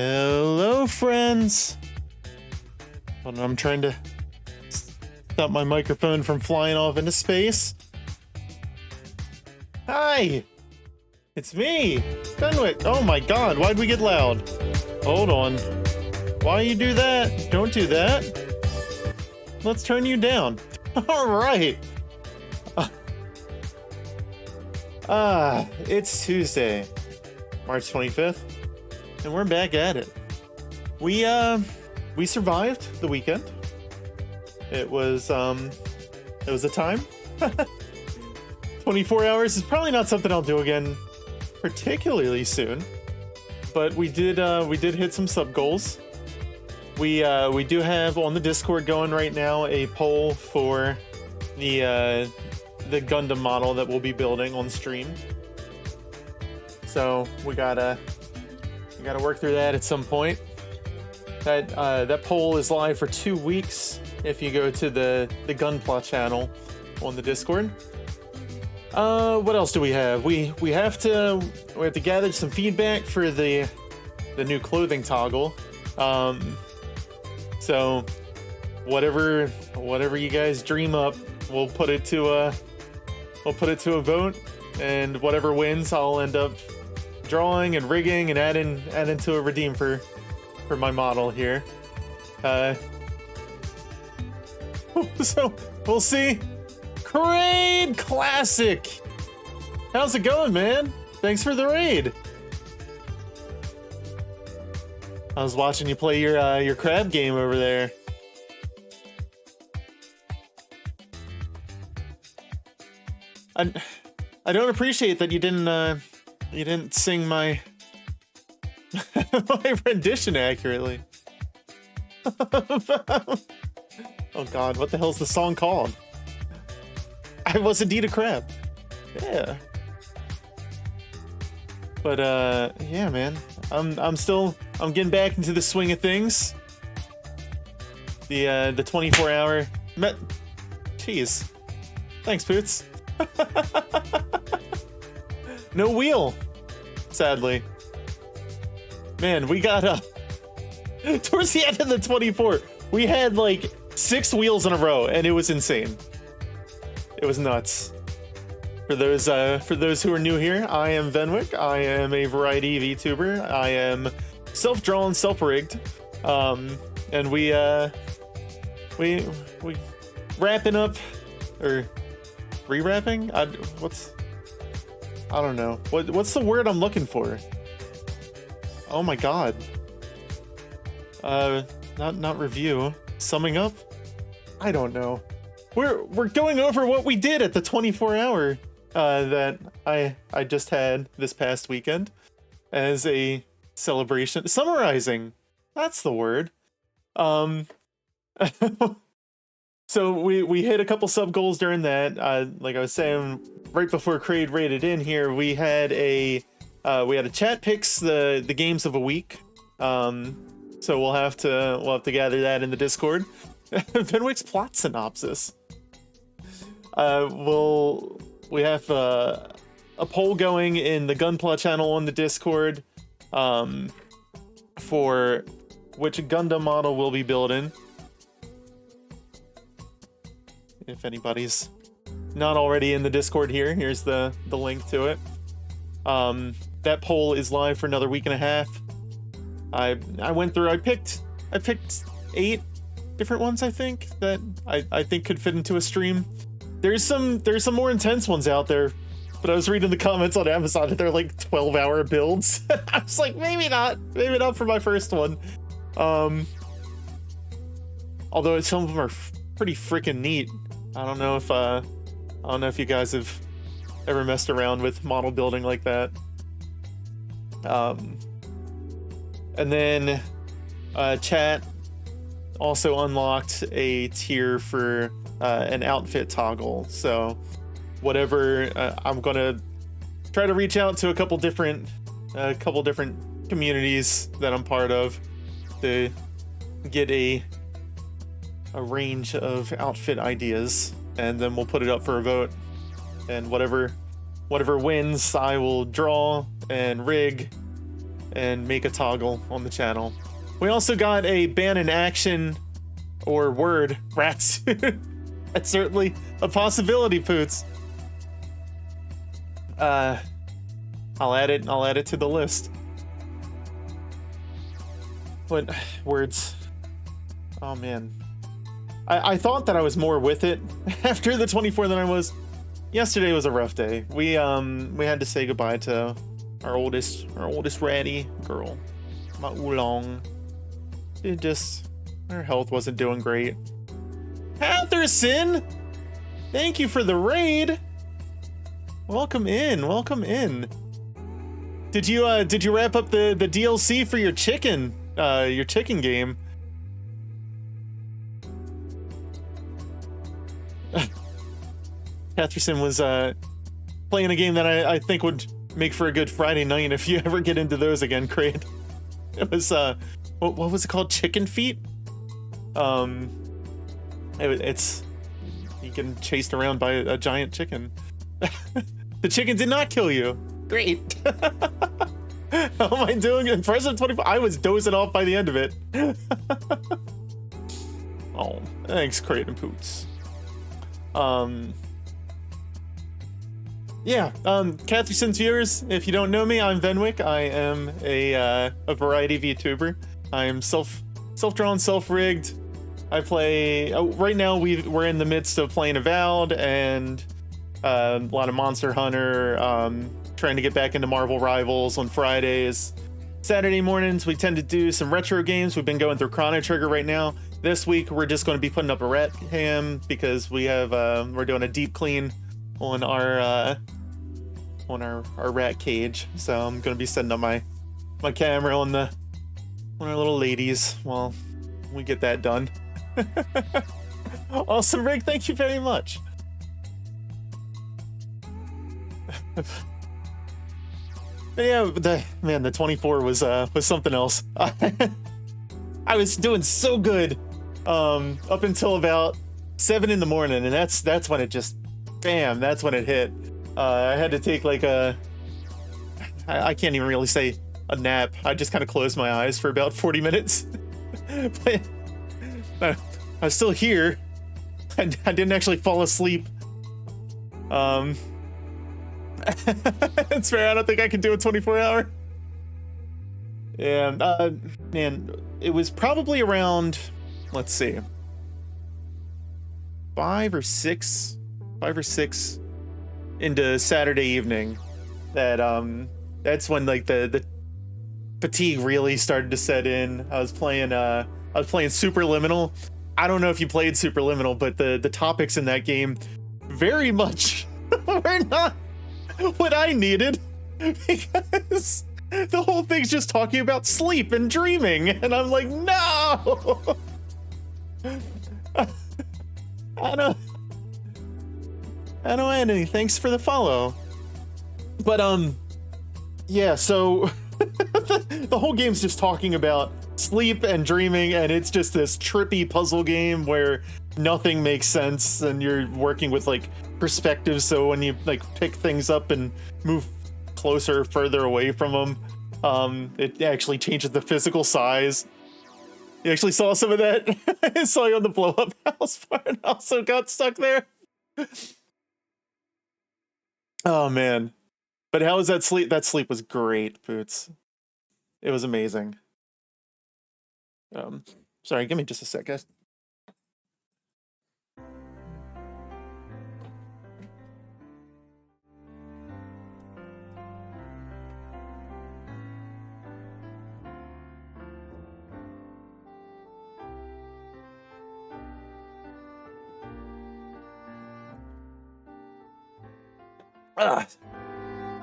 Hello, friends. Hold on, I'm trying to stop my microphone from flying off into space. Hi, it's me, Venwyk. Oh my god, why'd we get loud? Hold on. Why you do that? Don't do that. Let's turn you down. All right. It's Tuesday, March 25th, and we're back at it. We survived the weekend. It was a time. 24 hours is probably not something I'll do again particularly soon, but we did hit some sub goals. We do have on the Discord going right now a poll for the Gundam model that we'll be building on stream. So we gotta work through that at some point. That poll is live for 2 weeks if you go to the Gunpla channel on the Discord. What else do we have? We have to gather some feedback for the new clothing toggle. So whatever you guys dream up, we'll put it to a vote, and whatever wins, I'll end up drawing and rigging and adding to a redeem for my model here. So we'll see. Raid Classic! How's it going, man? Thanks for the raid. I was watching you play your crab game over there. I don't appreciate that you didn't sing my my rendition accurately. Oh god, what the hell's the song called? I was indeed a crab. Yeah. But yeah, man. I'm getting back into the swing of things. The 24-hour Jeez. Thanks, Poots. No wheel, sadly. Man, we got towards the end of the 24, we had like 6 wheels in a row, and it was insane. It was nuts. For those who are new here, I am Venwyk. I am a variety VTuber. I am self-drawn, self-rigged, and we wrapping up or re-wrapping. I don't know. What's the word I'm looking for? Oh my god. Not review. Summing up? I don't know. We're going over what we did at the 24-hour that I just had this past weekend as a celebration. Summarizing. That's the word. So we hit a couple sub goals during that. Like I was saying right before Kraid raided in here, we had a chat picks the games of a week. So we'll have to gather that in the Discord. Venwyk's plot synopsis. We have a poll going in the Gunpla channel on the Discord for which Gundam model we'll be building. If anybody's not already in the Discord here, here's the link to it. That poll is live for another week and a half. I went through, I picked 8 different ones, I think, that I think could fit into a stream. There's some more intense ones out there, but I was reading the comments on Amazon that they're like 12-hour builds. I was like, maybe not for my first one. Although some of them are pretty freaking neat. I don't know if you guys have ever messed around with model building like that. And then chat also unlocked a tier for an outfit toggle. So whatever, I'm gonna try to reach out to a couple different communities that I'm part of to get a range of outfit ideas, and then we'll put it up for a vote, and whatever wins, I will draw and rig and make a toggle on the channel. We also got a ban in action or word rat suit. That's certainly a possibility, Poots. I'll add it to the list. What words? Oh man. I thought that I was more with it after the 24 than I was. Yesterday was a rough day. We had to say goodbye to our oldest ratty girl, my oolong. It just, her health wasn't doing great. Hatherson, thank you for the raid. Welcome in, welcome in. Did you wrap up the DLC for your chicken game? Hatherson was playing a game that I think would make for a good Friday night if you ever get into those again, Kraid. It was what was it called? Chicken Feet? It's you get chased around by a giant chicken. The chicken did not kill you. Great. How am I doing in President 24? I was dozing off by the end of it. Oh, thanks, Kraid and Poots. Yeah, Catherson's viewers, if you don't know me, I'm Venwyk. I am a variety of YouTuber. I am self-drawn, self-rigged. I play, right now we're in the midst of playing Avowed and a lot of Monster Hunter, trying to get back into Marvel Rivals on Fridays. Saturday mornings, we tend to do some retro games. We've been going through Chrono Trigger right now. This week, we're just going to be putting up a rat cam because we have, we're doing a deep clean on our rat cage. So I'm going to be setting up my camera on our little ladies while we get that done. Awesome, Rick. Thank you very much. Yeah, the 24 was something else. I was doing so good up until about 7 in the morning, and that's when it just, bam, that's when it hit. I had to take like I can't even really say a nap. I just kind of closed my eyes for about 40 minutes. But I was still here. I didn't actually fall asleep. It's fair. I don't think I can do a 24-hour. Yeah, man, it was probably around, let's see, 5 or 6 into Saturday evening that that's when like the fatigue really started to set in. I was playing Superliminal. I don't know if you played Superliminal, but the topics in that game very much were not what I needed, because the whole thing's just talking about sleep and dreaming, and I'm like, no. I don't, Annie, thanks for the follow. But yeah, so the whole game's just talking about sleep and dreaming, and it's just this trippy puzzle game where nothing makes sense, and you're working with like perspective, so when you like pick things up and move closer or further away from them, it actually changes the physical size. You actually saw some of that. I saw you on the blow up house part and also got stuck there. Oh man. But how was that sleep? That sleep was great, Boots. It was amazing. Sorry, give me just a sec, guys.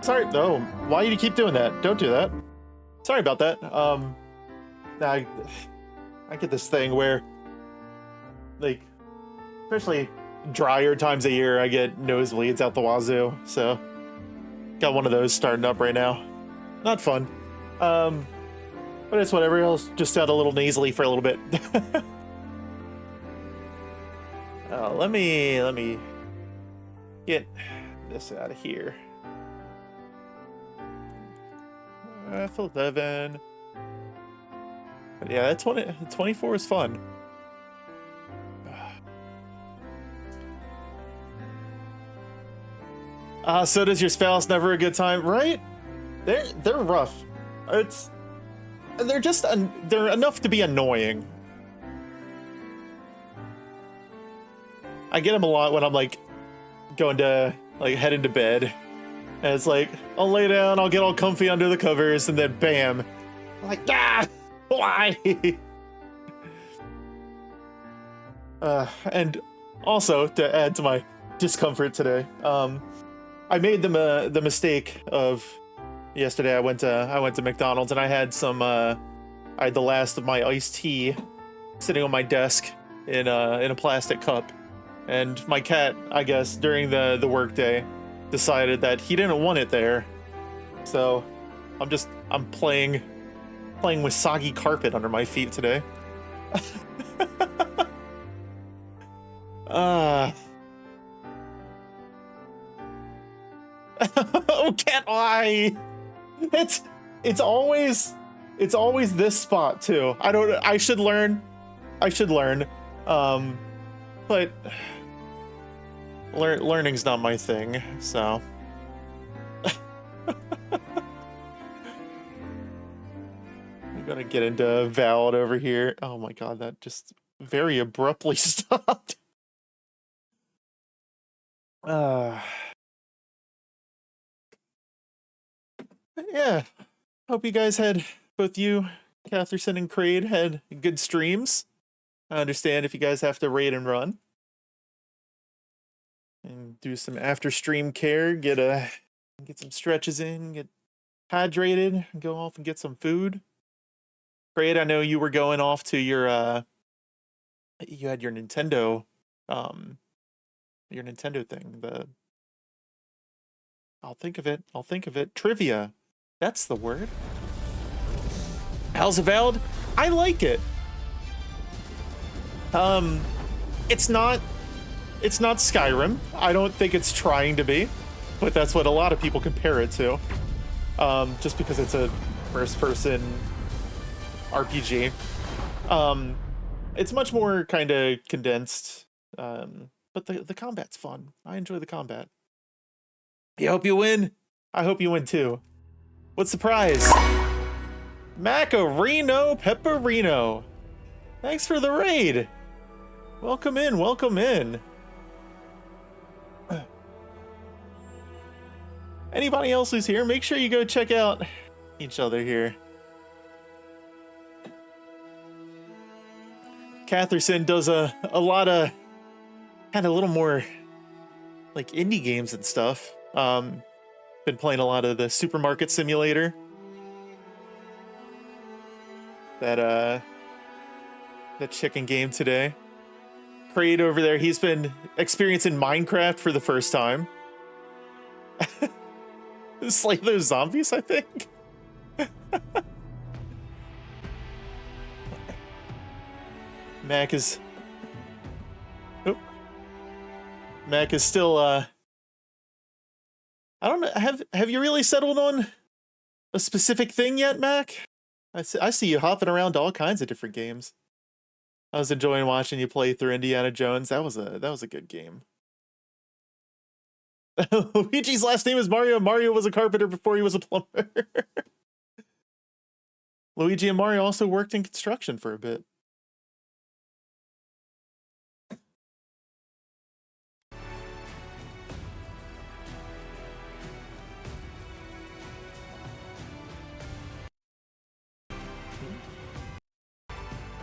Sorry, no. Why do you keep doing that? Don't do that. Sorry about that. I get this thing where, like, especially drier times of year, I get nosebleeds out the wazoo. So, got one of those starting up right now. Not fun. But it's whatever. I'll just sound a little nasally for a little bit. Let me get this out of here. F11. But yeah, that 24 is fun. So does your spouse. Never a good time, right? They're rough. They're just they're enough to be annoying. I get them a lot when I'm like going to like heading to bed, and it's like I'll lay down, I'll get all comfy under the covers, and then bam, I'm like why? And also to add to my discomfort today, I made the mistake of yesterday. I went to McDonald's and I had I had the last of my iced tea sitting on my desk in a plastic cup, and my cat, I guess, during the workday, decided that he didn't want it there, so I'm playing with soggy carpet under my feet today. Oh, can't I? It's always this spot too. I should learn. But learning's not my thing, so. I'm gonna get into Avowed over here. Oh my god, that just very abruptly stopped. Yeah, hope you guys had, both you, Catherson, and Kraid had good streams. I understand if you guys have to raid and run. And do some after stream care, get some stretches in, get hydrated, and go off and get some food. Kraid, I know you were going off to your you had your Nintendo thing, I'll think of it. Trivia. That's the word. How's Avowed? I like it. It's not Skyrim. I don't think it's trying to be, but that's what a lot of people compare it to. Just because it's a first-person RPG. It's much more kind of condensed, but the combat's fun. I enjoy the combat. I hope you win. I hope you win too. What's the prize? Macarino Pepperino. Thanks for the raid. Welcome in, welcome in. Anybody else who's here, make sure you go check out each other here. Catherson does a lot of kind of a little more like indie games and stuff. Been playing a lot of the Supermarket Simulator. That chicken game today. Kraid over there, he's been experiencing Minecraft for the first time. Slay those zombies, I think. Mac is still I don't know, have you really settled on a specific thing yet, Mac? I see you hopping around to all kinds of different games. I was enjoying watching you play through Indiana Jones. That was a good game. Luigi's last name is Mario. Mario was a carpenter before he was a plumber. Luigi and Mario also worked in construction for a bit.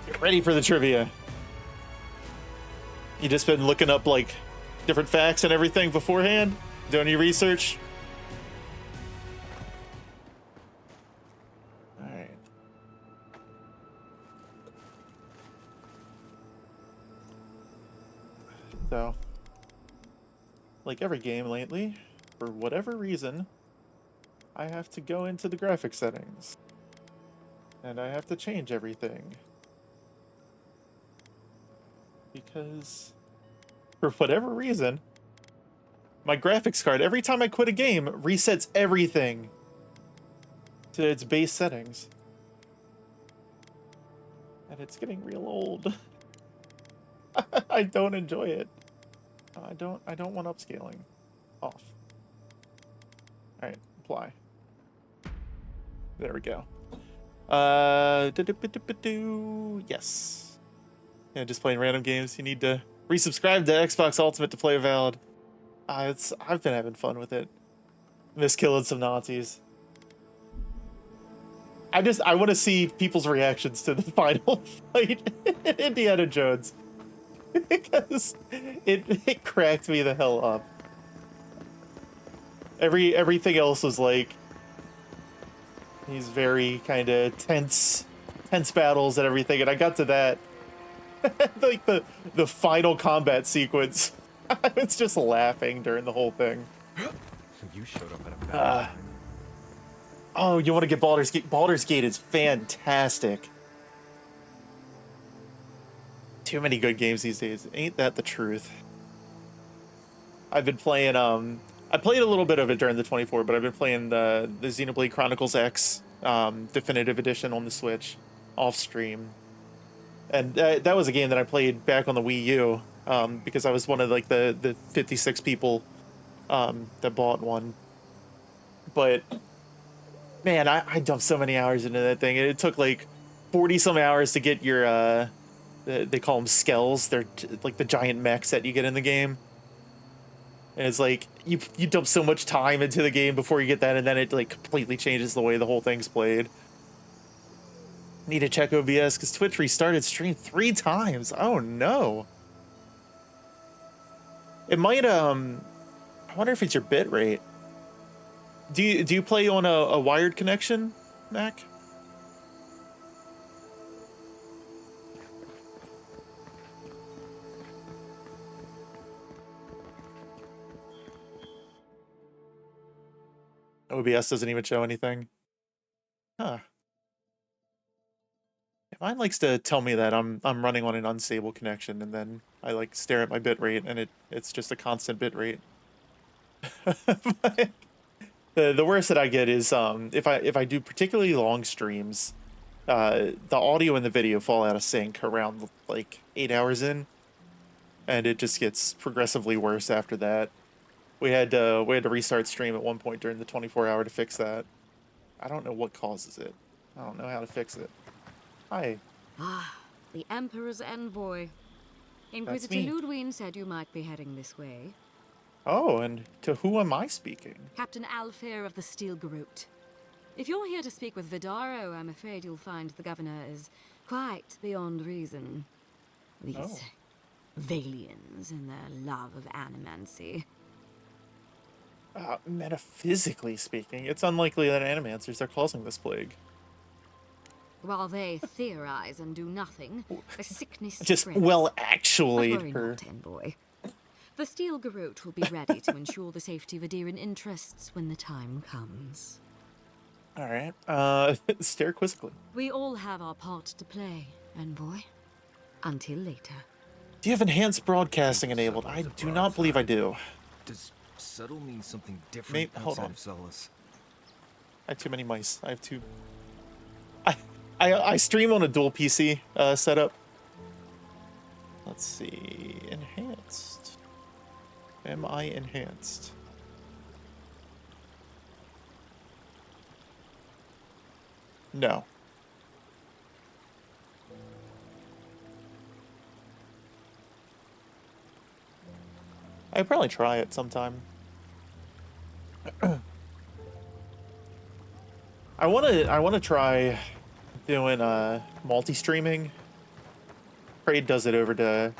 Get ready for the trivia. You just been looking up like different facts and everything beforehand? Doing your research? Alright. So, like every game lately, for whatever reason, I have to go into the graphic settings. And I have to change everything. Because, for whatever reason, my graphics card, every time I quit a game, resets everything. to its base settings. And it's getting real old. I don't enjoy it. I don't want upscaling. Off. Alright, apply. There we go. Yes. Yeah, just playing random games. You need to resubscribe to Xbox Ultimate to play Avowed. I've been having fun with it. Miss killing some Nazis. I want to see people's reactions to the final fight in Indiana Jones. Because it cracked me the hell up. Everything else was like these very kind of tense battles and everything, and I got to that like the final combat sequence. I was just laughing during the whole thing. You showed up at a bad time. Oh, you want to get Baldur's Gate? Baldur's Gate is fantastic. Too many good games these days. Ain't that the truth? I've been playing, I played a little bit of it during the 24, but I've been playing the Xenoblade Chronicles X Definitive Edition on the Switch off stream. And that was a game that I played back on the Wii U because I was one of like the 56 people that bought one. But man, I dumped so many hours into that thing. It took like 40 some hours to get your they call them skells. They're like the giant mechs that you get in the game. And it's like you dump so much time into the game before you get that, and then it like completely changes the way the whole thing's played. Need to check OBS because Twitch restarted stream 3 times. Oh no. It might I wonder if it's your bit rate. Do you play on a wired connection, Mac? OBS doesn't even show anything. Huh. Yeah, mine likes to tell me that I'm running on an unstable connection, and then I like stare at my bit rate, and it's just a constant bit rate. The worst that I get is if I do particularly long streams, the audio and the video fall out of sync around like 8 hours in, and it just gets progressively worse after that. We had to restart stream at one point during the 24-hour to fix that. I don't know what causes it. I don't know how to fix it. Hi. Ah, the Emperor's envoy. Inquisitor Ludwig said you might be heading this way. Oh, and to who am I speaking? Captain Alfir of the Steel Garrote. If you're here to speak with Vidaro, I'm afraid you'll find the governor is quite beyond reason. These Valians and their love of animancy. Metaphysically speaking, it's unlikely that animancers are causing this plague. While they theorize and do nothing, the sickness just spreads. well, actually, Worry not, envoy. The Steel Garrote will be ready to ensure the safety of Adiran interests when the time comes. All right. Stare quizzically. We all have our part to play, envoy. Until later. Do you have enhanced broadcasting enabled? I do not believe I do. Does subtle mean something different outside of Solace? I have too many mice. I have too... I stream on a dual PC setup. Let's see. Enhanced. Am I enhanced? No. I'd probably try it sometime. I wanna try doing multi-streaming. Kraid does it over to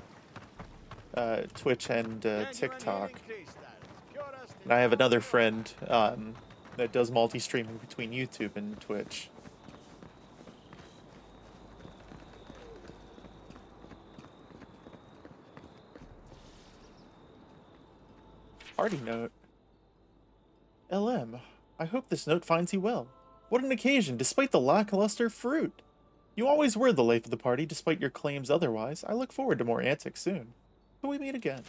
Twitch and TikTok. And I have another friend that does multi-streaming between YouTube and Twitch. Party note. LM, I hope this note finds you well. What an occasion, despite the lackluster fruit. You always were the life of the party, despite your claims otherwise. I look forward to more antics soon. Till we meet again.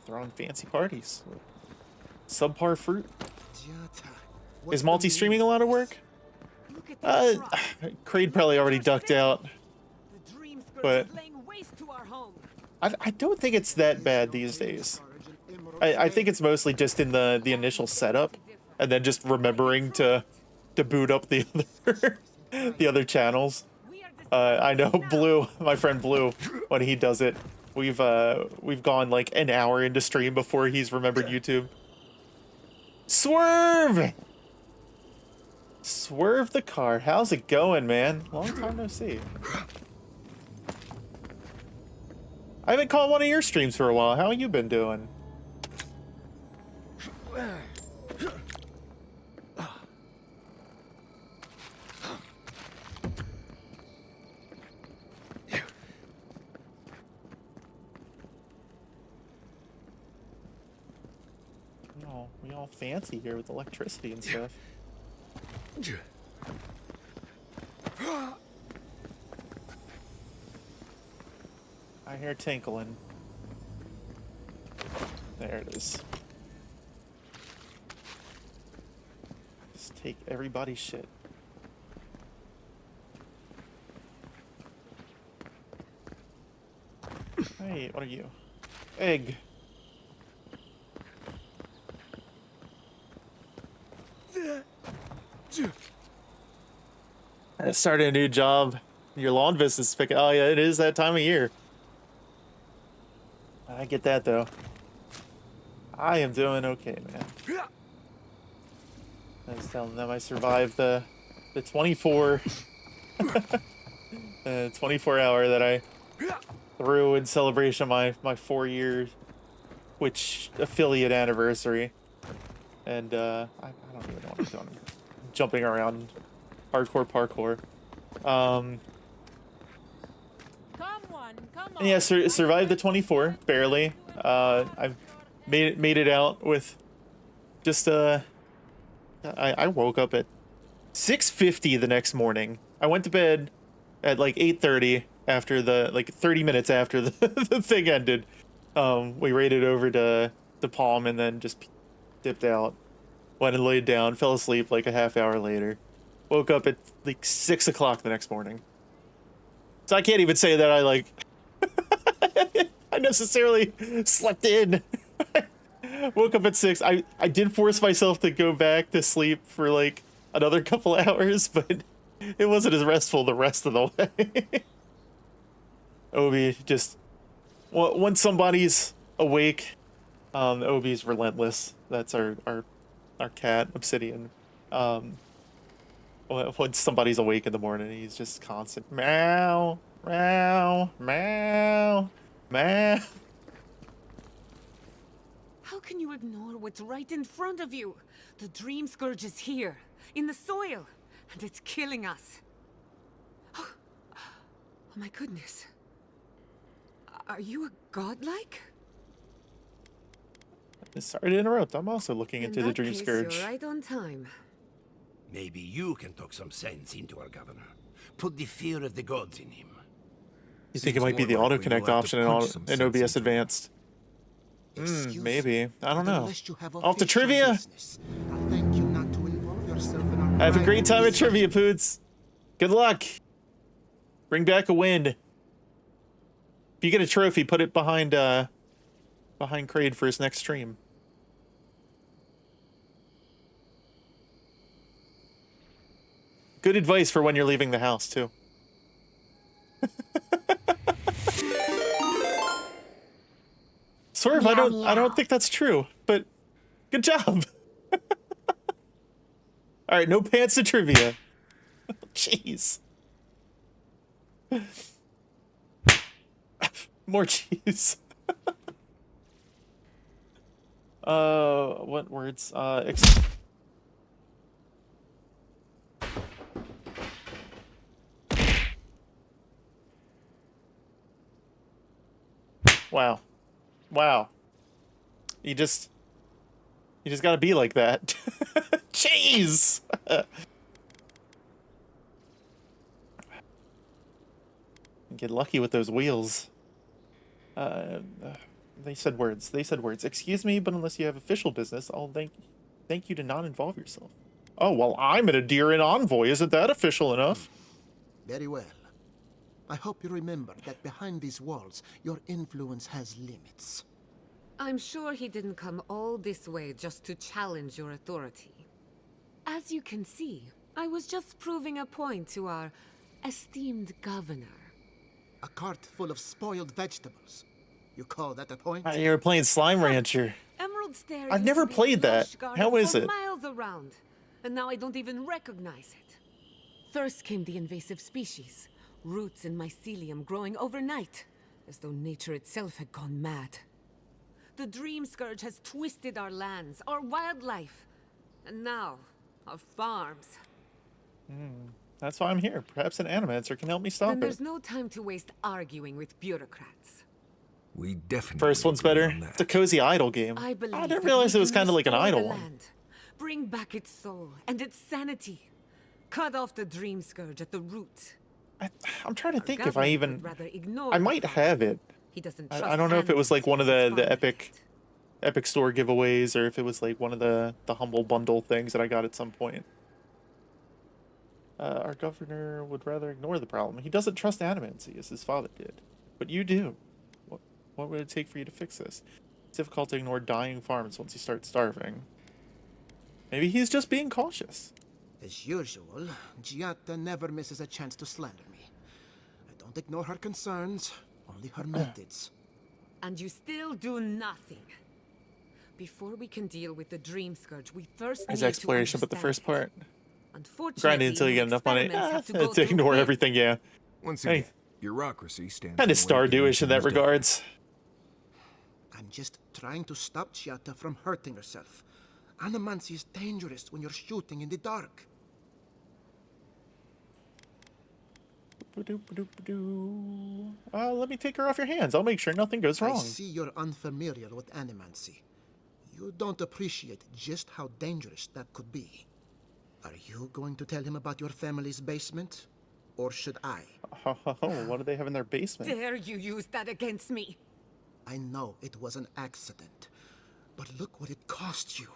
Throwing fancy parties. Subpar fruit. Is multi-streaming a lot of work? Creed probably already ducked out, but I don't think it's that bad these days. I think it's mostly just in the initial setup, and then just remembering to boot up the other the other channels. I know Blue, my friend Blue, when he does it, we've gone like an hour into stream before he's remembered YouTube. Swerve! Swerve the car. How's it going, man? Long time no see. I haven't caught one of your streams for a while. How you been doing? We all fancy here with electricity and stuff. I hear tinkling. There it is. Just take everybody's shit. Hey, what are you? Egg. I started a new job. Your lawn business is picking. Oh yeah, it is that time of year. I get that though. I am doing okay, man. I was telling them I survived the 24 24 hour that I threw in celebration of my 4-year Twitch affiliate anniversary. And I don't even know what I'm doing. I'm jumping around hardcore parkour. And yeah, survived the 24 barely. I've made it out with just I woke up at 6:50 the next morning. I went to bed at like 8:30 after the 30 minutes after the the thing ended. We raided over to Palm and then just dipped out. Went and laid down, fell asleep like a half hour later. Woke up at like 6 o'clock the next morning. So I can't even say that I like I necessarily slept in. Woke up at 6. I did force myself to go back to sleep for like another couple hours, but it wasn't as restful the rest of the way. Obi just once somebody's awake, Obi's relentless. That's our cat, Obsidian. When somebody's awake in the morning, he's just constant meow, meow, meow, meow. How can you ignore what's right in front of you? The Dream Scourge is here, in the soil, and it's killing us. Oh my goodness. Are you a godlike? Sorry to interrupt. I'm also looking into the Dream Scourge. You're right on time. Maybe you can talk some sense into our governor. Put the fear of the gods in him. You think it might be the auto-connect option in OBS Advanced? Maybe. I don't know. Off to trivia! Have a great time at trivia, Poots. Good luck. Bring back a win. If you get a trophy, put it behind Kraid for his next stream. Good advice for when you're leaving the house, too. Swerve, I don't think that's true, but good job. All right, no pants to trivia. Jeez. More cheese. What words? Wow. Wow. You just gotta be like that. Jeez! Get lucky with those wheels. They said words. Excuse me, but unless you have official business, I'll thank Thank you to not involve yourself. Oh, well, I'm an Adirian envoy. Isn't that official enough? Very well. I hope you remember that behind these walls, your influence has limits. I'm sure he didn't come all this way just to challenge your authority. As you can see, I was just proving a point to our esteemed governor. A cart full of spoiled vegetables. You call that a point? You were playing Slime Rancher. Emerald Stair I've used never to be a played that. lush garden How is for it? miles around, and now I don't even recognize it. First came the invasive species, roots and mycelium growing overnight, as though nature itself had gone mad. The Dream Scourge has twisted our lands, our wildlife, and now our farms. That's why I'm here. Perhaps an animancer can help me stop Then it. there's no time to waste arguing with bureaucrats. We definitely. First one's agree better. on that. It's a cozy idle game. I believe I didn't that realize we it was can kind of like an restore idle the one. land, bring back its soul and its sanity. Cut off the Dream Scourge at the root. I'm trying to Our think if I governor even... would rather ignore I the might fact have it. He doesn't I trust don't know if it was like animals one of as the his father Epic Store giveaways, or if it was like one of the Humble Bundle things that I got at some point. Our governor would rather ignore the problem. He doesn't trust animancy as his father did. But you do. What would it take for you to fix this? It's difficult to ignore dying farms once you start starving. Maybe he's just being cautious. As usual, Giatta never misses a chance to slander me. I don't ignore her concerns, only her methods. And you still do nothing. Before we can deal with the Dream Scourge, we first His need exploration, to but the first understand part. it. Unfortunately, Grinding until you get enough money. experiments have to go To through ignore him. everything, yeah. Once Hey. again, bureaucracy stands. Kind of in the way Stardew-ish in that conventions don't. regards. I'm just trying to stop Giatta from hurting herself. Animancy is dangerous when you're shooting in the dark. Let me take her off your hands. I'll make sure nothing goes I wrong. see you're unfamiliar with animancy. You don't appreciate just how dangerous that could be. Are you going to tell him about your family's basement? Or should I? Oh, what do they have in their basement? Dare you use that against me? I know it was an accident, but look what it cost you.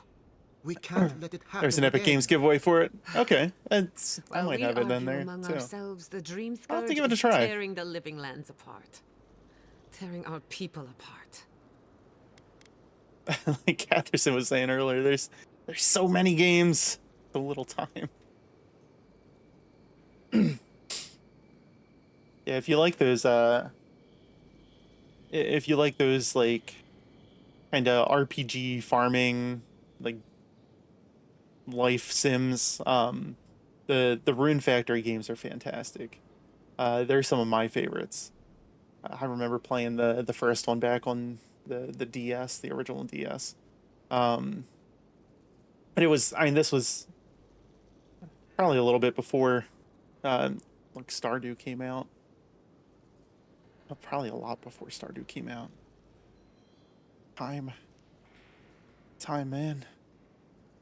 We can't let it happen. There's an Epic again. Games giveaway for it. Okay, I While might we have it in argue there among too. ourselves, the Dream I'll have Scourge to give it a is try. tearing the living lands apart. Tearing our people apart. Like Catherine was saying earlier, there's so many games, so little time. Yeah, if you like those like kind of RPG farming, like life sims, the Rune Factory games are fantastic. They're some of my favorites. I remember playing the first one back on the DS, the original DS. But it was, I mean, this was probably a little bit before like Stardew came out. Probably a lot before Stardew came out. Time, man.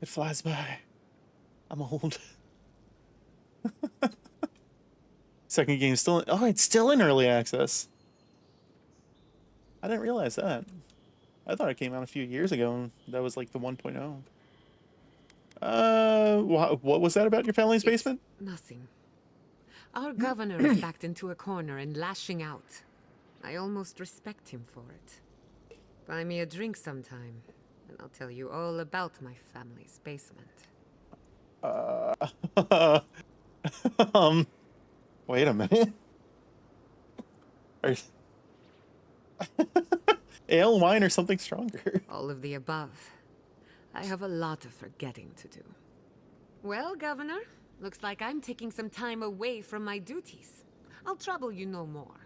It flies by. I'm old. Second game still in, oh, it's still in early access. I didn't realize that. I thought it came out a few years ago and that was like the 1.0. What was that about your family's basement? Nothing. Our governor is backed into a corner and lashing out. I almost respect him for it. Buy me a drink sometime, and I'll tell you all about my family's basement. Wait a minute. Ale, wine, or something stronger? All of the above. I have a lot of forgetting to do. Well, Governor, looks like I'm taking some time away from my duties. I'll trouble you no more.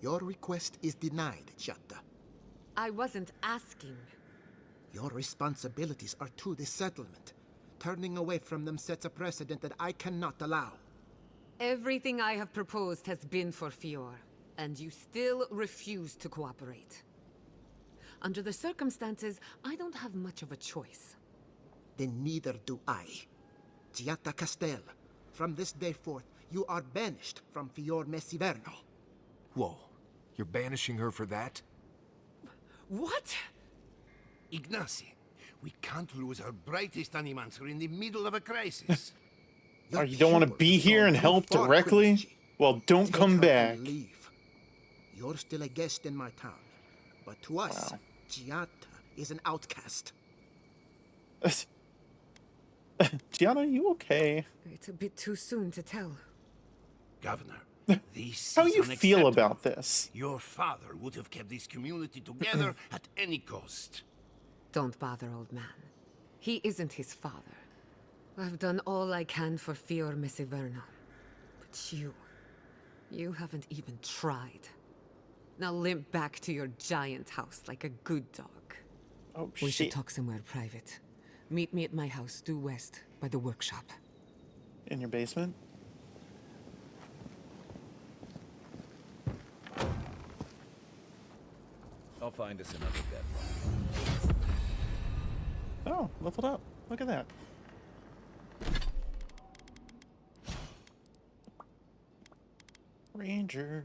Your request is denied, Giatta. I wasn't asking. Your responsibilities are to the settlement. Turning away from them sets a precedent that I cannot allow. Everything I have proposed has been for Fior, and you still refuse to cooperate. Under the circumstances, I don't have much of a choice. Then neither do I. Giatta Castel, from this day forth, you are banished from Fior Messiverno. Whoa, you're banishing her for that? What? Ignacy, We can't lose our brightest animancer in the middle of a crisis. Your Oh, you don't want to humor be has here gone and too help far, directly? Quincy. Well, don't Take come her back. and leave. You're still a guest in my town, but to us, Wow. Giata is an outcast. Gianna, are you okay? It's a bit too soon to tell. Governor, this How is you feel unacceptable. about this? Your father would have kept this community together at any cost. Don't bother, old man. He isn't his father. I've done all I can for Fior Mesiverno. But you haven't even tried. Now limp back to your giant house like a good dog. Oh, We should shit. talk somewhere private. Meet me at my house due west by the workshop. In your basement? I'll find us another deadline. Oh, leveled up. Look at that. Ranger.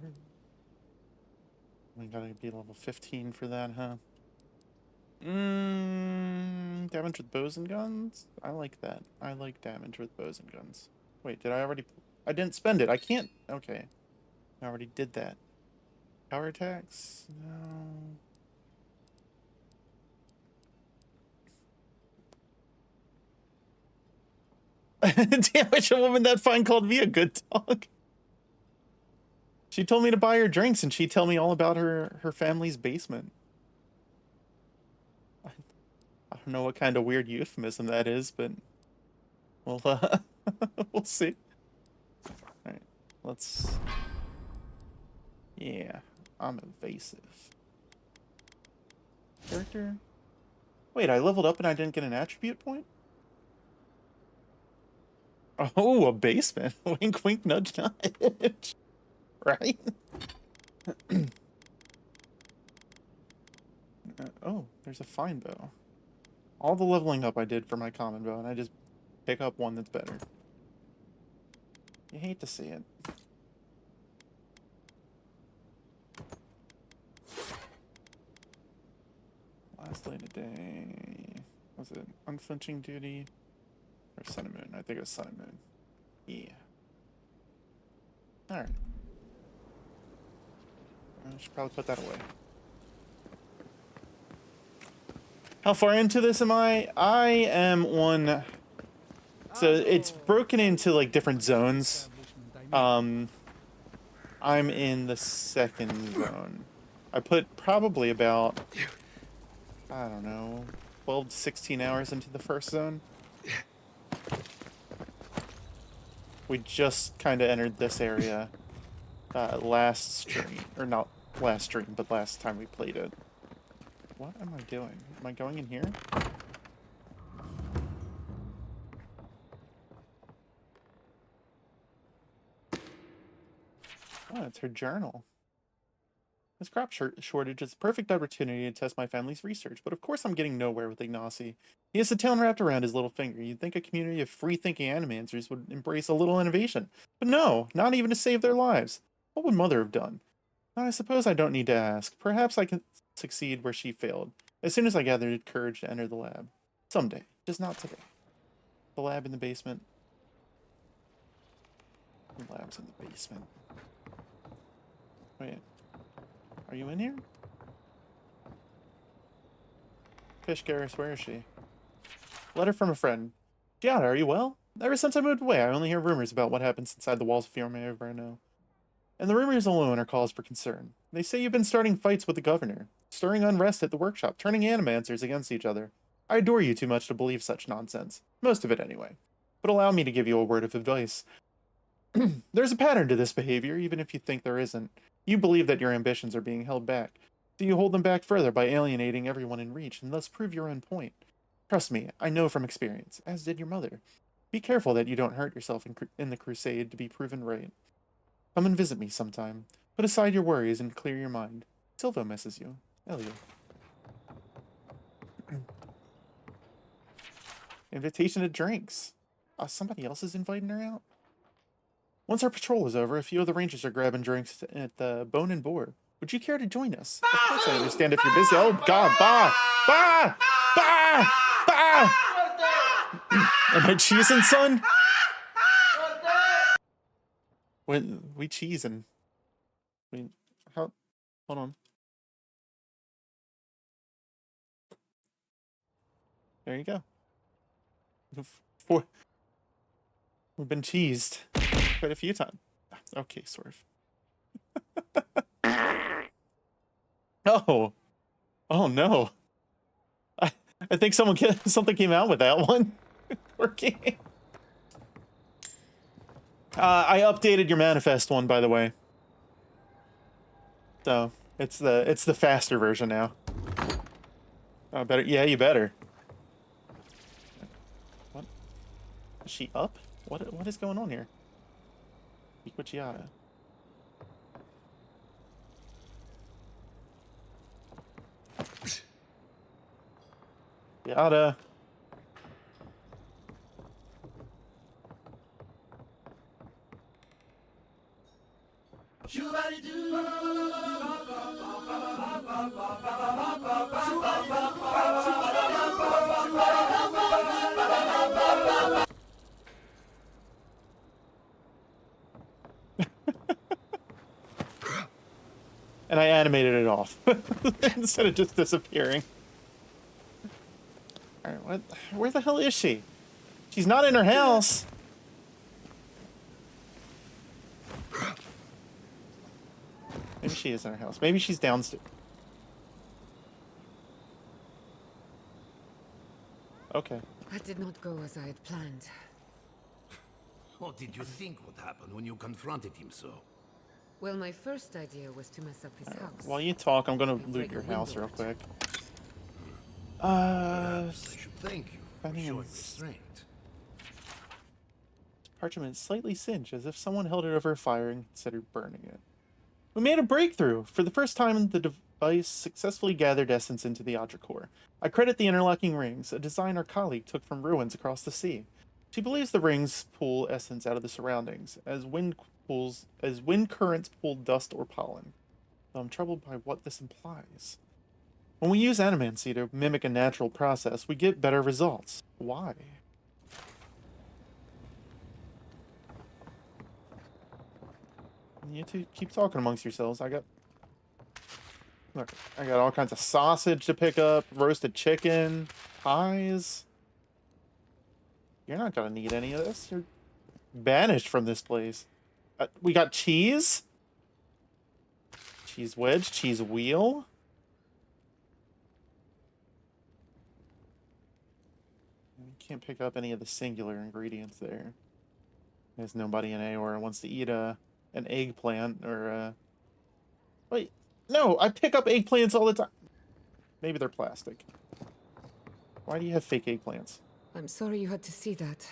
We gotta be level 15 for that, huh? Damage with bows and guns? I like that. I like damage with bows and guns. Wait, did I already... I didn't spend it. I can't... Okay. I already did that. Power attacks? No. Damage a woman that fine called me a good dog. She told me to buy her drinks and she'd tell me all about her family's basement. I don't know what kind of weird euphemism that is, but we'll we'll see. Alright, let's... Yeah, I'm evasive. Character? Wait, I leveled up and I didn't get an attribute point? Oh, a basement. Wink, wink, nudge, nudge. Right? Oh, there's a fine bow. All the leveling up I did for my common bow, and I just pick up one that's better. You hate to see it. Last light of day. Was it unflinching duty? Or sun and moon? I think it was sun and moon. Yeah. Alright. I should probably put that away. How far into this am I? I am on... So it's broken into like different zones. I'm in the second zone. I put probably about, I don't know, 12 to 16 hours into the first zone. We just kind of entered this area last stream, or not last stream, but last time we played it. What am I doing? Am I going in here? Oh, it's her journal. This crop shortage is a perfect opportunity to test my family's research, but of course I'm getting nowhere with Ignacy. He has the town wrapped around his little finger. You'd think a community of free-thinking animancers would embrace a little innovation. But no, not even to save their lives. What would Mother have done? I suppose I don't need to ask. Perhaps I can succeed where she failed, as soon as I gathered courage to enter the lab. Someday, just not today. The lab in the basement. The lab's in the basement. Wait. Are you in here? Fish Garrus, where is she? Letter from a friend. Giada, are you well? Ever since I moved away, I only hear rumors about what happens inside the walls of Fiorme Everno. And the rumors alone are cause for concern. They say you've been starting fights with the governor, stirring unrest at the workshop, turning animancers against each other. I adore you too much to believe such nonsense. Most of it, anyway. But allow me to give you a word of advice. There's a pattern to this behavior, even if you think there isn't. You believe that your ambitions are being held back, so you hold them back further by alienating everyone in reach, and thus prove your own point. Trust me, I know from experience, as did your mother. Be careful that you don't hurt yourself in the crusade to be proven right. Come and visit me sometime. Put aside your worries and clear your mind. Silvo misses you. Elio. Invitation to drinks. Somebody else is inviting her out? Once our patrol is over, a few of the rangers are grabbing drinks at the Bone and Boar. Would you care to join us? Of course I understand if you're busy. Oh god, bah! Bah! Am I cheesing, son? When we cheesing. How? Hold on. There you go. We've been cheesed quite a few times. Okay, Swerve. Oh. Oh no. I think something came out with that one. Working. I updated your manifest one, by the way. So it's the faster version now. Oh, better. Yeah, you better. What? Is she up? What is going on here? Equichiata. Yada. And I animated it off instead of just disappearing. All right, where the hell is she? She's not in her house. Maybe she is in her house. Maybe she's downstairs. Okay. That did not go as I had planned. What did you think would happen when you confronted him so? Well, my first idea was to mess up his house. While you talk, I'm gonna And loot break your a house real window. quick. Perhaps I should thank you for Finding showing is- restraint. Parchment is slightly singed, as if someone held it over a fire and considered burning it. We made a breakthrough! For the first time, the device successfully gathered essence into the Audra core. I credit the interlocking rings, a design our colleague took from ruins across the sea. She believes the rings pull essence out of the surroundings, as wind currents pull dust or pollen. Though I'm troubled by what this implies. When we use animancy to mimic a natural process, we get better results. Why? You two keep talking amongst yourselves. Look, I got all kinds of sausage to pick up, roasted chicken, pies. You're not gonna need any of this. You're banished from this place. We got cheese, cheese wedge, cheese wheel. You can't pick up any of the singular ingredients there. There's nobody in Aor who wants to eat an eggplant or wait, no, I pick up eggplants all the time. Maybe they're plastic. Why do you have fake eggplants? I'm sorry you had to see that.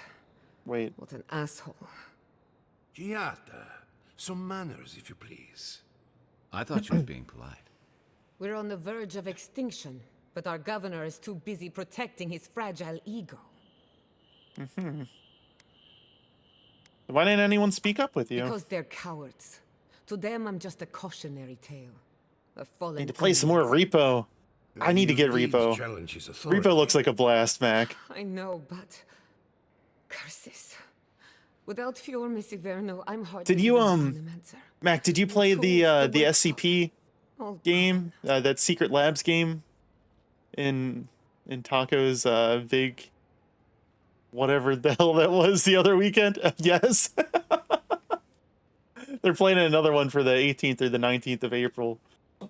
Wait. What an asshole. Giata, some manners, if you please. I thought she was being polite. We're on the verge of extinction, but our governor is too busy protecting his fragile ego. Why didn't anyone speak up with you? Because they're cowards. To them, I'm just a cautionary tale. A fallen Need to play some more alliance. Repo. I need to get Your deeds Repo. challenge his authority. Repo looks like a blast, Mac. I know, but... Curses. Without Fior Misiverno, I'm hard Did to you, be an answer. Mac, did you play the SCP Oh, game, that Secret Labs game in Taco's Vig, whatever the hell that was the other weekend? Yes. They're playing another one for the 18th or the 19th of April. I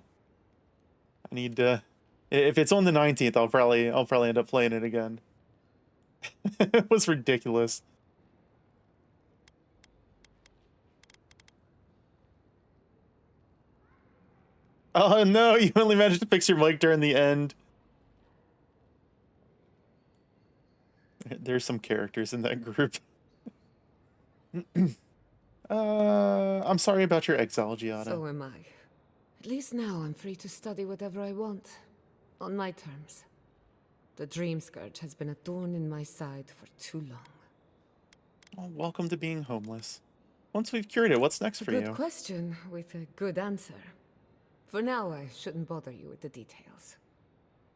need to, if it's on the 19th, I'll probably end up playing it again. It was ridiculous. Oh no, you only managed to fix your mic during the end. There's some characters in that group. I'm sorry about your exile, Giada. So am I. At least now I'm free to study whatever I want. On my terms. The Dream Scourge has been a thorn in my side for too long. Well, welcome to being homeless. Once we've cured it, what's next for Good you? question with a good answer. For now, I shouldn't bother you with the details.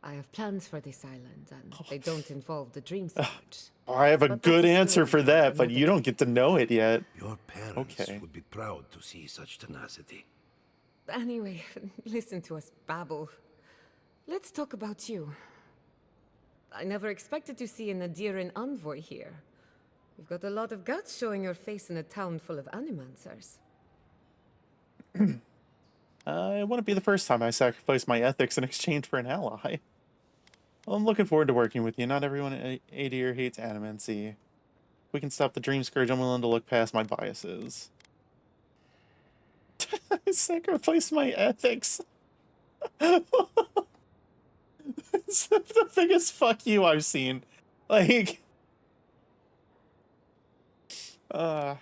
I have plans for this island, and they don't involve the dream scourge. I have a But good that's a answer story for for that, but another you don't day. get to know it yet. Your parents Okay. would be proud to see such tenacity. Anyway, listen to us babble. Let's talk about you. I never expected to see an Adiran envoy here. You've got a lot of guts showing your face in a town full of animancers. It wouldn't be the first time I sacrificed my ethics in exchange for an ally. Well, I'm looking forward to working with you. Not everyone at Adir hates animancy. If we can stop the Dream Scourge, I'm willing to look past my biases. I sacrificed my ethics. It's the biggest fuck you I've seen. Like... well,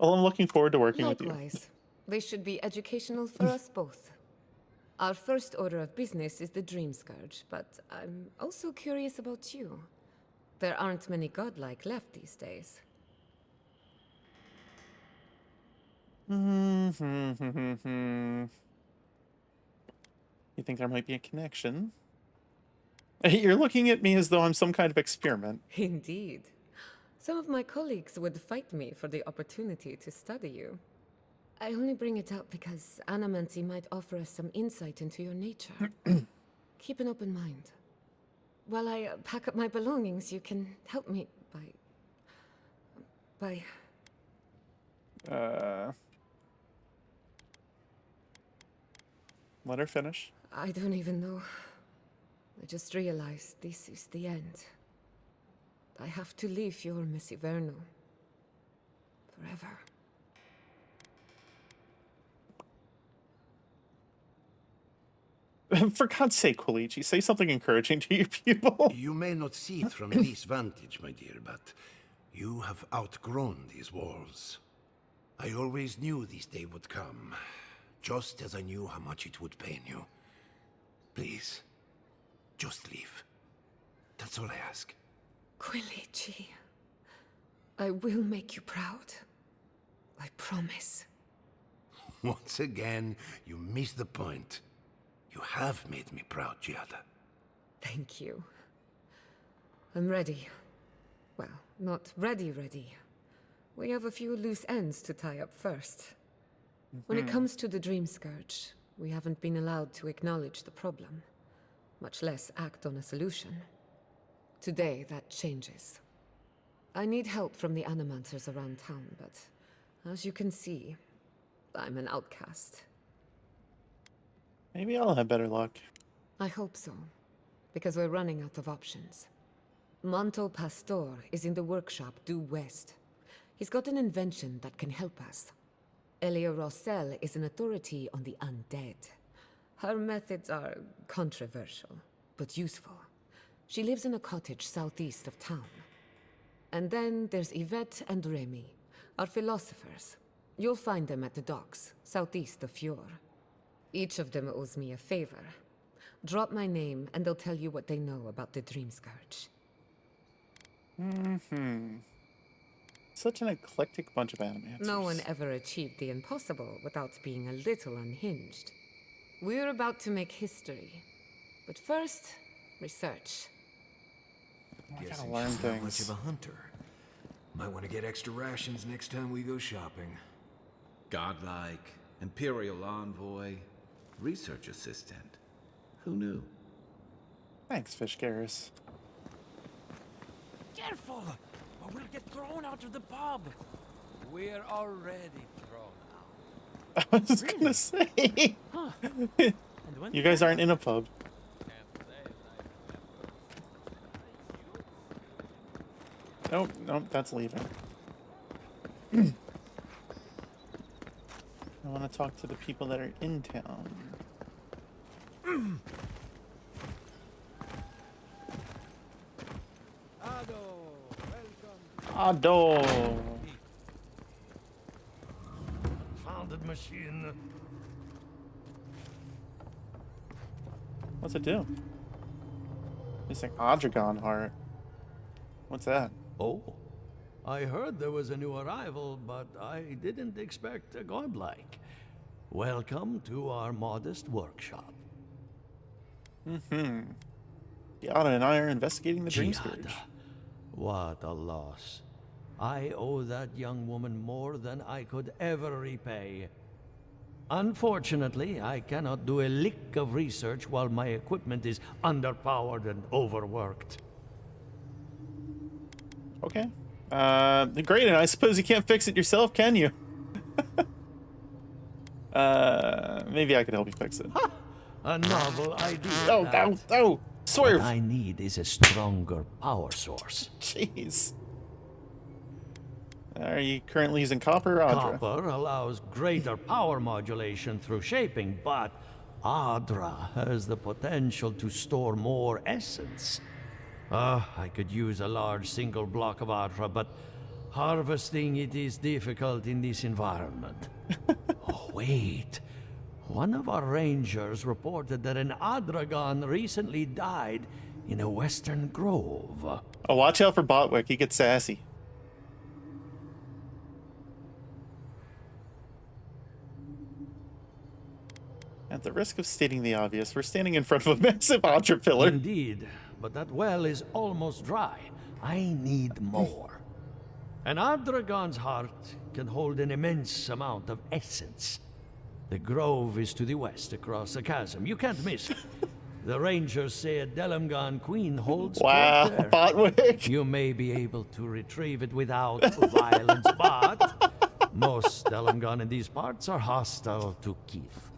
I'm looking forward to working with you. Likewise. They should be educational for us both. Our first order of business is the Dream Scourge, but I'm also curious about you. There aren't many godlike left these days. You think there might be a connection? You're looking at me as though I'm some kind of experiment. Indeed. Some of my colleagues would fight me for the opportunity to study you. I only bring it up because animancy might offer us some insight into your nature. Keep an open mind. While I pack up my belongings, you can help me by... Let her finish. I don't even know. I just realized this is the end. I have to leave Fior Messiverno. Forever. For God's sake, Koichi, say something encouraging to your pupil. You may not see it from this vantage, my dear, but you have outgrown these walls. I always knew this day would come, just as I knew how much it would pain you. Please, just leave. That's all I ask. Koichi, I will make you proud. I promise. Once again, you missed the point. You have made me proud, Giada. Thank you. I'm ready. Well, not ready. We have a few loose ends to tie up first. When it comes to the Dream Scourge, we haven't been allowed to acknowledge the problem, much less act on a solution. Today, that changes. I need help from the animancers around town, but as you can see, I'm an outcast. Maybe I'll have better luck. I hope so, because we're running out of options. Monto Pastor is in the workshop due west. He's got an invention that can help us. Elia Rossell is an authority on the undead. Her methods are controversial, but useful. She lives in a cottage southeast of town. And then there's Yvette and Remy, our philosophers. You'll find them at the docks, southeast of Fjord. Each of them owes me a favor. Drop my name, and they'll tell you what they know about the Dream Scourge. Such an eclectic bunch of animancers. No one ever achieved the impossible without being a little unhinged. We're about to make history. But first, research. I gotta Guessing learn she's not much things. of a hunter. Might want to get extra rations next time we go shopping. Godlike, Imperial Envoy, Research Assistant. Who knew? Thanks, Fish Garrus. Careful, or we'll get thrown out of the pub. We're already thrown out. I was gonna say. Huh. And when You guys aren't in a pub. Nope, that's leaving. I want to talk to the people that are in town. Ado! Founded machine. What's it do? It's like Odragon heart. What's that? Oh, I heard there was a new arrival, but I didn't expect a godlike. Welcome to our modest workshop. Giada and I are investigating the Dream Giada. Scourge. What a loss. I owe that young woman more than I could ever repay. Unfortunately, I cannot do a lick of research while my equipment is underpowered and overworked. Okay. Great, and I suppose you can't fix it yourself, can you? Maybe I could help you fix it. A novel idea. Oh, that. oh, swerve! What I need is a stronger power source. Jeez. Are you currently using copper or Adra? Copper allows greater power modulation through shaping, but Adra has the potential to store more essence. I could use a large single block of Adra, but harvesting it is difficult in this environment. Oh, wait. One of our rangers reported that an Adragon recently died in a western grove. Oh, watch out for Venwyk. He gets sassy. At the risk of stating the obvious, we're standing in front of a massive Adra pillar. Indeed, but that well is almost dry. I need more. An Adragon's heart can hold an immense amount of essence. The grove is to the west, across the chasm. You can't miss it. The rangers say a Delamgon queen holds Wow, court there. Venwyk. You may be able to retrieve it without violence, but most Delamgon in these parts are hostile to Keith.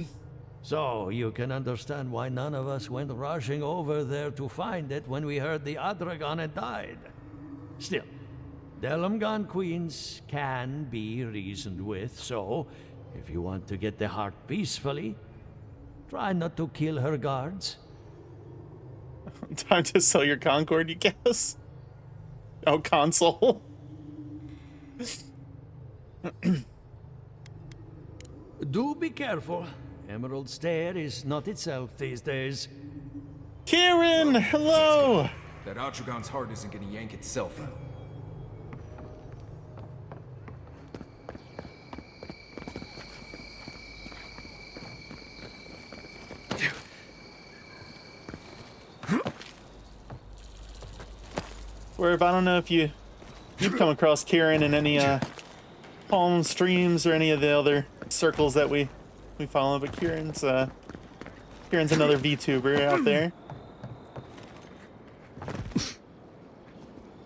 So you can understand why none of us went rushing over there to find it when we heard the Adragon had died. Still, Delamgon queens can be reasoned with, so if you want to get the heart peacefully, try not to kill her guards. Time to sell your Concord, you guess? Oh, console. Do be careful. Emerald Stair is not itself these days. Kieran, hello! That Atragon's heart isn't gonna yank itself out. Swerve, I don't know if you've come across Kieran in any Palm streams or any of the other circles that we follow, but Kieran's another VTuber out there.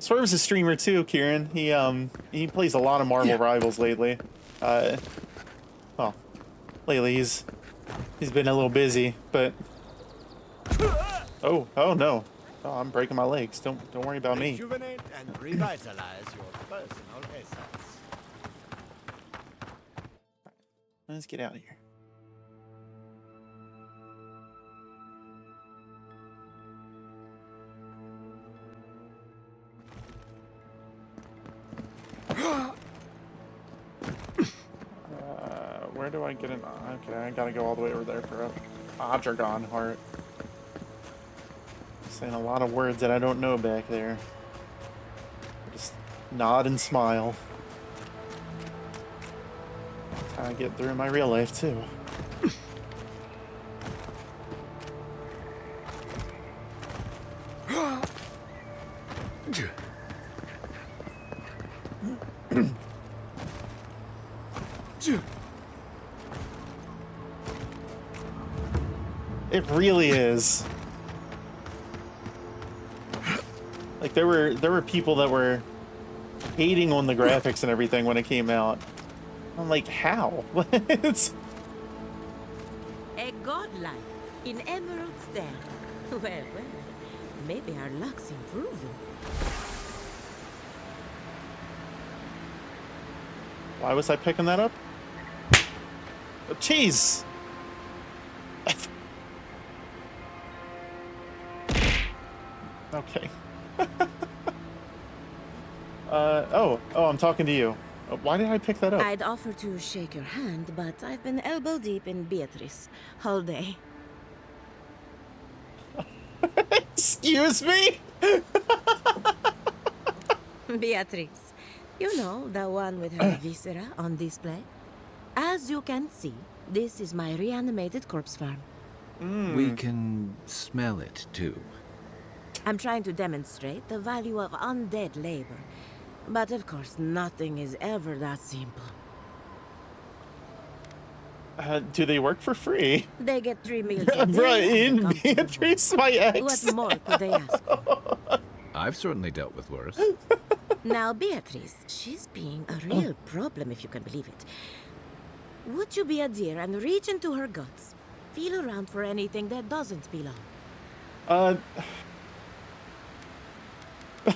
Swerve's a streamer too, Kieran. He plays a lot of Marvel Rivals lately. Well, lately he's been a little busy, but oh no. Oh, I'm breaking my legs. Don't worry about me. Rejuvenate and revitalize your personal essence. Let's get out of here. Where do I get an... Okay, I gotta go all the way over there for a Adragon heart. Saying a lot of words that I don't know back there. Just nod and smile. That's how I get through my real life too. It really is. Like there were people that were hating on the graphics and everything when it came out. I'm like, how? It's a godlike in Emerald Stair. Well, maybe our luck's improving. Why was I picking that up? Oh, jeez. Okay. Oh, I'm talking to you. Why did I pick that up? I'd offer to shake your hand, but I've been elbow deep in Beatrice all day. Excuse me? Beatrice, you know, the one with her viscera on display? As you can see, this is my reanimated corpse farm. We can smell it, too. I'm trying to demonstrate the value of undead labor. But of course, nothing is ever that simple. Do they work for free? They get 3 meals a day. Right, and in a comfortable Beatrice, home. my ex. What more could they ask for? I've certainly dealt with worse. Now, Beatrice, she's being a real problem, if you can believe it. Would you be a dear and reach into her guts? Feel around for anything that doesn't belong.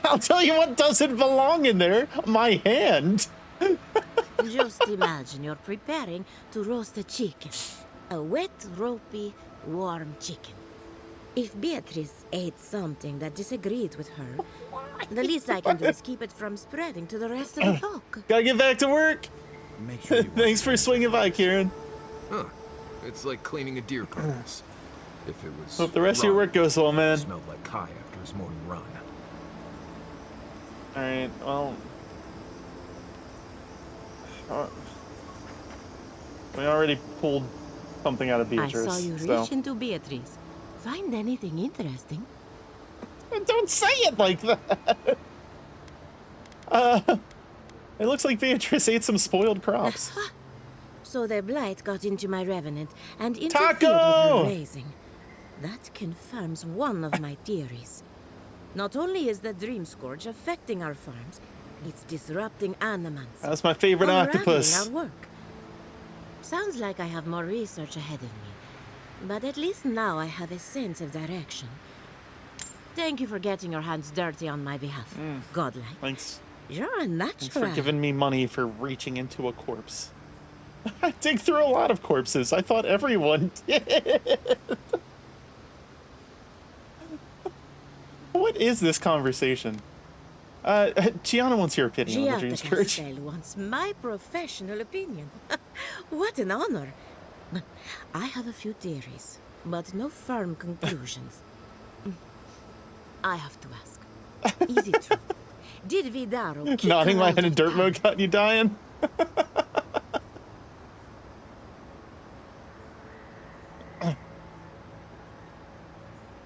I'll tell you what doesn't belong in there. My hand. Just imagine you're preparing to roast a chicken. A wet, ropey, warm chicken. If Beatrice ate something that disagreed with her, the least I can do is keep it from spreading to the rest of the flock. Gotta get back to work. Make sure you Thanks for swinging by, Kieran. Huh. It's like cleaning a deer carcass. If it was Hope the rest of your work goes well, man. Smelled like Kai after his morning run. Alright, well... we already pulled something out of Beatrice, I saw you reach into Beatrice. Find anything interesting? Don't say it like that! It looks like Beatrice ate some spoiled crops. So the blight got into my revenant and interfered Taco! with her raising. That confirms one of my theories. Not only is the Dream Scourge affecting our farms, it's disrupting animals. That's my favorite octopus. Our work. Sounds like I have more research ahead of me. But at least now I have a sense of direction. Thank you for getting your hands dirty on my behalf. Godlike. Thanks. You're a natural. Thanks for giving me money for reaching into a corpse. I dig through a lot of corpses. I thought everyone did. What is this conversation? Gianna wants your opinion on the Dream Scourge. Gianna wants my professional opinion. What an honor. I have a few theories, but no firm conclusions. I have to ask. Is it true? Did Vidaro kick Nodding her my out head in of dirt town? mode got you dying?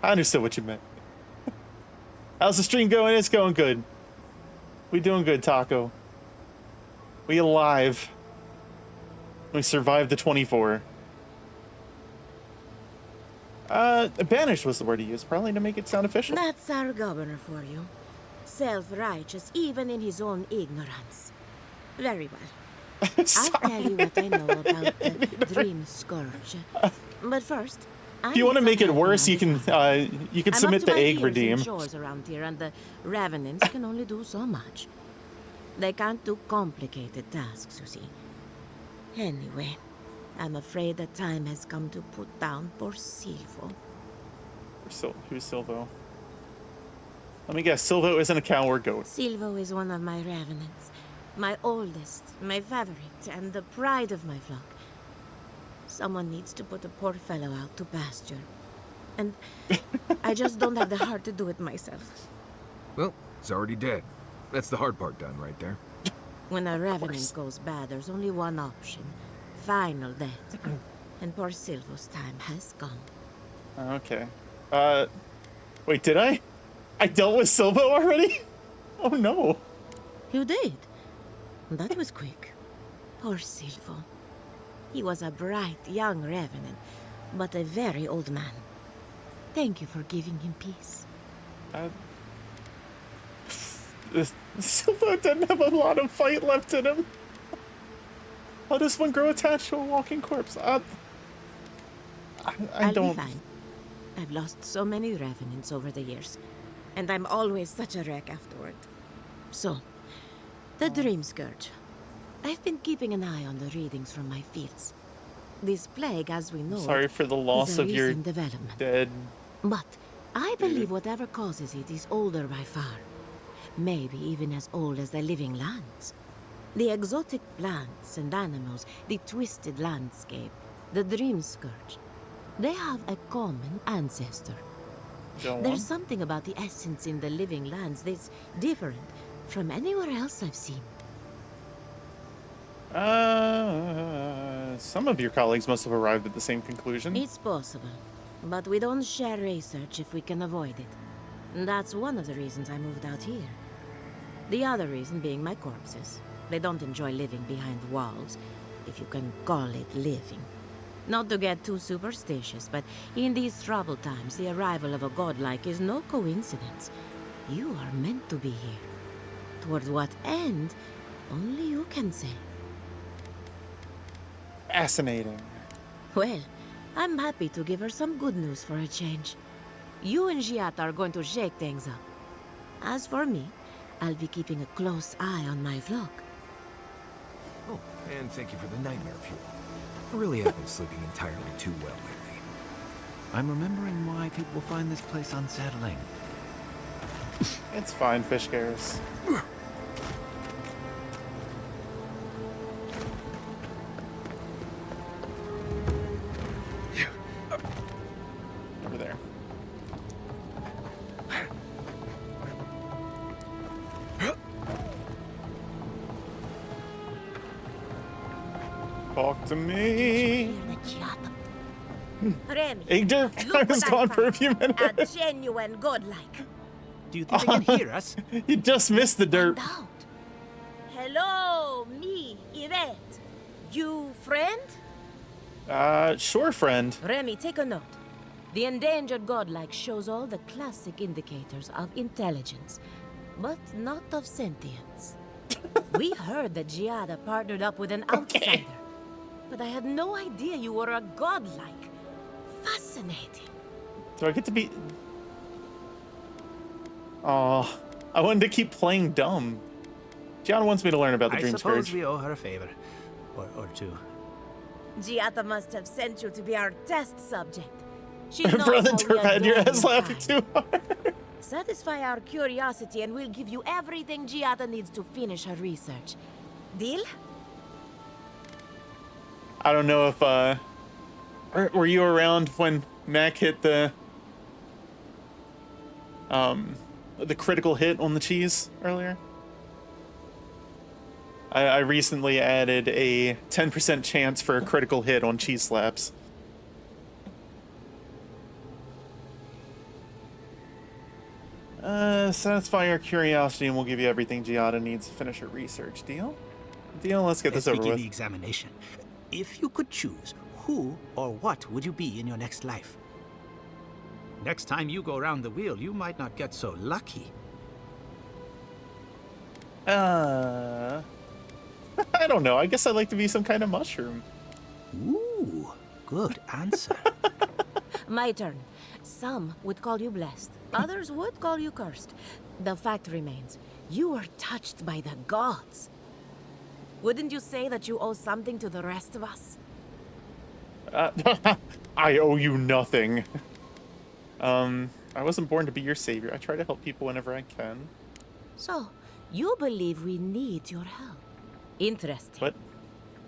I understood what you meant. How's the stream going? It's going good. We doing good, Taco. We alive. We survived the 24. Banished was the word he used, probably to make it sound official. That's our governor for you. Self-righteous, even in his own ignorance. Very well. I'll tell you what I know about the Dream Scourge. But first, If you want to make it worse, you can submit the egg redeem. Chores around here, and the Revenants can only do so much. They can't do complicated tasks, you see. Anyway, I'm afraid the time has come to put down poor Silvo. Who's Silvo? Let me guess, Silvo isn't a cow or goat. Silvo is one of my Revenants. My oldest, my favorite, and the pride of my flock. Someone needs to put a poor fellow out to pasture. And I just don't have the heart to do it myself. Well, it's already dead. That's the hard part done right there. When a Revenant goes bad, there's only one option. Final death. And poor Silvo's time has come. Okay. Wait, did I? I dealt with Silvo already? Oh no. You did? That was quick. Poor Silvo. He was a bright young Revenant, but a very old man. Thank you for giving him peace. Silvo didn't have a lot of fight left in him. How does one grow attached to a walking corpse? I I'll don't... be fine. I've lost so many Revenants over the years, and I'm always such a wreck afterward. So, the Dream Scourge. I've been keeping an eye on the readings from my fields. This plague, as we know, Sorry for the loss is a of your recent development. dead. But I believe whatever causes it is older by far. Maybe even as old as the living lands. The exotic plants and animals, the twisted landscape, the Dream Scourge. They have a common ancestor. There's something about the essence in the living lands that's different from anywhere else I've seen. Some of your colleagues must have arrived at the same conclusion. It's possible. But we don't share research if we can avoid it. And that's one of the reasons I moved out here. The other reason being my corpses. They don't enjoy living behind walls, if you can call it living. Not to get too superstitious, but in these troubled times, the arrival of a godlike is no coincidence. You are meant to be here. Toward what end, only you can say. Fascinating. Well, I'm happy to give her some good news for a change. You and Giat are going to shake things up. As for me, I'll be keeping a close eye on my flock. Oh, and thank you for the nightmare fuel. I really have been sleeping entirely too well lately. I'm remembering why people find this place unsettling. It's fine, fish cares. Over there. Talk to me. Remy, Igder, I was gone for a few minutes. a genuine godlike. Do you think they can hear us? You just missed the dirt. Hello, me, Yvette. You friend? Sure, friend. Remy, take a note. The endangered godlike shows all the classic indicators of intelligence, but not of sentience. We heard that Giada partnered up with an outsider, but I had no idea you were a godlike. Fascinating. Do I get to be... Oh, I wanted to keep playing dumb. Gianna wants me to learn about the Dream I suppose Scourge. we owe her a favor. Or two. Giada must have sent you to be our test subject. She knows Brother how we Derp had your adore ass you laughing guys. too hard. Satisfy our curiosity and we'll give you everything Giada needs to finish her research. Deal? I don't know if, were you around when Mac hit the critical hit on the cheese earlier? I recently added a 10% chance for a critical hit on cheese slaps. Satisfy our curiosity and we'll give you everything Giada needs to finish her research. Deal? Deal? Let's get this over begin with. the examination. If you could choose, who or what would you be in your next life? Next time you go round the wheel, you might not get so lucky. I don't know. I guess I'd like to be some kind of mushroom. Ooh, good answer. My turn. Some would call you blessed. Others would call you cursed. The fact remains, you were touched by the gods. Wouldn't you say that you owe something to the rest of us? I owe you nothing. I wasn't born to be your savior. I try to help people whenever I can. So, you believe we need your help. Interesting. What?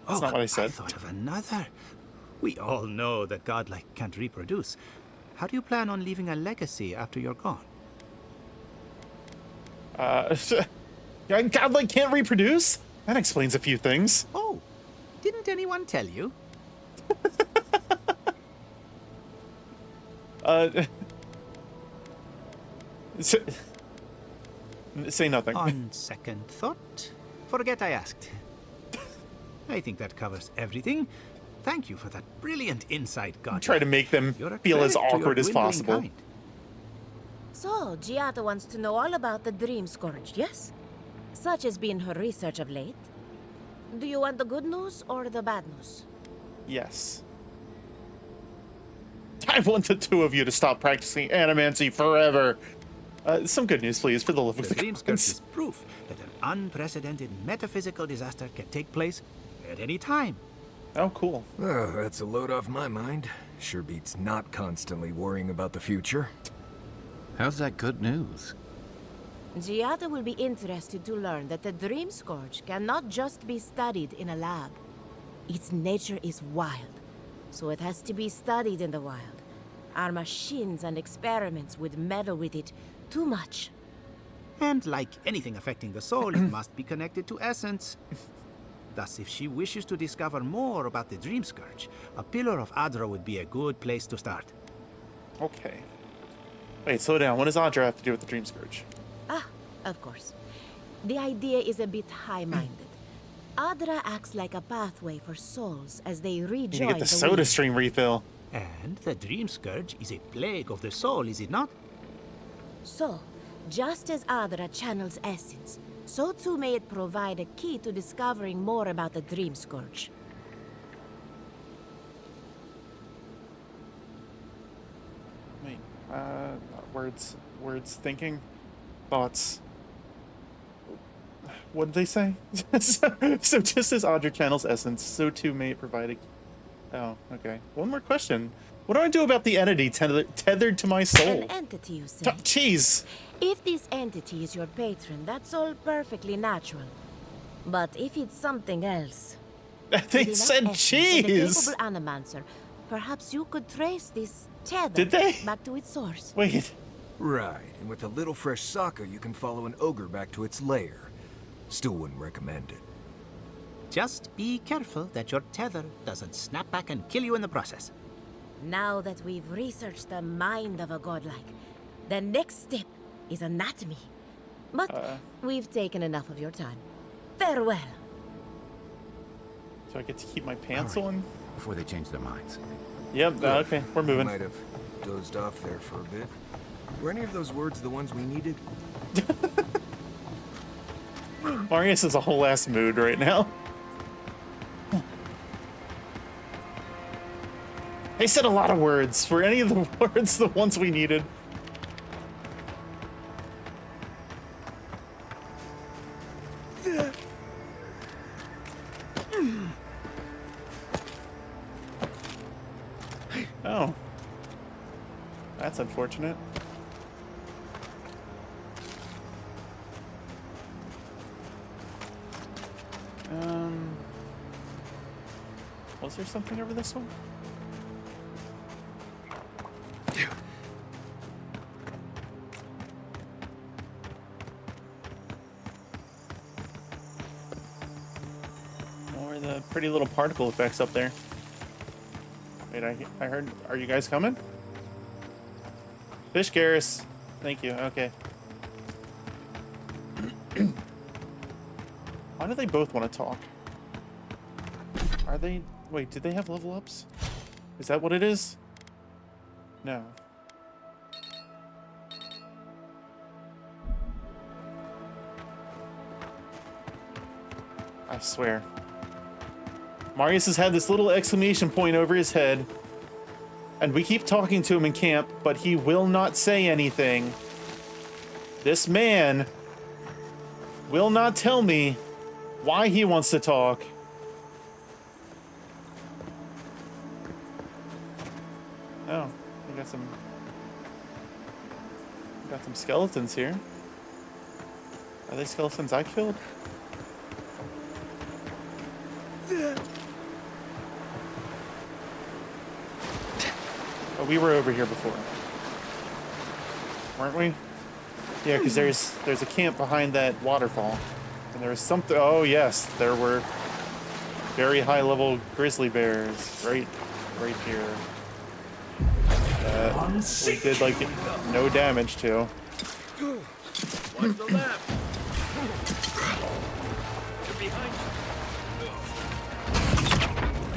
That's not what I said. I thought of another. We all know that godlike can't reproduce. How do you plan on leaving a legacy after you're gone? Godlike can't reproduce? That explains a few things. Oh, didn't anyone tell you? Say nothing. On second thought, forget I asked. I think that covers everything. Thank you for that brilliant insight, God. Try to make them feel as awkward as possible. Kind. So, Giada wants to know all about the Dream Scourge, yes? Such has been her research of late. Do you want the good news or the bad news? Yes. I want the two of you to stop practicing animancy forever. Some good news, please, for the love of the Dream Scourge gods. is proof that an unprecedented metaphysical disaster can take place at any time. Oh, cool. Oh, that's a load off my mind. Sure beats not constantly worrying about the future. How's that good news? Giada will be interested to learn that the Dream Scourge cannot just be studied in a lab. Its nature is wild, so it has to be studied in the wild. Our machines and experiments would meddle with it too much. And like anything affecting the soul, it must be connected to essence. Thus, if she wishes to discover more about the Dream Scourge, a pillar of Adra would be a good place to start. Okay. Wait, slow down. What does Audra have to do with the Dream Scourge? Ah, of course. The idea is a bit high-minded. Adra acts like a pathway for souls as they You rejoin get the the soda wheel. stream refill. And the Dream Scourge is a plague of the soul, is it not? So, just as Adra channels essence, so too may it provide a key to discovering more about the Dream Scourge. Wait, words, thinking, thoughts. What did they say? so just as Audra channels essence, so too may it provide a... Oh, okay. One more question. What do I do about the entity tethered to my soul? An entity, you say? Jeez! If this entity is your patron, that's all perfectly natural. But if it's something else... They said cheese! A capable animancer, perhaps you could trace this tether Did they? back to its source. Wait. Right, and with a little fresh soccer, you can follow an ogre back to its lair. Still wouldn't recommend it. Just be careful that your tether doesn't snap back and kill you in the process. Now that we've researched the mind of a godlike, the next step is anatomy. But we've taken enough of your time. Farewell. So I get to keep my pants All right, on? before they change their minds. Yep, okay, we're moving. Might have dozed off there for a bit. Were any of those words the ones we needed? Marius is a whole ass mood right now. They said a lot of words. Were any of the words the ones we needed? Oh. That's unfortunate. Was there something over this one? Or the pretty little particle effects up there. Wait, I heard, are you guys coming? Fish Garrus. Thank you, okay. Why do they both want to talk? Are they... Wait, did they have level ups? Is that what it is? No. I swear. Marius has had this little exclamation point over his head, and we keep talking to him in camp, but he will not say anything. This man will not tell me why he wants to talk. Oh, we got some skeletons here. Are they skeletons I killed? Oh, we were over here before, weren't we? Yeah, because there's a camp behind that waterfall, and there was something. Oh yes, there were very high level grizzly bears right here. We did like no damage to. Watch the left. They're behind you.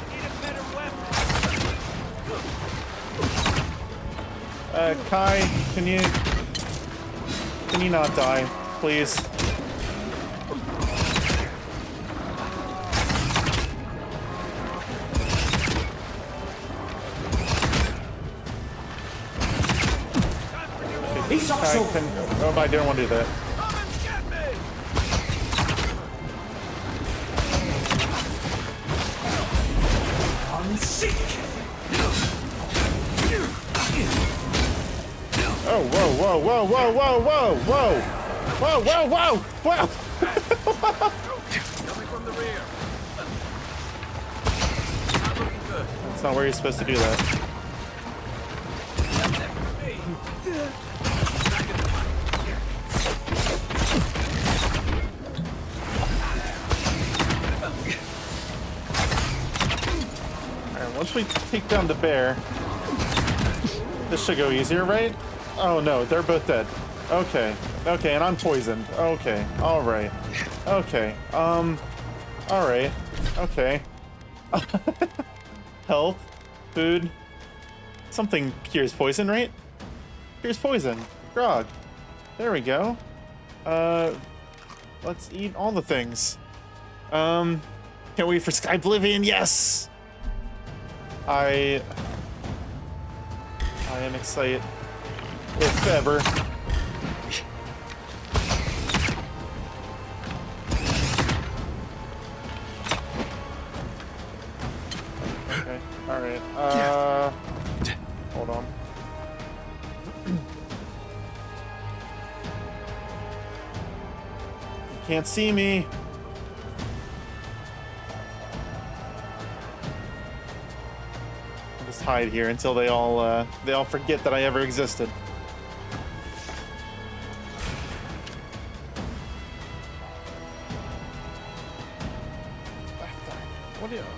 Need a better weapon. Kai, can you not die, please? Oh, I didn't want to do that. Oh, whoa, whoa, whoa, whoa, whoa, whoa, whoa! Whoa, whoa, whoa, whoa! Coming from the rear. That's not where you're supposed to do that. Once we take down the bear, This should go easier, right? Oh no, they're both dead. Okay. Okay, and I'm poisoned. Okay. Alright. Okay. Alright. Okay. Health. Food. Something cures poison, right? Cures poison. Grog. There we go. Let's eat all the things. Can't wait for Skyblivion, yes! I am excited. If ever. Okay, alright. Hold on. You can't see me. I'll just hide here until they all forget that I ever existed.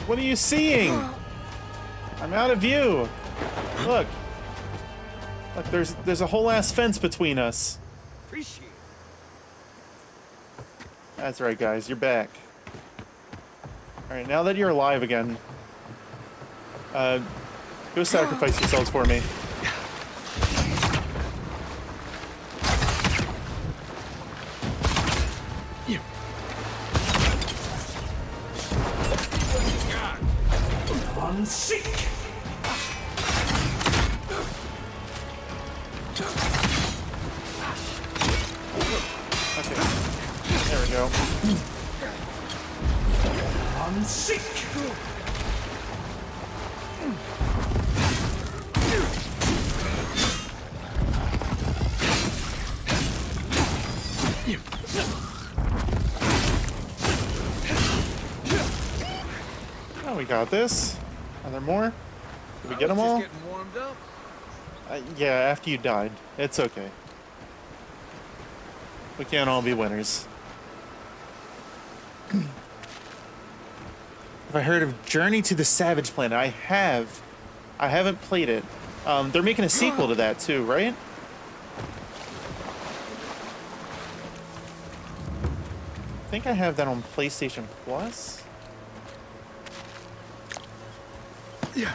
What are you seeing? I'm out of view. Look. Look, there's a whole ass fence between us. Appreciate it. That's right, guys. You're back. All right, now that you're alive again, go sacrifice yourselves for me. Sick. Okay, there we go. I'm sick. Oh, we got this. Are there more? Did we get them all? Just getting warmed up. Yeah, after you died. It's okay. We can't all be winners. Have I heard of Journey to the Savage Planet? I have. I haven't played it. They're making a sequel to that too, right? I think I have that on PlayStation Plus. Yeah.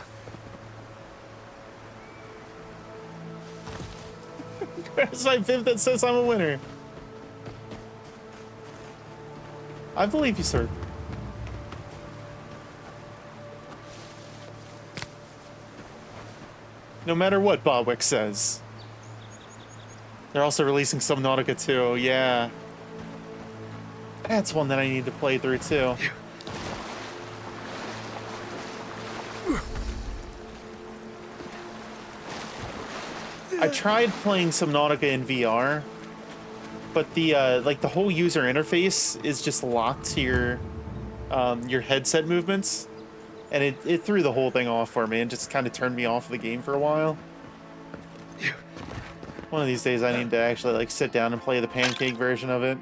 Where's my bib that says I'm a winner? I believe you, sir. No matter what Bobwick says. They're also releasing Subnautica 2, yeah. That's one that I need to play through too. I tried playing Subnautica in VR, but the like the whole user interface is just locked to your headset movements, and it threw the whole thing off for me and just kind of turned me off of the game for a while. One of these days I need to actually like sit down and play the pancake version of it.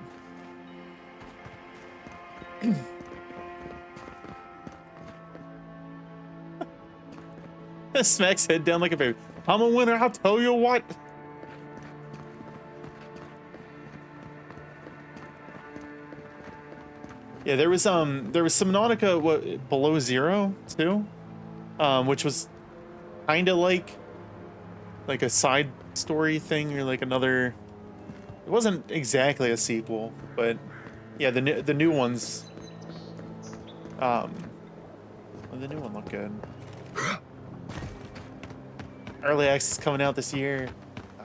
Smacks head down like a baby. I'm a winner, I'll tell you what. Yeah, there was Subnautica Below Zero too, which was kind of like a side story thing or like another. It wasn't exactly a sequel, but yeah, the new ones. Well, the new one looked good. Early access coming out this year.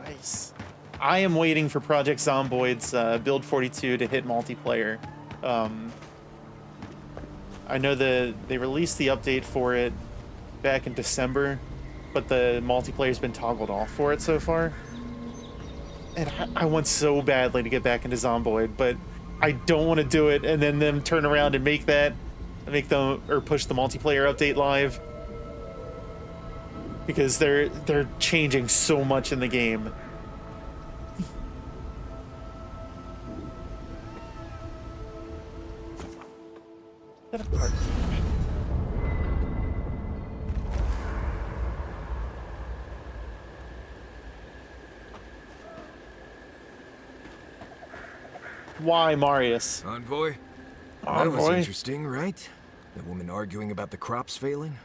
Nice. I am waiting for Project Zomboid's Build 42 to hit multiplayer. I know they released the update for it back in December, but the multiplayer's been toggled off for it so far. And I want so badly to get back into Zomboid, but I don't want to do it and then them turn around and push the multiplayer update live. Because they're changing so much in the game. Why, Marius? Envoy? That was Envoy? interesting, right? The woman arguing about the crops failing?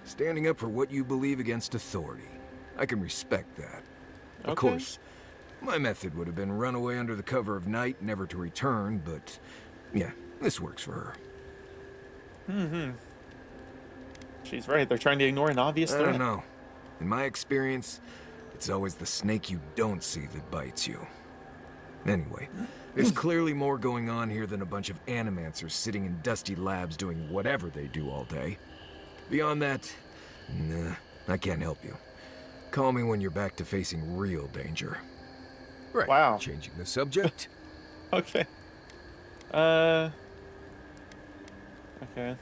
Standing up for what you believe against authority. I can respect that. Of Okay. course, my method would have been run away under the cover of night, never to return, but yeah, this works for her. Mm-hmm. She's right. They're trying to ignore an obvious I threat. don't know. In my experience, it's always the snake you don't see that bites you. Anyway, there's clearly more going on here than a bunch of animancers sitting in dusty labs doing whatever they do all day. Beyond that, nah, I can't help you. Call me when you're back to facing real danger. Right. Wow. Changing the subject. Okay. Okay.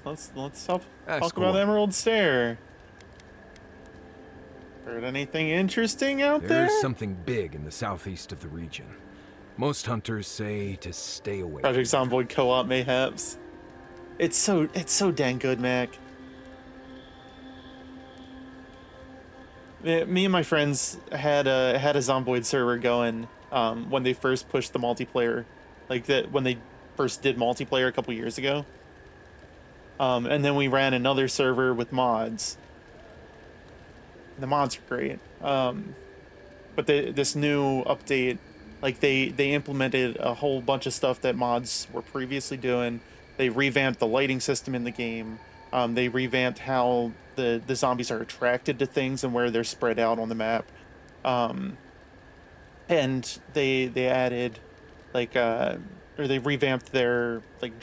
Let's talk Ask about away. Emerald Stair. Heard anything interesting out there? There's something big in the southeast of the region. Most hunters say to stay away. Project Zomboid co-op mayhaps. It's so dang good, Mac. Yeah, me and my friends had a Zomboid server going when they first pushed the multiplayer, like that when they first did multiplayer a couple years ago. And then we ran another server with mods. The mods are great. But this new update, like they implemented a whole bunch of stuff that mods were previously doing. They revamped the lighting system in the game. They revamped how the zombies are attracted to things and where they're spread out on the map. And they added like or they revamped their like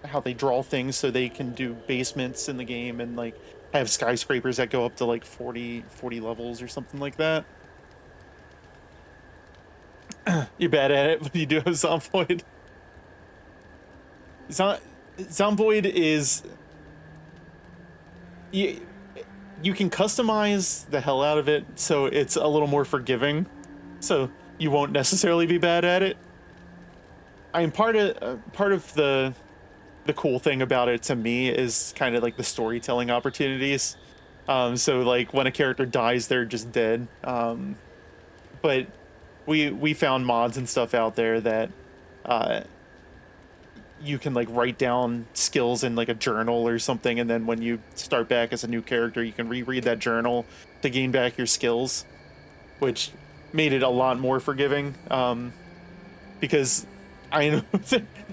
how they draw things so they can do basements in the game and like have skyscrapers that go up to like 40 levels or something like that. You're bad at it, but you do have Zomboid. Zomboid is... You can customize the hell out of it, so it's a little more forgiving. So you won't necessarily be bad at it. I mean, part of the cool thing about it to me is kind of like the storytelling opportunities. So like when a character dies, they're just dead. But we found mods and stuff out there that you can like write down skills in like a journal or something, and then when you start back as a new character, you can reread that journal to gain back your skills, which made it a lot more forgiving. Because I know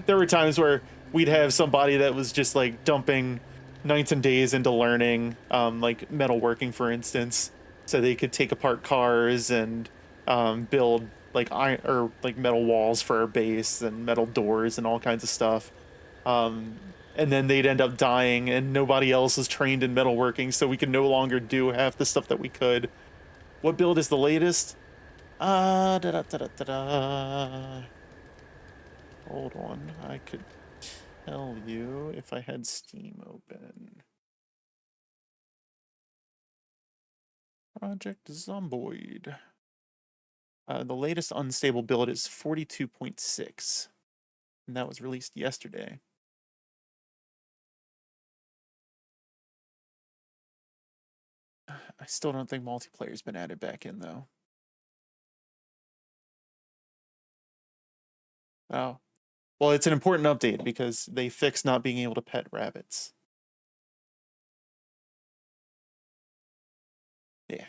there were times where we'd have somebody that was just like dumping nights and days into learning like metalworking, for instance, so they could take apart cars and build like iron or like metal walls for our base and metal doors and all kinds of stuff. And then they'd end up dying and nobody else is trained in metalworking, so we could no longer do half the stuff that we could. What build is the latest? Hold on, I could tell you if I had Steam open. Project Zomboid. The latest unstable build is 42.6, and that was released yesterday. I still don't think multiplayer's been added back in, though. Oh. Well, it's an important update because they fixed not being able to pet rabbits. Yeah.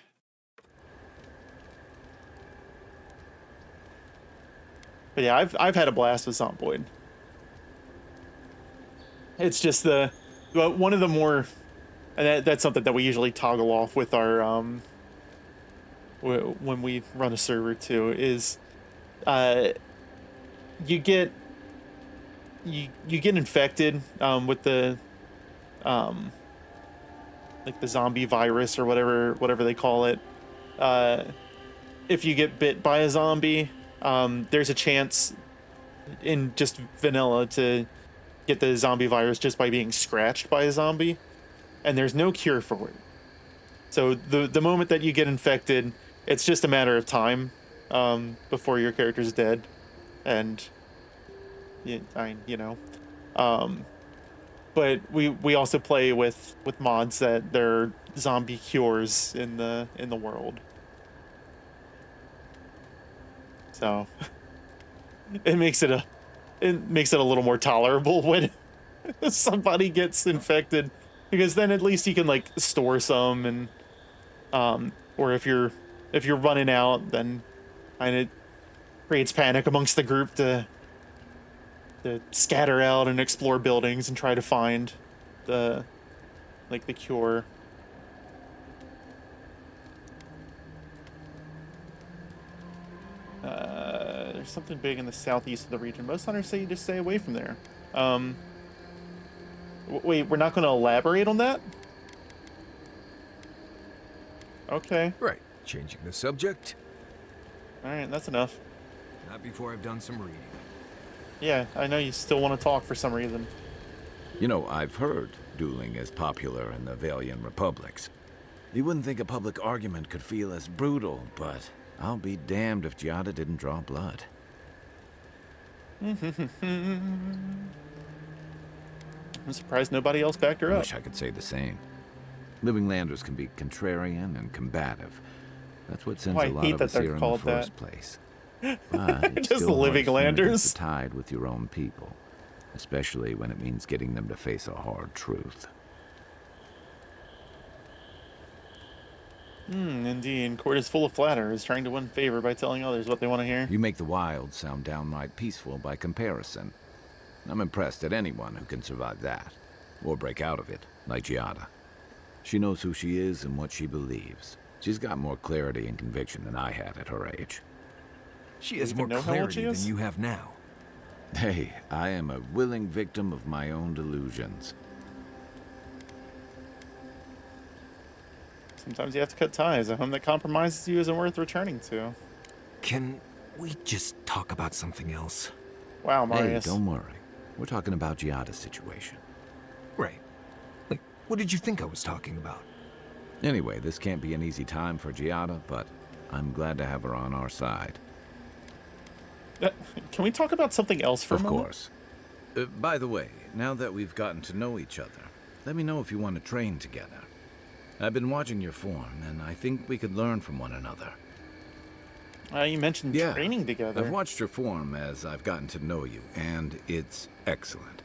But yeah, I've had a blast with Zomboid. It's just one of the more, and that's something that we usually toggle off with our when we run a server too, is you get infected with the like the zombie virus or whatever they call it. If you get bit by a zombie, there's a chance in just vanilla to get the zombie virus just by being scratched by a zombie, and there's no cure for it. So the moment that you get infected, it's just a matter of time before your character's dead, and but we also play with mods that they're zombie cures in the world. So it makes it a little more tolerable when somebody gets infected, because then at least you can like store some, and or if you're running out, then and it creates panic amongst the group to scatter out and explore buildings and try to find the cure. There's something big in the southeast of the region. Most hunters say you just stay away from there. Wait, we're not going to elaborate on that? Okay. Right. Changing the subject? Alright, that's enough. Not before I've done some reading. Yeah, I know you still want to talk for some reason. You know, I've heard dueling is popular in the Valian republics. You wouldn't think a public argument could feel as brutal, but I'll be damned if Giada didn't draw blood. I'm surprised nobody else backed her I up. wish I could say the same. Living Landers can be contrarian and combative. That's what sends Oh, I a lot hate of that us they're here in the called that. first place. But it's Just still Living hard to swim against Landers. the tide with your own people, especially when it means getting them to face a hard truth. Indeed. Court is full of flatterers, trying to win favor by telling others what they want to hear. You make the wild sound downright peaceful by comparison. I'm impressed at anyone who can survive that, or break out of it, like Giada. She knows who she is and what she believes. She's got more clarity and conviction than I had at her age. She has You more know how old she clarity is? than you have now. Hey, I am a willing victim of my own delusions. Sometimes you have to cut ties. A home that compromises you isn't worth returning to. Can we just talk about something else? Wow, Hey, Marius. don't worry. We're talking about Giada's situation. Right. Like, what did you think I was talking about? Anyway, this can't be an easy time for Giada, but I'm glad to have her on our side. Can we talk about something else for a Of moment? course. By the way, now that we've gotten to know each other, let me know if you want to train together. I've been watching your form, and I think we could learn from one another. You mentioned training together. I've watched your form as I've gotten to know you, and it's excellent.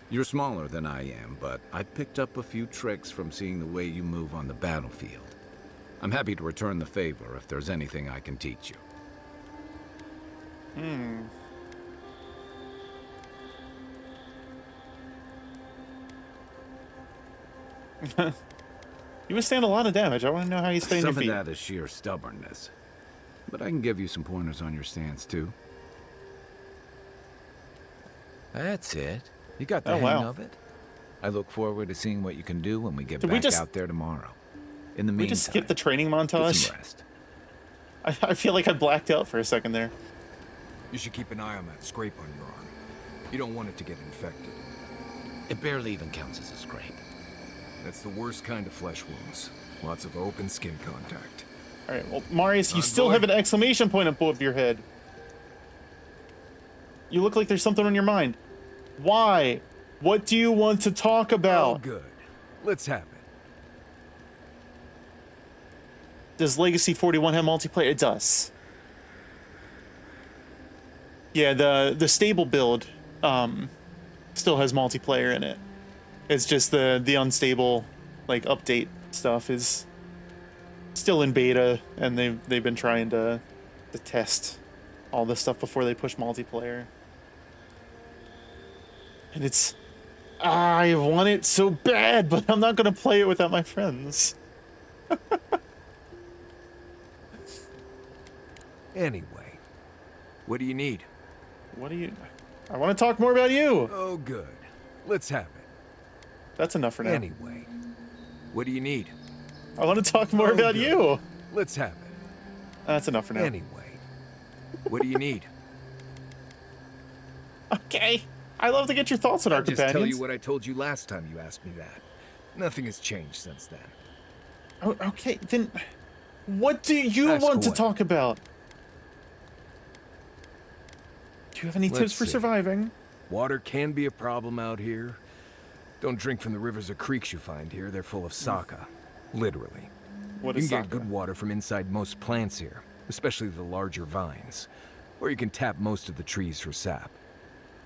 You're smaller than I am, but I picked up a few tricks from seeing the way you move on the battlefield. I'm happy to return the favor if there's anything I can teach you. You withstand a lot of damage. I want to know how you stay on your Some of feet. that is sheer stubbornness. But I can give you some pointers on your stance, too. That's it. You got the hang of it. I look forward to seeing what you can do when we get back out there tomorrow. In the meantime, we just skip the training get montage. some rest. I feel like I blacked out for a second there. You should keep an eye on that scrape on your arm. You don't want it to get infected. It barely even counts as a scrape. That's the worst kind of flesh wounds. Lots of open skin contact. All right, well, Marius, you On still board. have an exclamation point above your head. You look like there's something on your mind. Why? What do you want to talk Oh, about? good. Let's have it. Does Legacy 41 have multiplayer? It does. Yeah, the stable build still has multiplayer in it. It's just the unstable like update stuff is still in beta, and they've been trying to test all this stuff before they push multiplayer. And it's I want it so bad, but I'm not gonna play it without my friends. Anyway, what do you need? What do you... I want to talk more about you. Oh, good. Let's have it. That's enough for now. Anyway, what do you need? I want to talk more about good. you. Let's have it. That's enough for now. Anyway, what do you need? Okay. I love to get your thoughts on our I'll just companions. tell you what I told you last time you asked me that. Nothing has changed since then. Oh, okay, then what do you Ask want to away. talk about? Do you have any Let's tips for see. surviving? Water can be a problem out here. Don't drink from the rivers or creeks you find here. They're full of saka. Literally. What You is can sake? get good water from inside most plants here, especially the larger vines. or you can tap most of the trees for sap.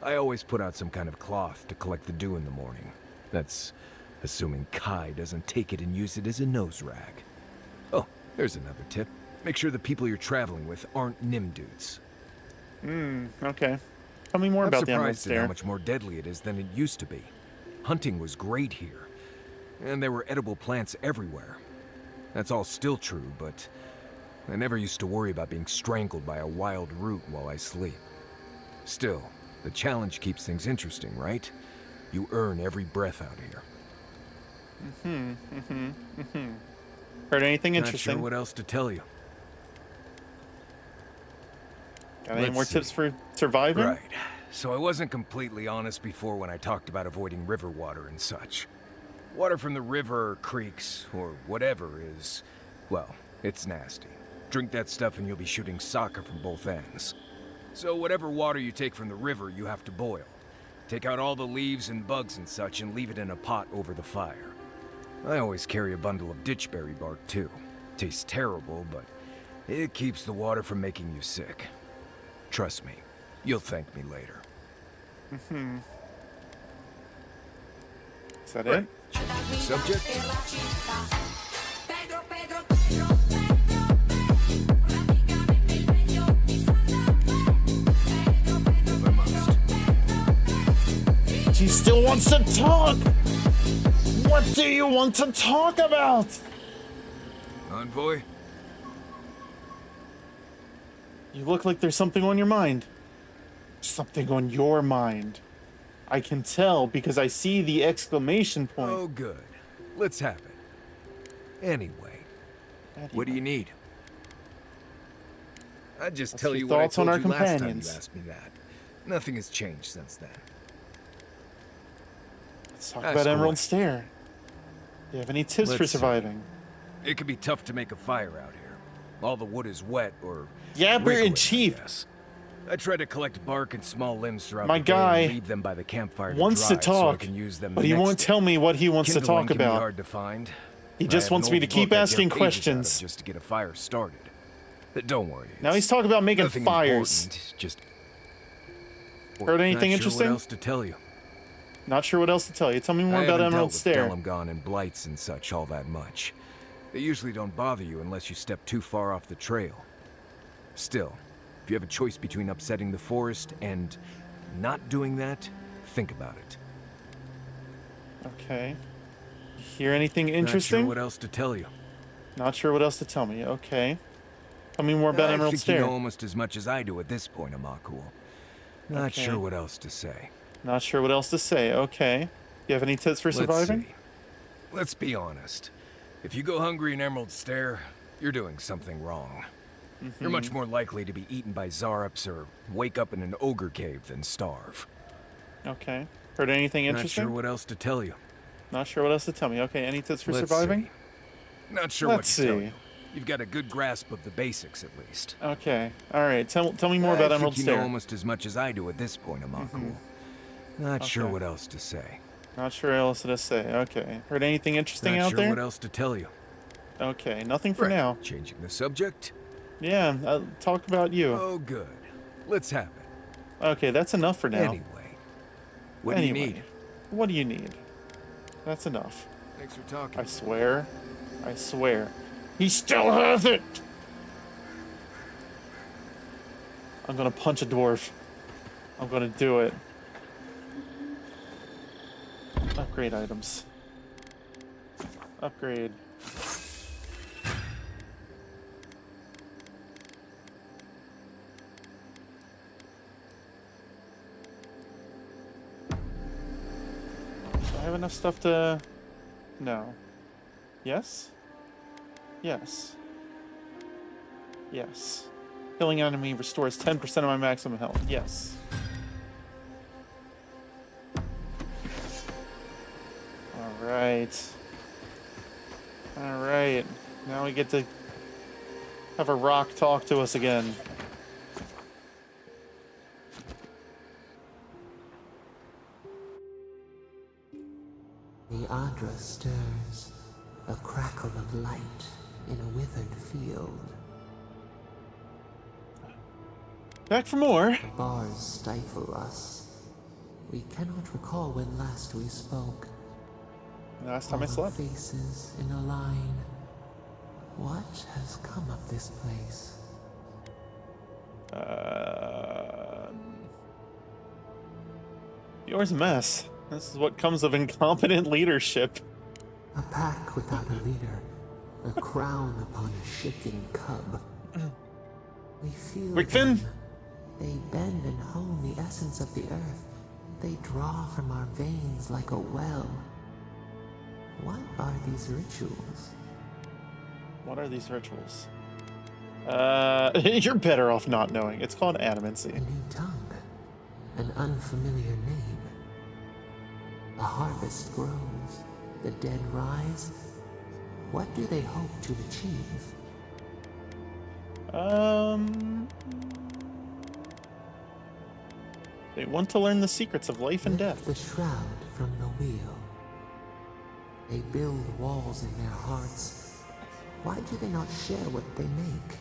I always put out some kind of cloth to collect the dew in the morning. That's assuming Kai doesn't take it and use it as a nose rag. Oh, there's another tip. Make sure the people you're traveling with aren't Nimdudes. Okay. Tell me more about the Emerald I'm surprised at Stair. how much more deadly it is than it used to be. Hunting was great here, and there were edible plants everywhere. That's all still true, but I never used to worry about being strangled by a wild root while I sleep. Still, the challenge keeps things interesting, right? You earn every breath out here. Heard anything Not interesting? sure what else to tell you. Got any Let's more see. tips for surviving? Right. So I wasn't completely honest before when I talked about avoiding river water and such. Water from the river or creeks, or whatever is, well, it's nasty. Drink that stuff and you'll be shooting soccer from both ends. So whatever water you take from the river, you have to boil. Take out all the leaves and bugs and such and leave it in a pot over the fire. I always carry a bundle of ditchberry bark too. Tastes terrible, but it keeps the water from making you sick. Trust me, you'll thank me later. Is that it? Changing the subject? If I must. She still wants to talk! What do you want to talk about? Envoy? You look like there's something on your mind. Something on your mind. I can tell because I see the exclamation point. Oh, good. Let's have it. Anyway, what do you need? I'd just tell your you what I thoughts on told our you last time you companions. asked me that. Nothing has changed since then. Let's talk Ask about away. Emerald Stair. Do you have any tips for Let's see. surviving? It can be tough to make a fire out here. All the wood is wet or Yapper wriggling, in Chief. I guess. I try to collect bark and small limbs throughout My the day guy and leave them by the campfire wants to dry so I talk, can use them but the he next won't day. tell me what he wants to Kindling talk can be about. hard to find. He I just have wants an me to old keep book I asking tear pages out of questions. just to get a fire started. But don't worry. Now he's it's talking about making nothing fires. important, Just Heard anything Not interesting? Sure what else to tell you? Not sure what else to tell you. Tell me more I about haven't Emerald dealt Stair. with Delamgon and blights and such all that much. They usually don't bother you unless you step too far off the trail. Still, if you have a choice between upsetting the forest and not doing that, think about it. Okay. Hear anything interesting? Not sure what else to tell you. Not sure what else to tell me. Okay. Tell me more about I Emerald think Stair. you know almost as much as I do at this point, Amakul. Not Okay. sure what else to say. Not sure what else to say. Okay. You have any tips for surviving? Let's see. Let's be honest. If you go hungry in Emerald Stair, you're doing something wrong. You're much more likely to be eaten by Zarups or wake up in an ogre cave than starve. Okay. Heard anything Not interesting? sure what else to tell you. Not sure what else to tell me. Okay. Any tips for Let's surviving? see. Not sure Let's what to tell see. you. You've got a good grasp of the basics, at least. Okay. All right. Tell me more about I Emerald think you know Stair. almost as much as I do at this point, Amakul. Not sure Okay. what else to say. Not sure what else to say. Okay. Heard anything interesting Not out sure there? what else to tell you. Okay. Nothing for Right. now. Changing the subject? Yeah. Talk about you. Oh, good. Let's have it. Okay. That's enough for now. Anyway, what do you Anyway, need? What do you need? That's enough. Thanks for talking. I swear. I swear. He still has it! I'm gonna punch a dwarf. I'm gonna do it. Upgrade items. Upgrade. Do I have enough stuff to... No. Yes? Yes. Yes. Killing enemy restores 10% of my maximum health. Yes. Alright. Alright. Now we get to have a rock talk to us again. The Adra stirs, a crackle of light in a withered field. Back for more. The bars stifle us. We cannot recall when last we spoke. Last time I All the slept. faces in a line. What has come of this place? Yours a mess. This is what comes of incompetent leadership. A pack without a leader. A crown upon a shaking cub. We feel Rickfin? them. They bend and hone the essence of the earth. They draw from our veins like a well. What are these rituals? What are these rituals? You're better off not knowing. It's called animancy. A new tongue. An unfamiliar name. The harvest grows. The dead rise. What do they hope to achieve? They want to learn the secrets of life and death. The shroud from the wheel. They build walls in their hearts. Why do they not share what they make?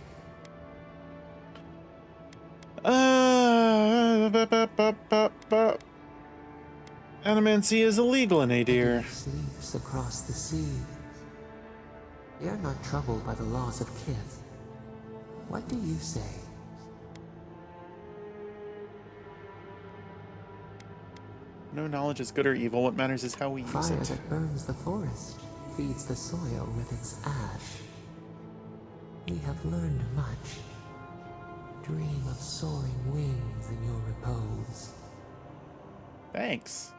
Animancy is illegal in Adir. Sleeps across the sea. They are not troubled by the laws of Kith. What do you say? No knowledge is good or evil. What matters is how we use Fire it. that burns the forest feeds the soil with its ash. We have learned much. Dream of soaring wings in your repose. Thanks.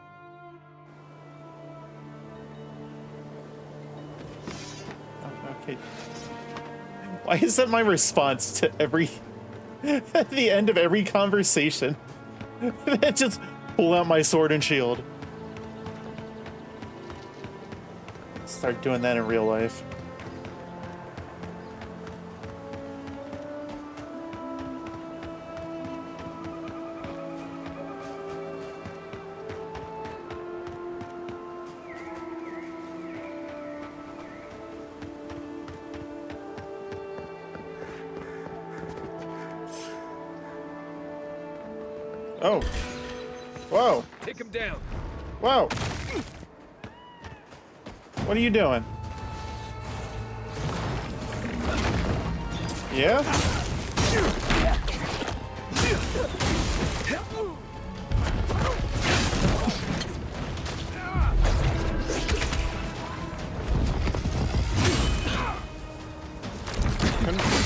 Oh, okay. Why is that my response to every... at the end of every conversation? Just pull out my sword and shield. Start doing that in real life. Oh. Whoa. Take him down. Whoa. What are you doing? Yeah?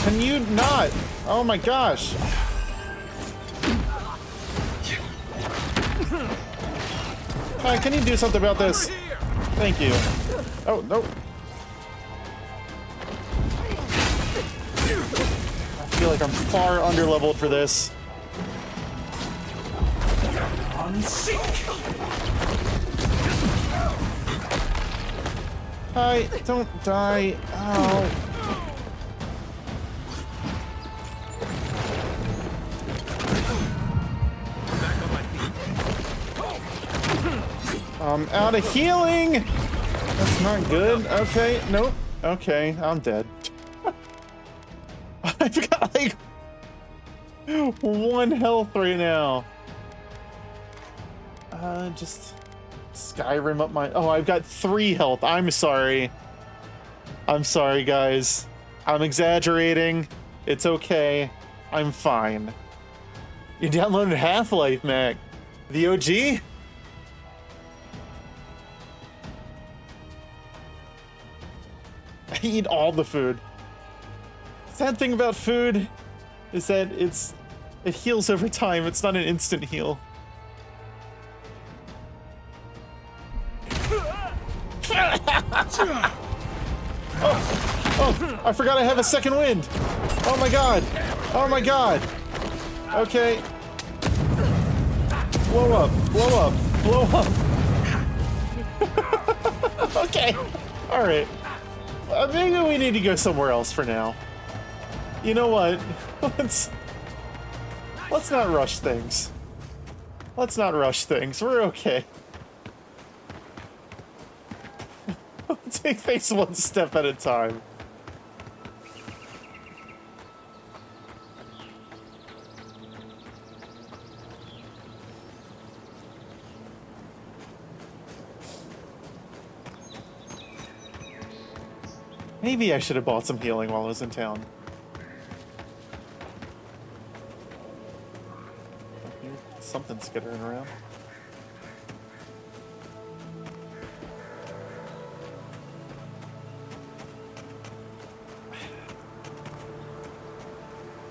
Can you not? Oh my gosh. Hi, can you do something about this? Thank you. Oh, no. I feel like I'm far underleveled for this. Hi, don't die. Ow. I'm out of healing! That's not good. Okay, nope. Okay, I'm dead. I've got like 1 health right now. Just Skyrim up my... Oh, I've got 3 health. I'm sorry. I'm sorry, guys. I'm exaggerating. It's okay. I'm fine. You downloaded Half-Life, Mac. The OG? I eat all the food. Sad thing about food is that it heals over time. It's not an instant heal. Oh, I forgot I have a second wind. Oh my god. Oh my god. Okay. Blow up. Blow up. Blow up. Okay. All right. Maybe we need to go somewhere else for now. You know what? Let's not rush things. Let's not rush things. We're okay. Take things one step at a time. Maybe I should have bought some healing while I was in town. Something skittering around.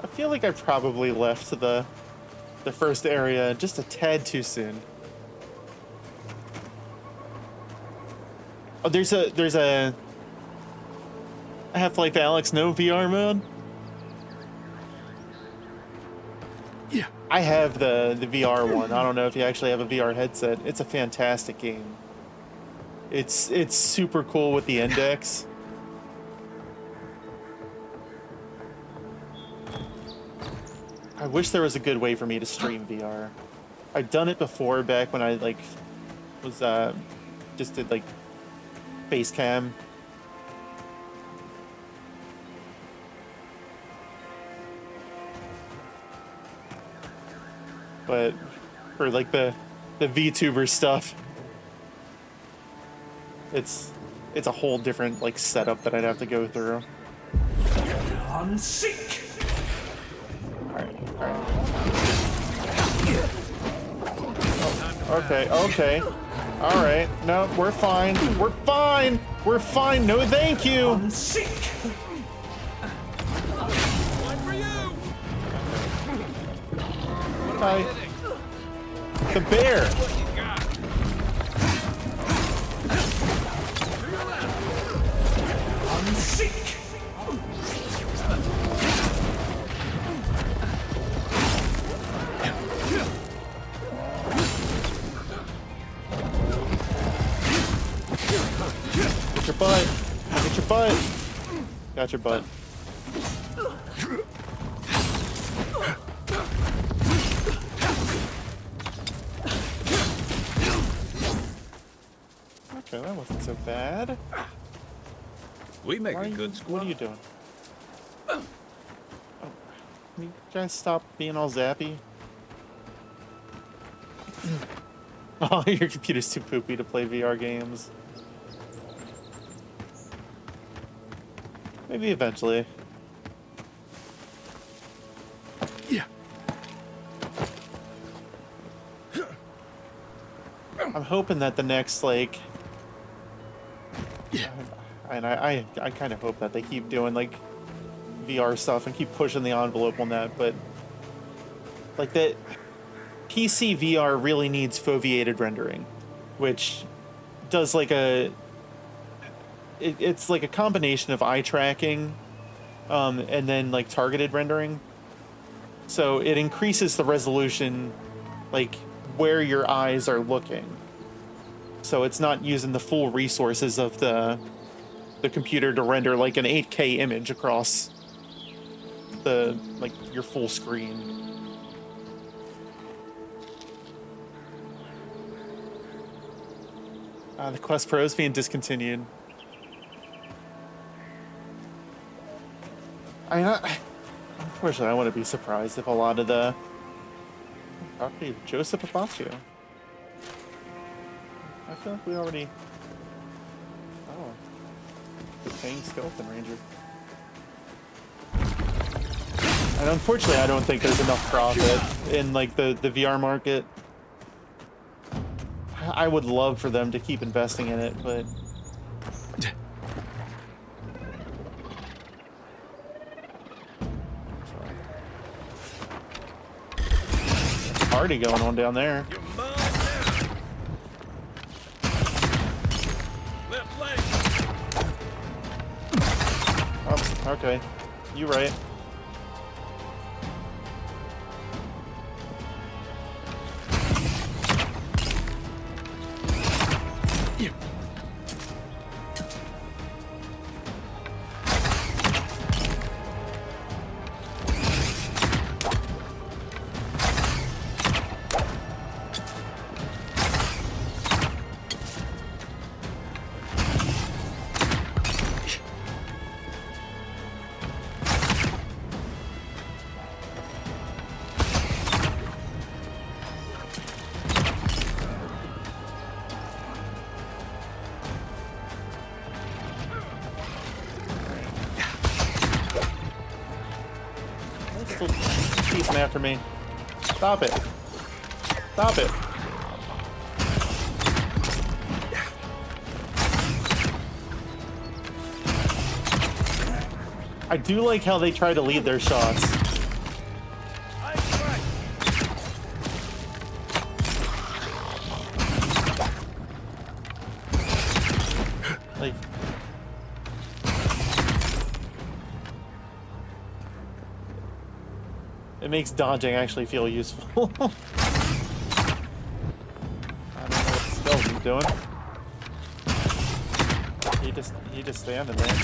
I feel like I probably left the first area just a tad too soon. Oh, there's a Half-Life Alyx no VR mode. Yeah. I have the VR one. I don't know if you actually have a VR headset. It's a fantastic game. It's super cool with the index. I wish there was a good way for me to stream VR. I've done it before back when I like was just did like face cam. But for like the VTuber stuff, it's a whole different like setup that I'd have to go through. On sick. Alright. Okay. Alright. No, we're fine. We're fine! We're fine! No thank you! On sick. One for you. Hi. The bear! On sick. Get your butt! Get your butt! Got your butt. Okay, that wasn't so bad. We make a good What squad. are you doing? Oh, can you guys stop being all zappy? Oh, your computer's too poopy to play VR games. Maybe eventually. Yeah. I'm hoping that the next, like... Yeah. And I kind of hope that they keep doing, like, VR stuff and keep pushing the envelope on that, but... Like, that... PC VR really needs foveated rendering, which does, like, a... It's like a combination of eye tracking, and then, like, targeted rendering. So it increases the resolution, like, where your eyes are looking. So it's not using the full resources of the computer to render like an 8K image across the like your full screen. The Quest Pro is being discontinued. I mean, unfortunately, I wouldn't be surprised if a lot of the property of Joseph Apatio. I feel like we already... Oh. The paying Skeleton Ranger. And unfortunately, I don't think there's enough profit in, like, the VR market. I would love for them to keep investing in it, but... Party going on down there. Oh, okay. You right. still chasing after me. Stop it. Stop it. I do like how they try to lead their shots. Like... It makes dodging actually feel useful. I don't know what the skeleton's doing. He just standing there.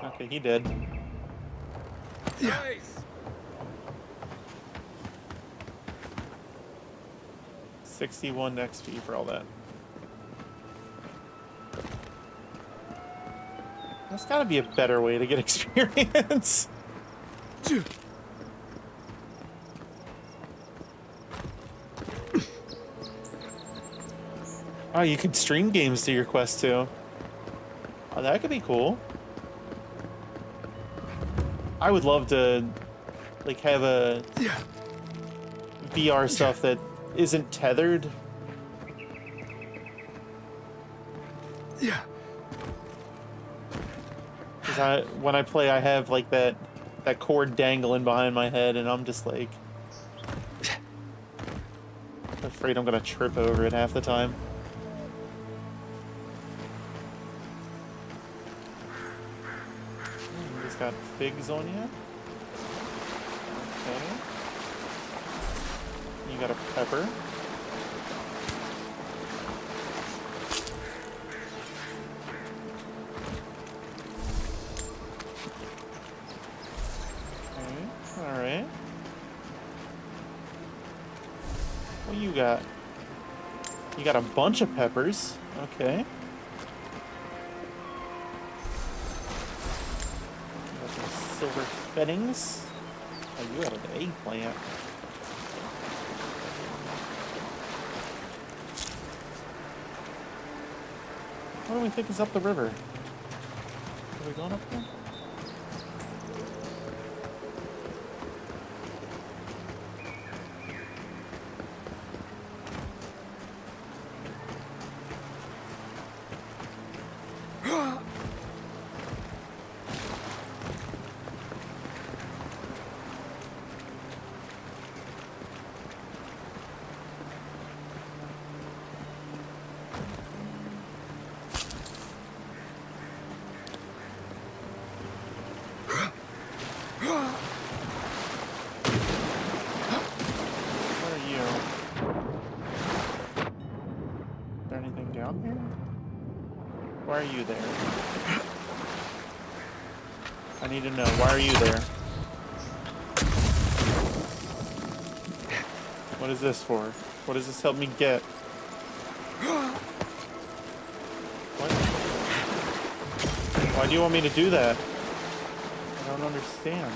Okay, he did. Nice. 61 XP for all that. There's gotta be a better way to get experience. Oh, you can stream games to your quest too. Oh, that could be cool. I would love to, like, have a VR stuff that isn't tethered. Yeah. Because when I play, I have like that cord dangling behind my head, and I'm just like afraid I'm gonna trip over it half the time. You just got figs on you. Okay. You got a pepper. Alright. What you got? You got a bunch of peppers. Okay. You got some silver fittings. Oh, you got an eggplant. What do we think is up the river? Are we going up there? Why are you there? I need to know. Why are you there? What is this for? What does this help me get? What? Why do you want me to do that? I don't understand.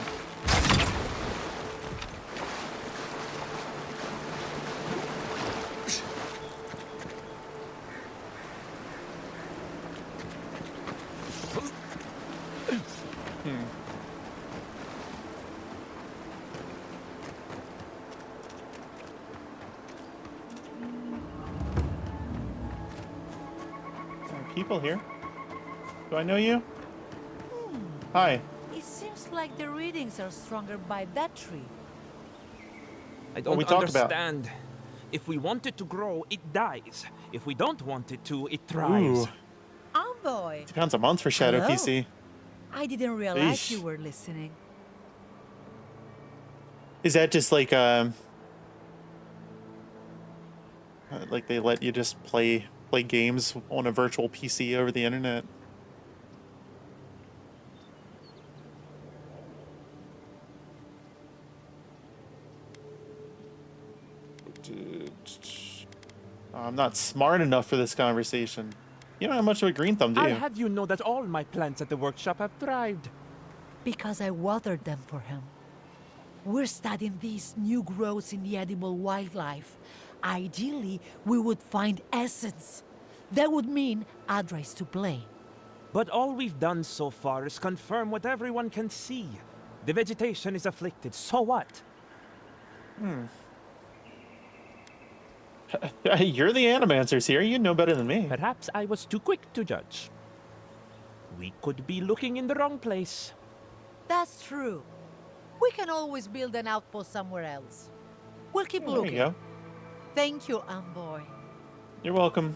People here. Do I know you? Hi. It seems like the readings are stronger by that tree. I don't understand. If we want it to grow, it dies. If we don't want it to, it thrives. Envoy. £2 a month for Shadow Hello? PC. I didn't realize Eesh. you were listening. Is that just like they let you just play games on a virtual PC over the internet? I'm not smart enough for this conversation. You don't have much of a green thumb, do you? I'll have you know that all my plants at the workshop have thrived. Because I watered them for him. We're studying these new growths in the edible wildlife. Ideally, we would find essence. That would mean Adra's to blame. But all we've done so far is confirm what everyone can see. The vegetation is afflicted, so what? You're the animancers here. You know better than me. Perhaps I was too quick to judge. We could be looking in the wrong place. That's true. We can always build an outpost somewhere else. We'll keep There looking. you go. Thank you, Amboy. You're welcome.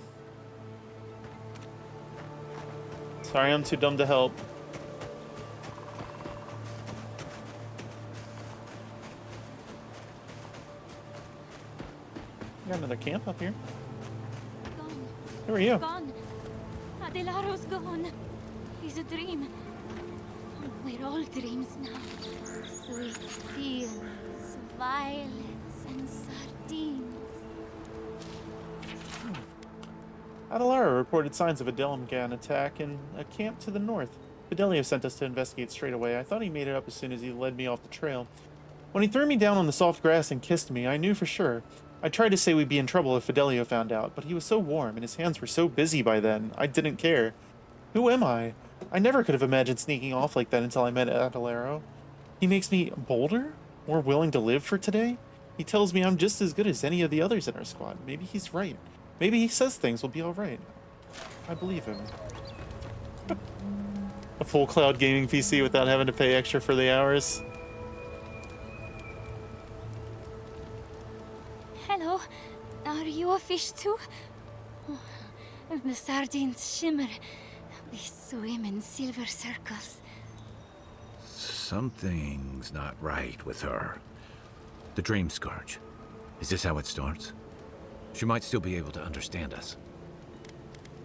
Sorry, I'm too dumb to help. Got another camp up here. Gone. Who are you? Gone. Adelaro's gone. He's a dream. Oh, we're all dreams now. Sweet fields, violets, and sardines. Adelara reported signs of a Delmgan attack in a camp to the north. Fidelio sent us to investigate straight away. I thought he made it up as soon as he led me off the trail. When he threw me down on the soft grass and kissed me, I knew for sure. I tried to say we'd be in trouble if Fidelio found out, but he was so warm and his hands were so busy by then, I didn't care. Who am I? I never could have imagined sneaking off like that until I met Adelaro. He makes me bolder? More willing to live for today? He tells me I'm just as good as any of the others in our squad. Maybe he's right. Maybe he says things will be alright. I believe him. A full cloud gaming PC without having to pay extra for the hours. Hello. Are you a fish too? Oh, the sardines shimmer. They swim in silver circles. Something's not right with her. The Dream Scourge. Is this how it starts? She might still be able to understand us.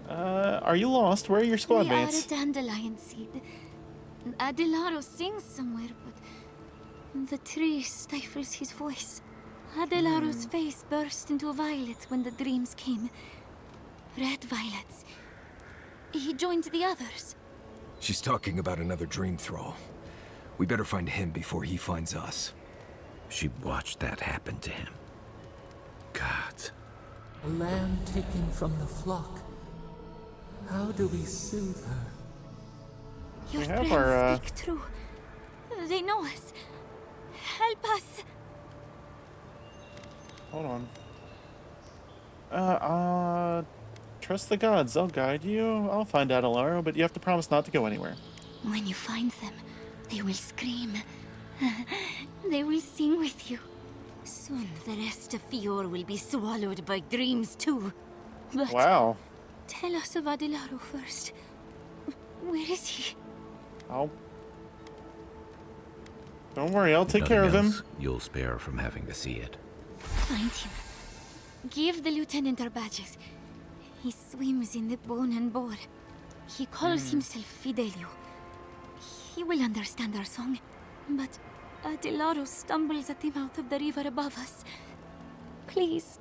Are you lost? Where are your squad We mates? are a dandelion seed. Adelaro sings somewhere, but the tree stifles his voice. Adelaro's face burst into violet when the dreams came. Red violets. He joined the others. She's talking about another dream thrall. We better find him before he finds us. She watched that happen to him. God. A lamb taken from the flock. How do we soothe her? Your We have friends our, speak true. They know us. Help us. Hold on. Trust the gods. They'll guide you. I'll find Adelaro, but you have to promise not to go anywhere. When you find them, they will scream. They will sing with you. Soon the rest of Fior will be swallowed by dreams too. But Wow. tell us of Adelaro first. Where is he? Don't worry, I'll take If care of nothing him. else, you'll spare from having to see it. Find him. Give the lieutenant our badges. He swims in the bone and boar. He calls himself Fidelio. He will understand our song. But Adelaro stumbles at the mouth of the river above us. Please,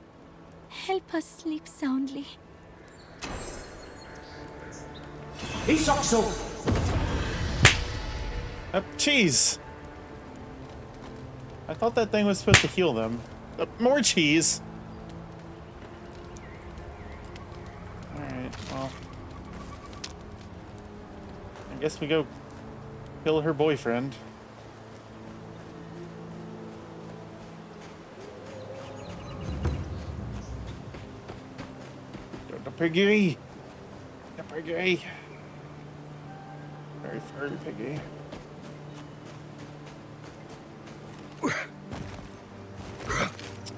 help us sleep soundly. Cheese! I thought that thing was supposed to heal them. More cheese! Alright, well. I guess we go kill her boyfriend. The piggy! The piggy! Very furry piggy.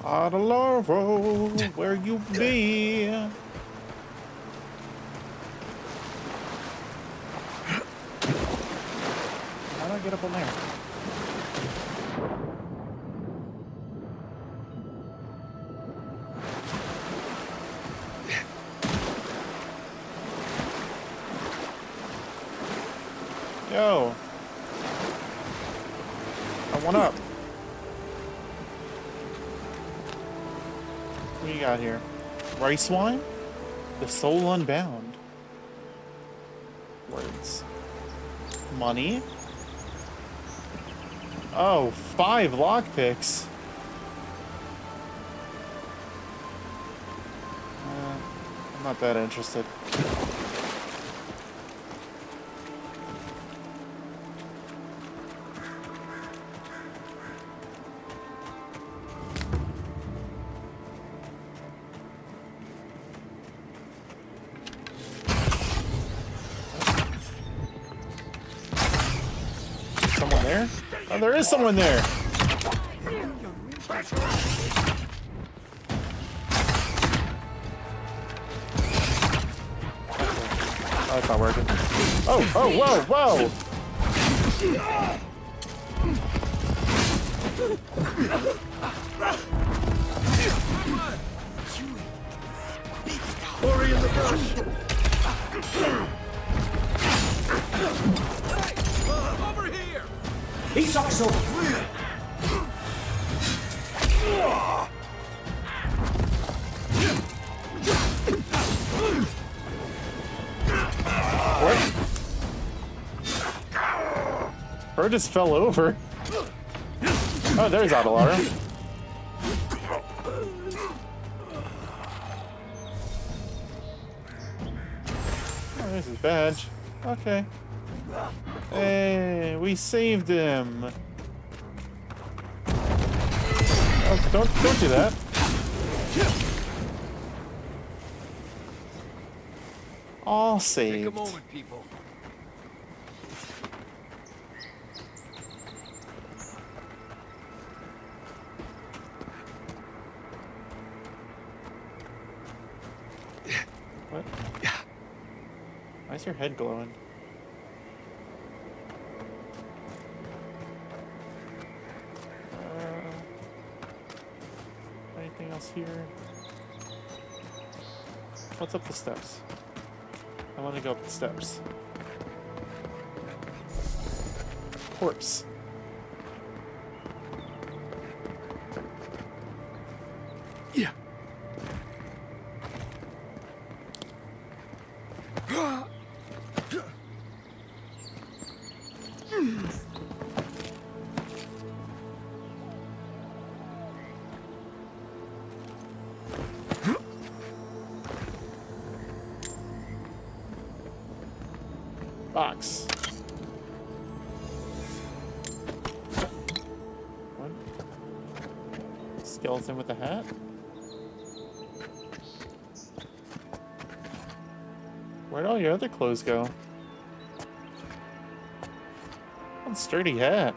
Adelaro, where you be? How do I get up on there? Yo. I want up. What do you got here? Rice wine? The soul unbound. Words. Money? Oh, 5 lockpicks. I'm not that interested. Someone there? Oh, there is someone there! Oh, it's not working. Oh, whoa, whoa! Hurry in the brush! Over here! He's also What? Bro just fell over. Oh, there's Avalara. Oh, there's his badge. Okay. Hey, we saved him. Oh, don't do that. All saved. Take a moment, people. What? Why is your head glowing? Anything else here? What's up the steps? I want to go up the steps. Corpse. Yeah. Box. What? Skeleton with a hat? Where'd all your other clothes go? What a sturdy hat.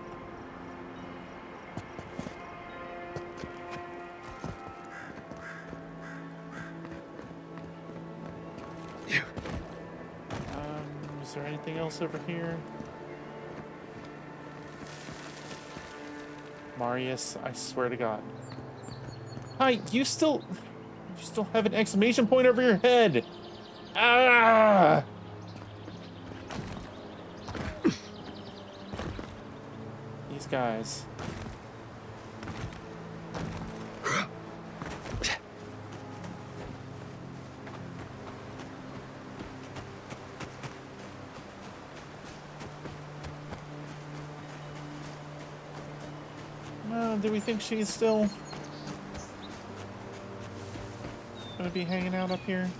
Is there anything else over here? Marius, I swear to God. Hi, you still have an exclamation point over your head. Ah! These guys. Do we think she's still gonna be hanging out up here?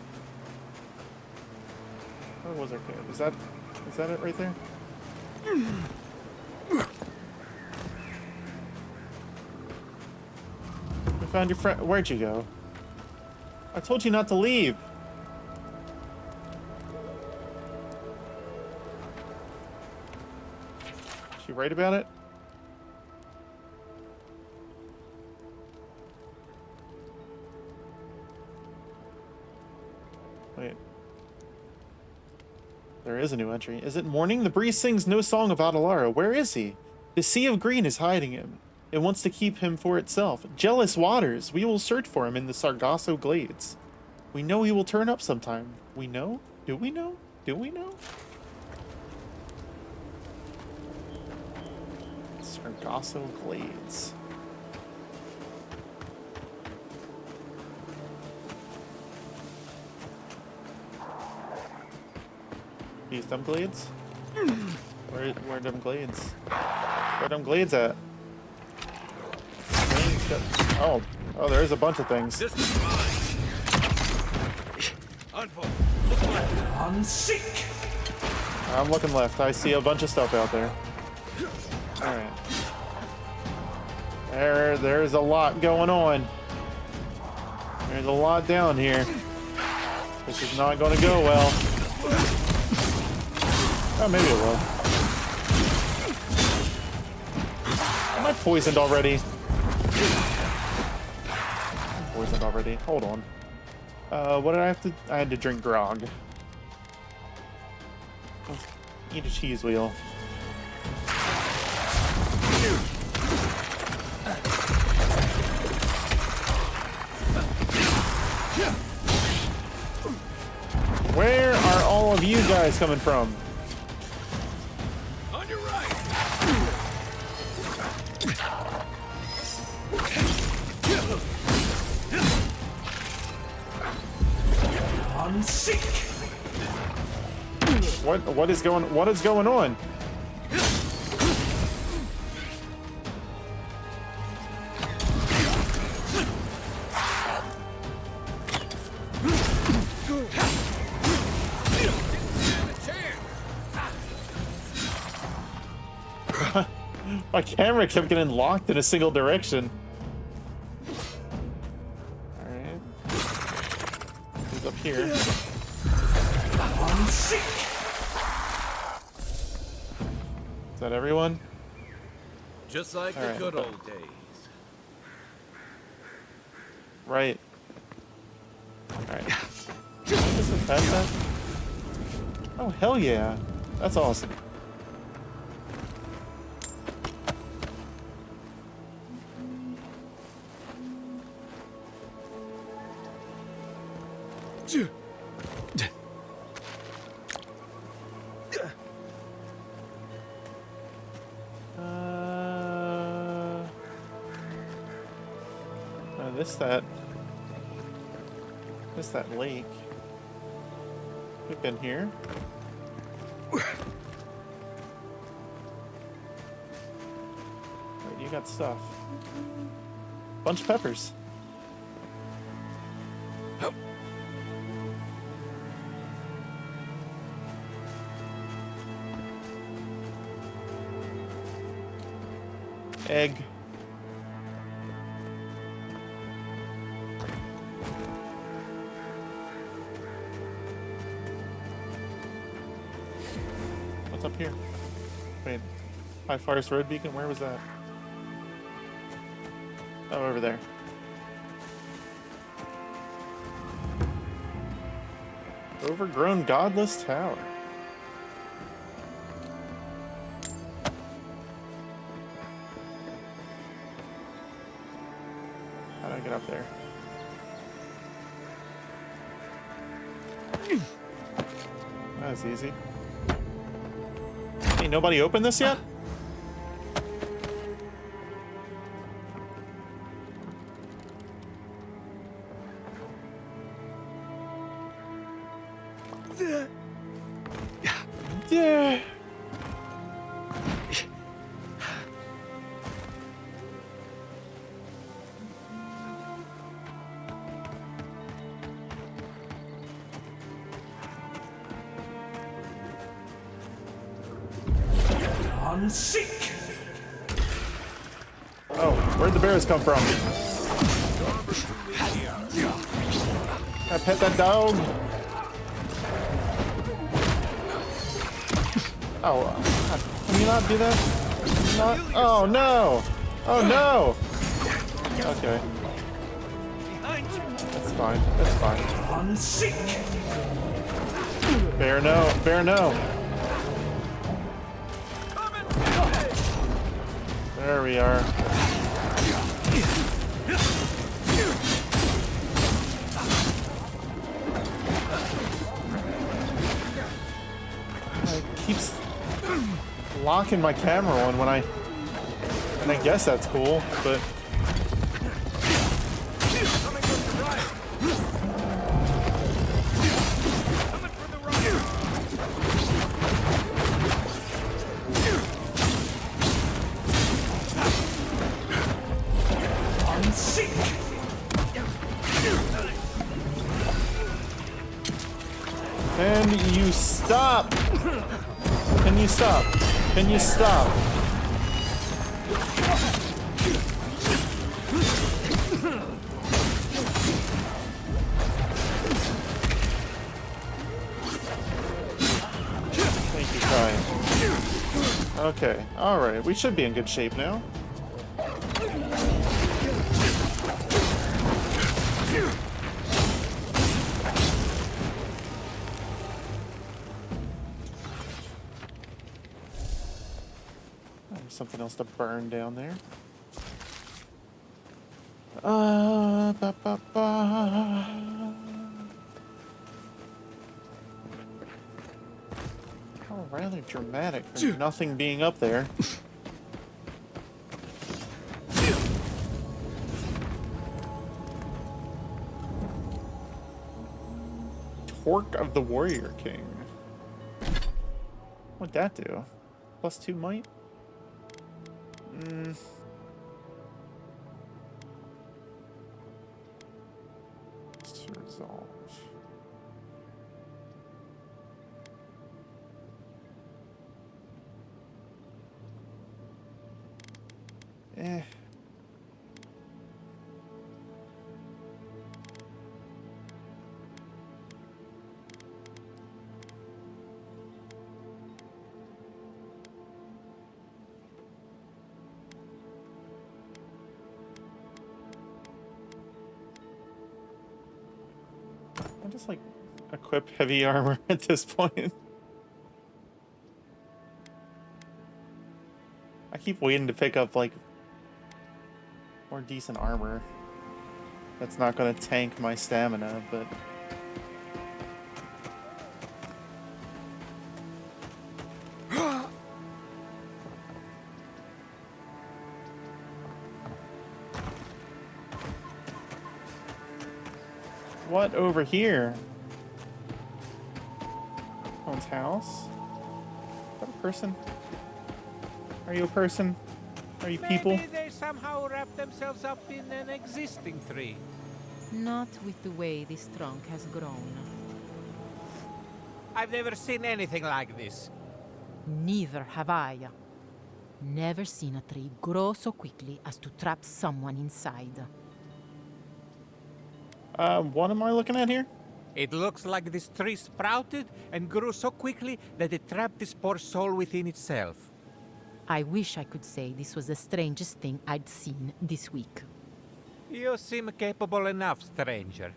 Where was her kid? Is that it right there? We found your friend. Where'd you go? I told you not to leave. Is she right about it? Wait. There is a new entry. Is it morning? The breeze sings no song of Avalara. Where is he? The sea of green is hiding him. It wants to keep him for itself. Jealous waters. We will search for him in the Sargasso glades. We know he will turn up sometime. We know? Do we know? Do we know? Sargasso glades. These dumb glades? Where them glades? Where them glades at? Oh, there's a bunch of things. This is mine. I'm looking left. I see a bunch of stuff out there. Alright. There's a lot going on. There's a lot down here. This is not going to go well. Oh, maybe it will. Am I poisoned already? I'm poisoned already. Hold on. What did I have to... I had to drink grog. Let's eat a cheese wheel. Where are all of you guys coming from? On your right. I'm sick. What is going on? My camera kept getting locked in a single direction. Alright. He's up here. I'm sick. Is that everyone? Just like the good old days. Right. Alright. This is past that? Oh, hell yeah. That's awesome. This that lake. We've been here. Wait, you got stuff. Bunch of peppers. Egg. What's up here? Wait, High Forest Road Beacon, where was that? Oh, over there. Overgrown Godless Tower. How do I get up there? That was easy. Hey, nobody opened this yet? Yeah. I'm sick. Oh, where'd the bears come from? I pet that dog. Oh, can you not do that? Not? Oh no! Oh no! Okay. That's fine. That's fine. I'm sick. Bear no. Bear no. There we are. It keeps locking my camera on when I guess that's cool, but Can you stop? Can you stop? Can you stop? Thank you, Kai. Okay, alright, we should be in good shape now. There's something else to burn down there. Ba, ba, ba. Oh, rather dramatic for nothing being up there. Torque of the Warrior King. What'd that do? +2 might? To resolve. Eh. I'll just like equip heavy armor at this point. I keep waiting to pick up like more decent armor. That's not gonna tank my stamina, but what over here? Someone's house? Is that a person? Are you a person? Are you people? Maybe they somehow wrap themselves up in an existing tree. Not with the way this trunk has grown. I've never seen anything like this. Neither have I. Never seen a tree grow so quickly as to trap someone inside. What am I looking at here? It looks like this tree sprouted and grew so quickly that it trapped this poor soul within itself. I wish I could say this was the strangest thing I'd seen this week. You seem capable enough, stranger.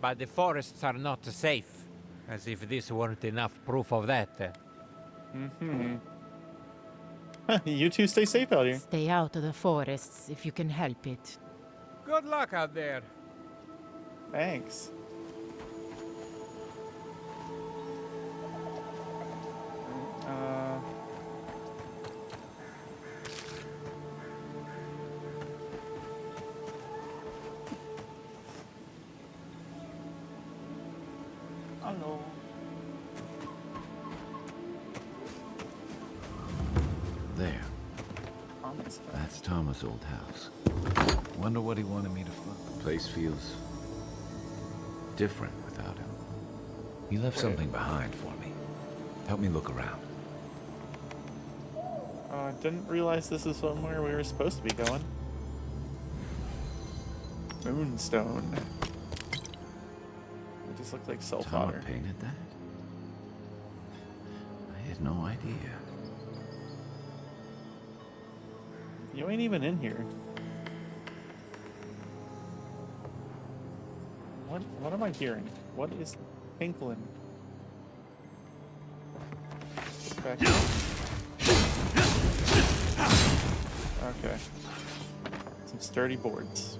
But the forests are not safe. As if this weren't enough proof of that. You two stay safe out here. Stay out of the forests if you can help it. Good luck out there. Thanks. Hello. There. That's Thomas' old house. Wonder what he wanted me to find. The place feels different without him. He left something behind for me. Help me look around. Didn't realize this is somewhere we were supposed to be going. Moonstone. It just looked like self-fodder. Painted that? I had no idea. You ain't even in here. What am I hearing? What is tinkling? Back here. Okay. Some sturdy boards.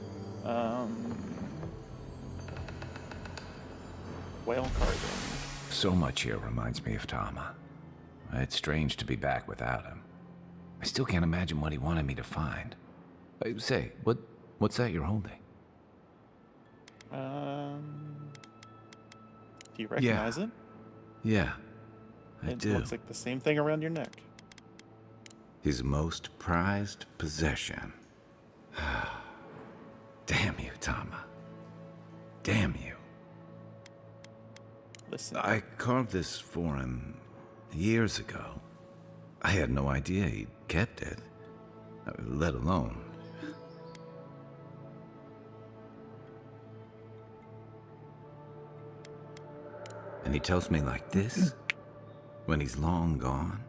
Whale carving. So much here reminds me of Tama. It's strange to be back without him. I still can't imagine what he wanted me to find. Say, what's that you're holding? Do you recognize it? Yeah, I It do. looks like the same thing around your neck. His most prized possession. Damn you, Tama. Damn you. Listen. I carved this for him years ago. I had no idea he'd kept it, let alone. And he tells me like this, when he's long gone,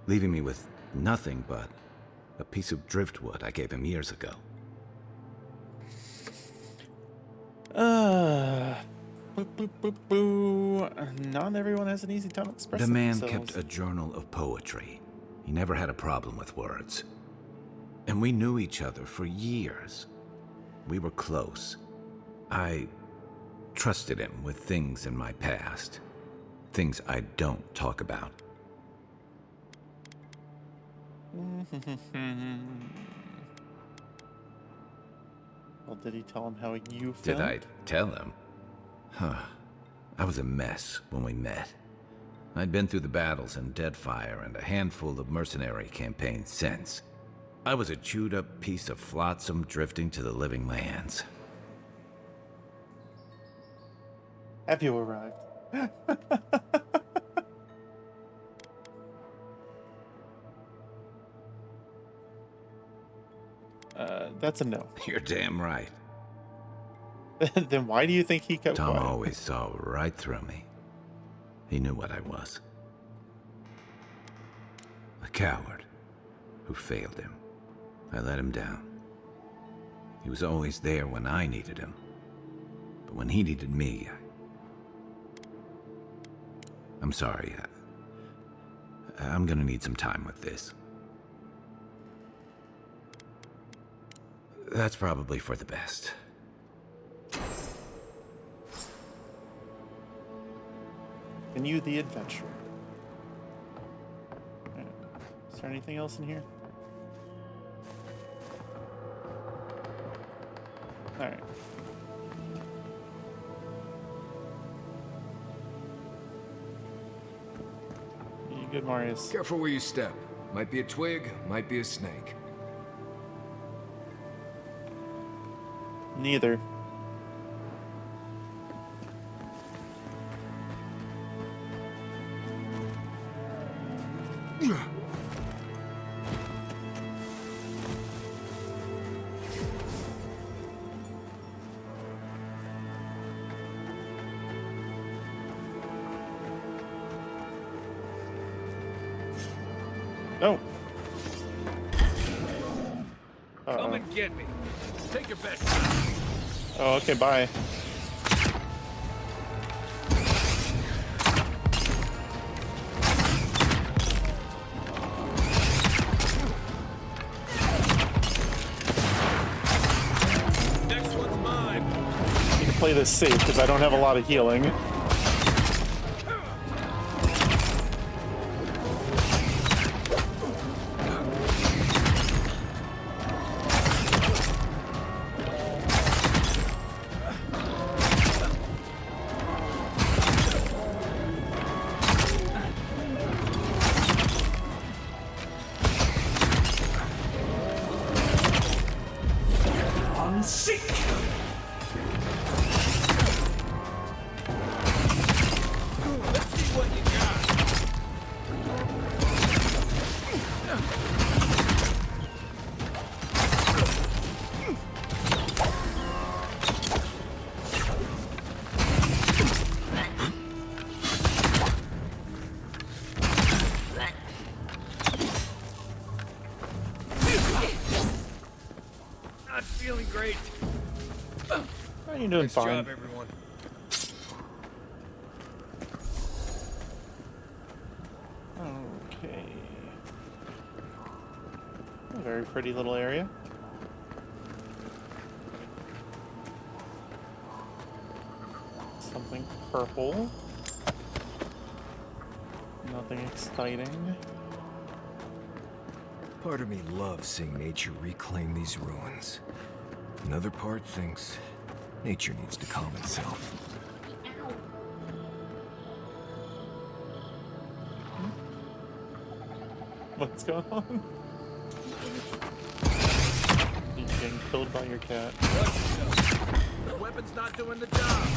leaving me with nothing but a piece of driftwood I gave him years ago. Boop, boop, boop, boo. Not everyone has an easy time expressing The man themselves. kept a journal of poetry. He never had a problem with words. And we knew each other for years. We were close. I trusted him with things in my past. Things I don't talk about. Well, did he tell him how you felt? Did I tell him? Huh. I was a mess when we met. I'd been through the battles in Deadfire and a handful of mercenary campaigns since. I was a chewed-up piece of flotsam drifting to the living lands. Have you arrived? That's a no. You're damn right. Then why do you think he kept Tom quiet? always saw right through me. He knew what I was. A coward who failed him. I let him down. He was always there when I needed him. But when he needed me, I'm sorry. I'm gonna need some time with this. That's probably for the best. And you, the adventurer. Right. Is there anything else in here? Alright. You good, Marius? Careful where you step. Might be a twig, might be a snake. Neither. No. Come and get me. Take your best shot. Oh, okay, bye. Next one's mine. I need to play this safe because I don't have a lot of healing. Not feeling great. You're doing nice fine. job, everyone. Okay. A very pretty little area. Something purple. Nothing exciting. Part of me loves seeing nature reclaim these ruins. Another part thinks nature needs to calm itself. What's going on? You're getting killed by your cat. Watch yourself. The weapon's not doing the job.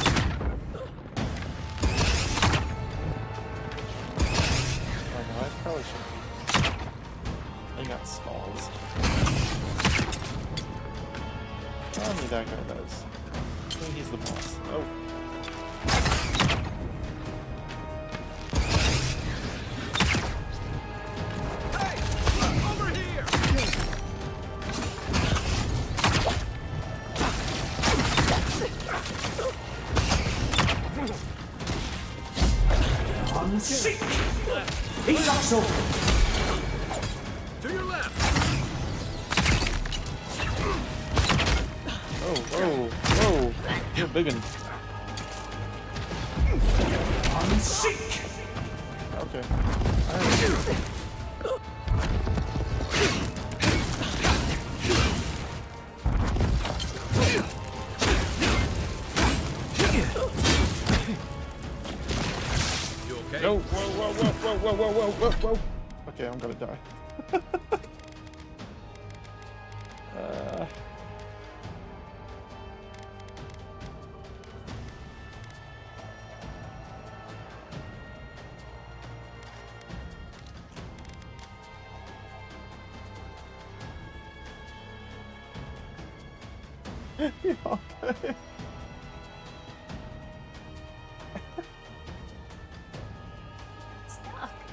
Probably should. I got skulls. Tell me that guy does. I think he's the boss. Oh. Hey! Over here! On sick! He's also To your left! Oh, whoa, whoa. You're big one. on sick! Okay. You okay? No, whoa. Okay, I'm gonna die. You okay?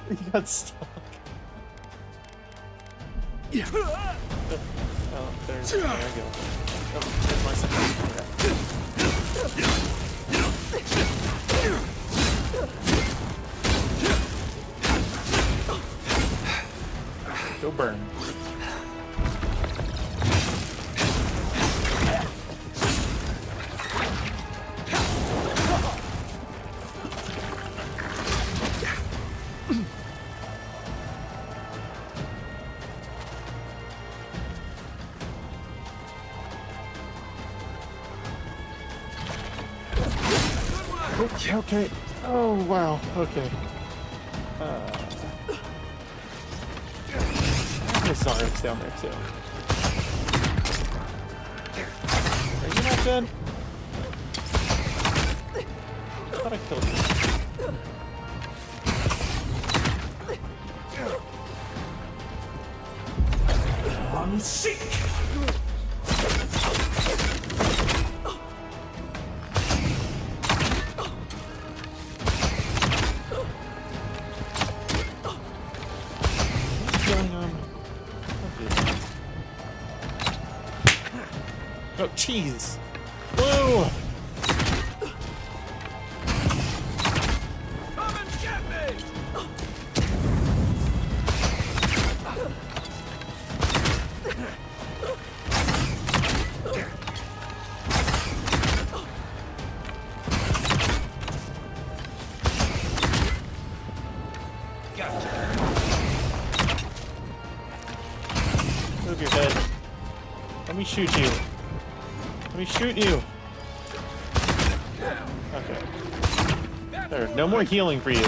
You got stuck. Yeah. Oh, there I go. Oh, there's my second. Go burn. Okay. Oh, wow. Okay. There's Zareks down there, too. Are you not dead? I thought I killed you. On sick! Oh, jeez. Whoa! Come and get me! Move your head. Let me shoot you. Let me shoot you. Okay. There, no more healing for you.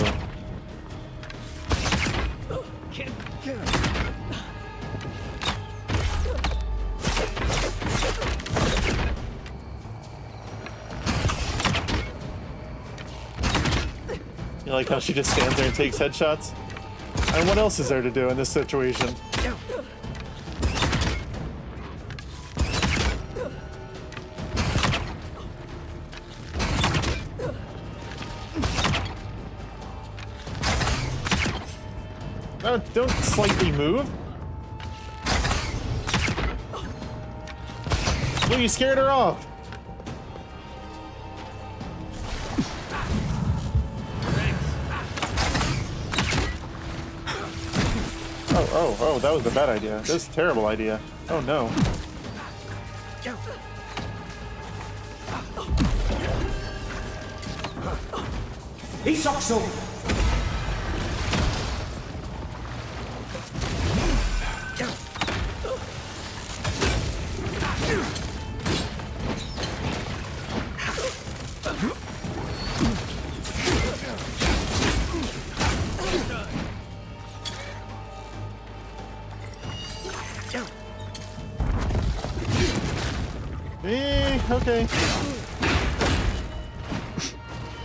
You like how she just stands there and takes headshots? And what else is there to do in this situation? No, don't slightly move. Well, you scared her off. Oh, that was a bad idea. That was a terrible idea. Oh no. He's also Okay.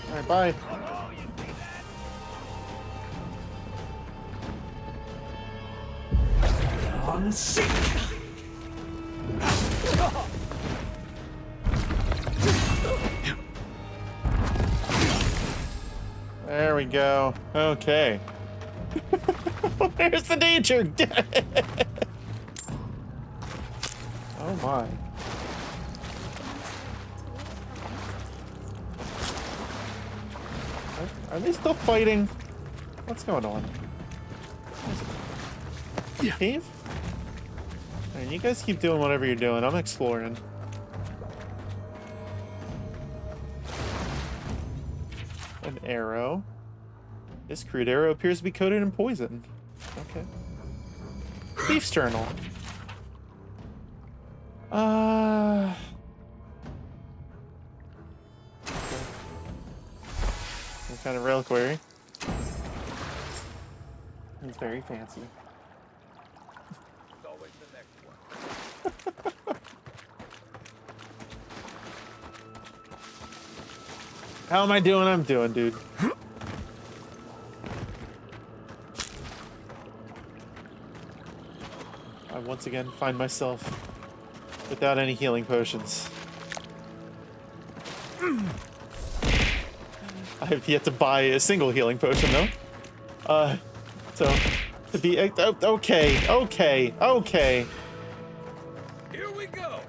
Alright, bye. Everyone seek! There we go. Okay. There's the danger! Oh my. Are they still fighting? What's going on? Cave? Alright, you guys keep doing whatever you're doing. I'm exploring. An arrow. This crude arrow appears to be coated in poison. Okay. Thief's journal. Okay. Some kind of reliquary. It's very fancy. Always the next one. How am I doing? I'm doing, dude. I once again find myself without any healing potions. I have yet to buy a single healing potion, though. So, to be... Okay. Here we go.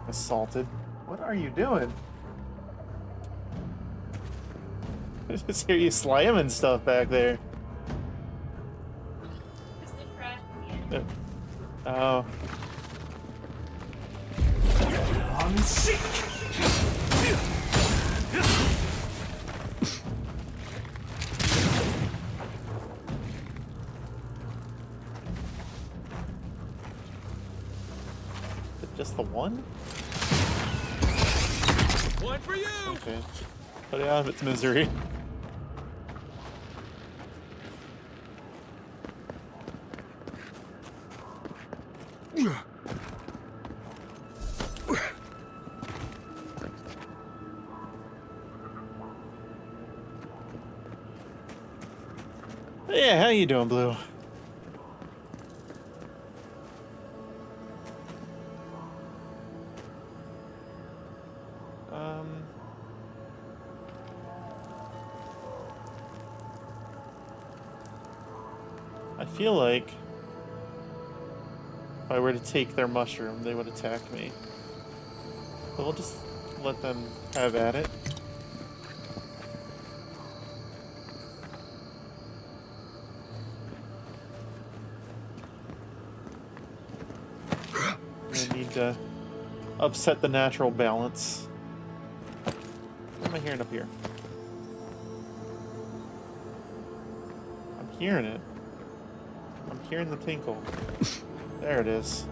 Assaulted. What are you doing? I just hear you slamming stuff back there. Oh. Everyone seek! Just the one? One for you. Okay. Put it out of its misery. Yeah, how you doing, Blue? I feel like if I were to take their mushroom, they would attack me. But we'll just let them have at it. I need to upset the natural balance. What am I hearing up here? I'm hearing it. I'm hearing the tinkle. There it is.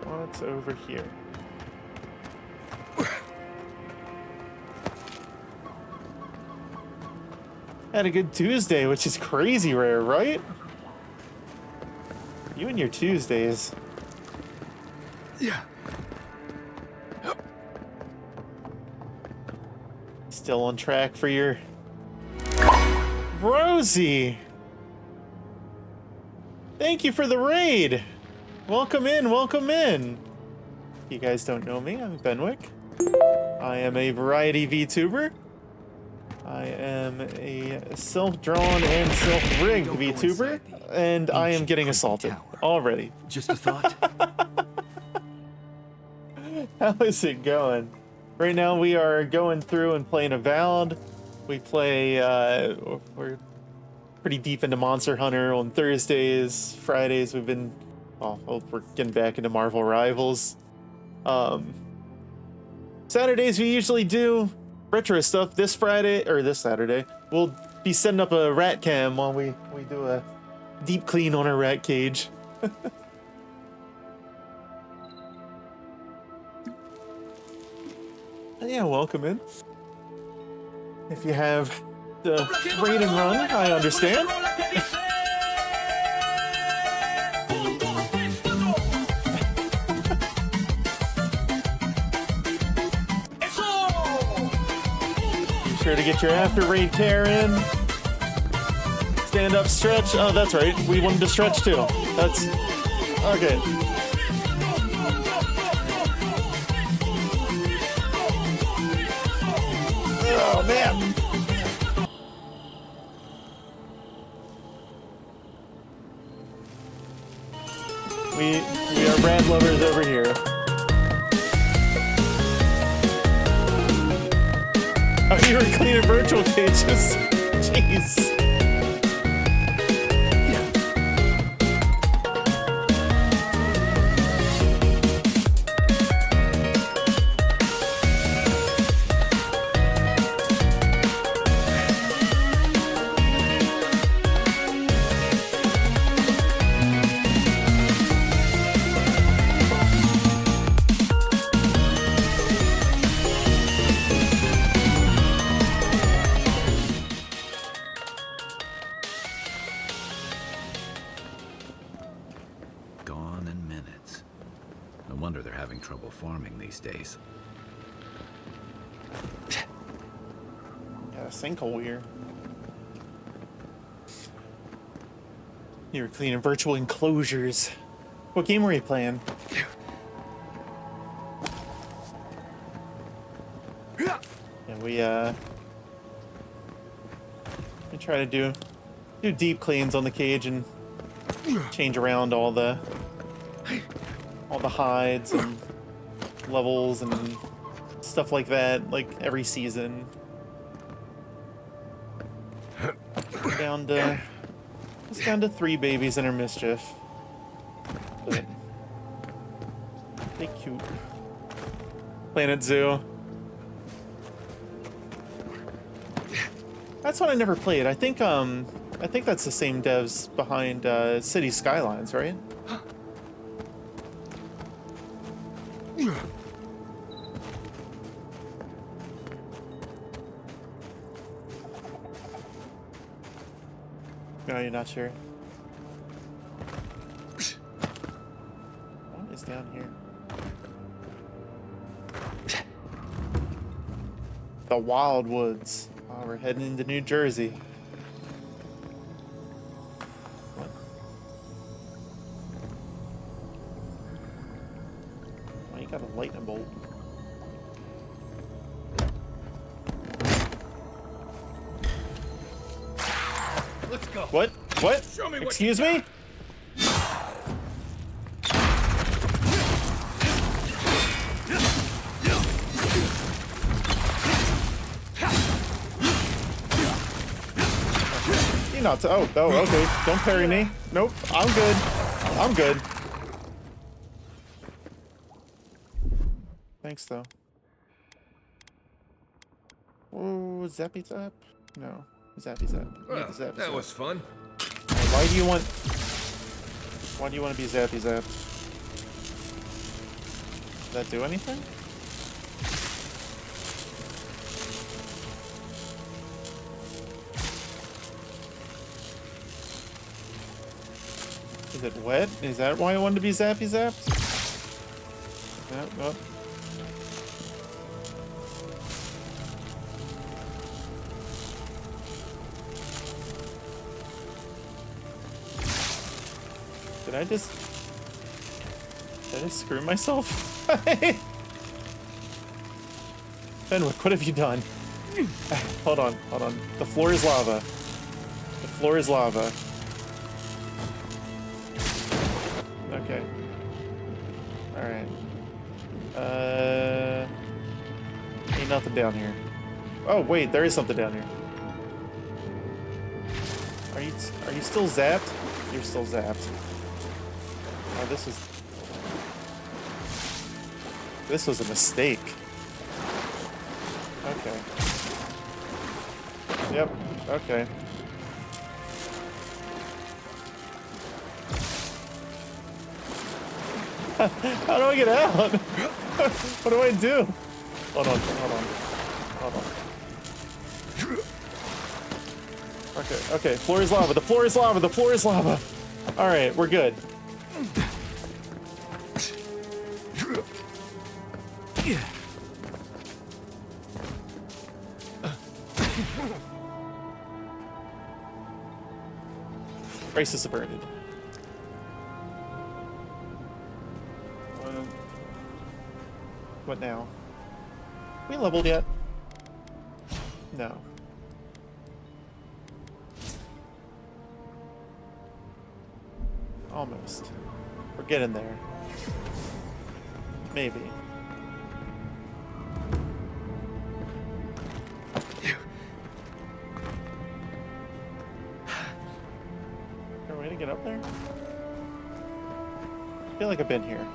What's over here? Had a good Tuesday, which is crazy rare, right? You and your Tuesdays. Yeah. Still on track for your... Rosie! Thank you for the raid! Welcome in, welcome in! If you guys don't know me, I'm Venwyk. I am a variety VTuber. I am a self-drawn and self-rigged VTuber, and I am getting assaulted already. Just a thought. How is it going? Right now we are going through and playing Avowed. We play, we're pretty deep into Monster Hunter on Thursdays. Fridays we've been, well, we're getting back into Marvel Rivals. Saturdays we usually do retro stuff. This Friday, or this Saturday, we'll be setting up a rat cam while we do a deep clean on our rat cage. Yeah, welcome in. If you have the raid and run, I understand. Be sure to get your after raid care in. Stand up, stretch. Oh, that's right. We wanted to stretch too. That's okay. Oh man. We are rad lovers over here. Oh, you were cleaning virtual cages. Jeez. Gone in minutes. No wonder they're having trouble farming these days. Got a sinkhole here. You were cleaning virtual enclosures. What game were you playing? Yeah, we try to do deep cleans on the cage and change around all the hides and levels and stuff like that, like every season. We're down to it's down to 3 babies and her mischief. But they cute. Planet Zoo. That's one I never played. I think that's the same devs behind City Skylines, right? No, you're not sure. What is down here? The Wild Woods. Oh, we're heading into New Jersey. What? Oh, you got a lightning bolt. Let's go. What? What? Show me what Excuse you me? You not to, oh, okay. Don't parry me. Nope. I'm good. I'm good. Thanks, though. Oh, Zappy Zap? No. Zappy Zap. Well, that was fun. Why do you want to be Zappy Zapped? Does that do anything? Is it wet? Is that why I wanted to be Zappy Zapped? Nope. Did I just screw myself? Venwyk, what have you done? Hold on. The floor is lava. The floor is lava. Okay. Alright. Ain't nothing down here. Oh wait, there is something down here. Are you still zapped? You're still zapped. Oh, this was a mistake. Okay. Yep, okay. How do I get out? What do I do? Hold on. Okay, floor is lava, the floor is lava, the floor is lava. Alright, we're good. Crisis averted. What now? We leveled yet? No. Almost. We're getting there. Maybe. Is there a way to get up there? I feel like I've been here.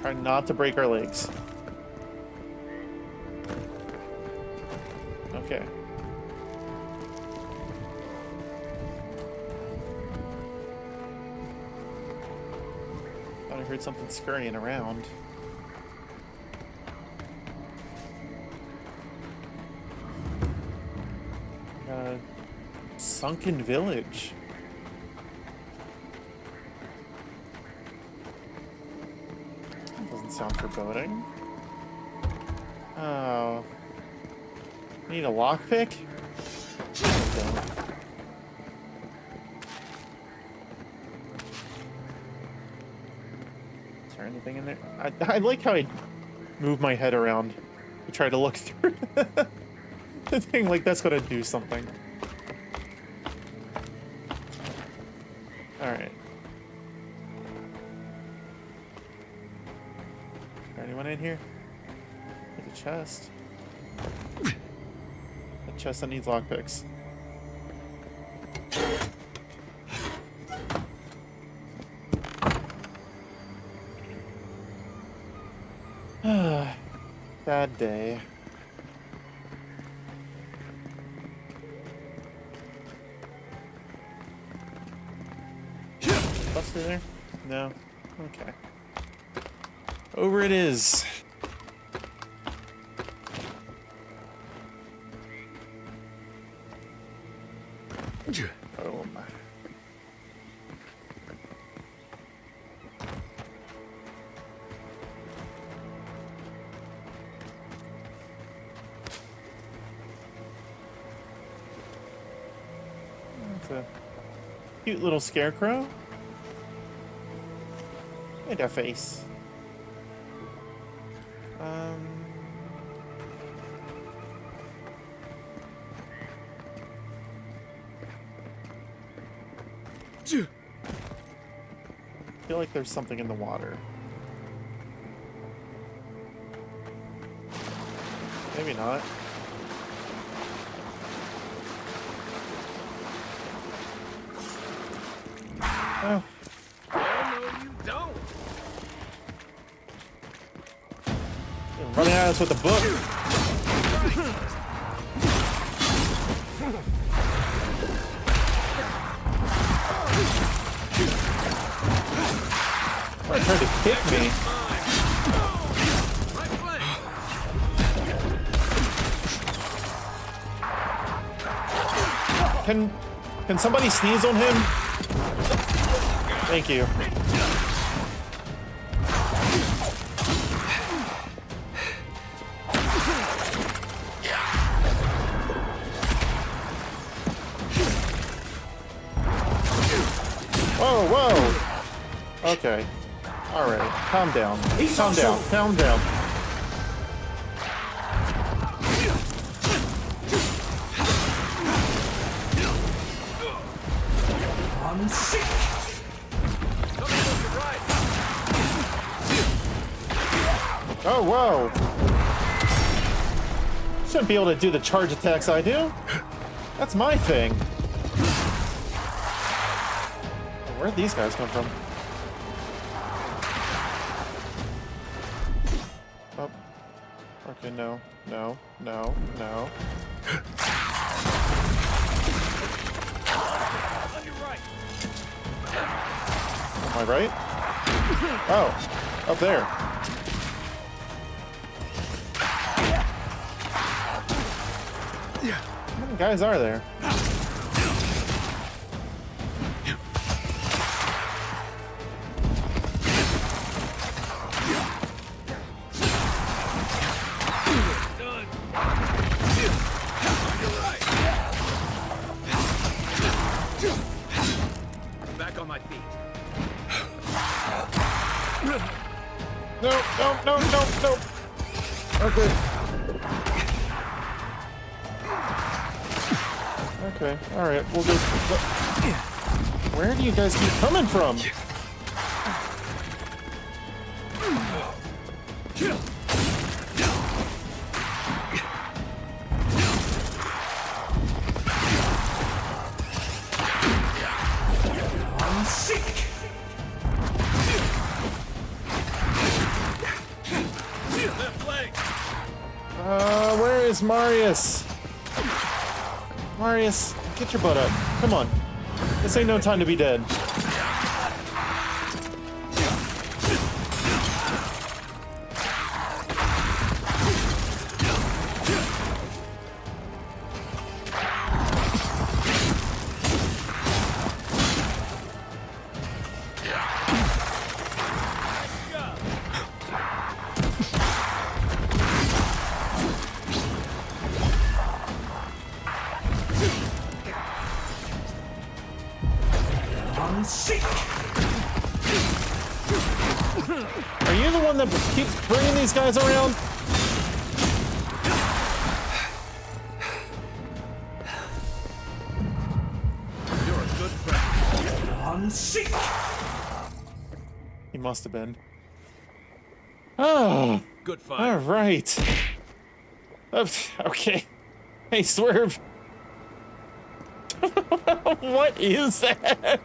Try not to break our legs. Okay. Thought I heard something scurrying around. Sunken village. Doesn't sound foreboding. Oh. Need a lockpick? Okay. Is there anything in there? I like how I move my head around to try to look through the thing, like that's gonna do something. Alright. Is there anyone in here? There's a chest. A chest that needs lockpicks. Bad day. Bust through there? No? Okay. Over it is. Boom. That's a cute little scarecrow. Look at that face. I feel like there's something in the water. Maybe not. Oh. Oh, no, you don't. You're running at us with a book. Oh, tried to kick me. Can somebody sneeze on him? Thank you. Whoa, whoa. Okay. All right. Calm down. Calm down. Calm down. I'm sick. Oh, whoa. Shouldn't be able to do the charge attacks I do. That's my thing. Where'd these guys come from? Oh. Okay, no. No. No. No. On your right. Am I right? Oh. Up there. How many guys are there? Back on my feet. No, no, no, no, no. Okay. Okay, alright, we'll go. Where do you guys keep coming from? I'm sick. Where is Marius? Marius, get your butt up. Come on. This ain't no time to be dead. I'm sick. Are you the one that keeps bringing these guys around? You're a good friend. I'm sick. He must have been. Oh. Good fight. All right. Okay. Hey, Swerve. What is that?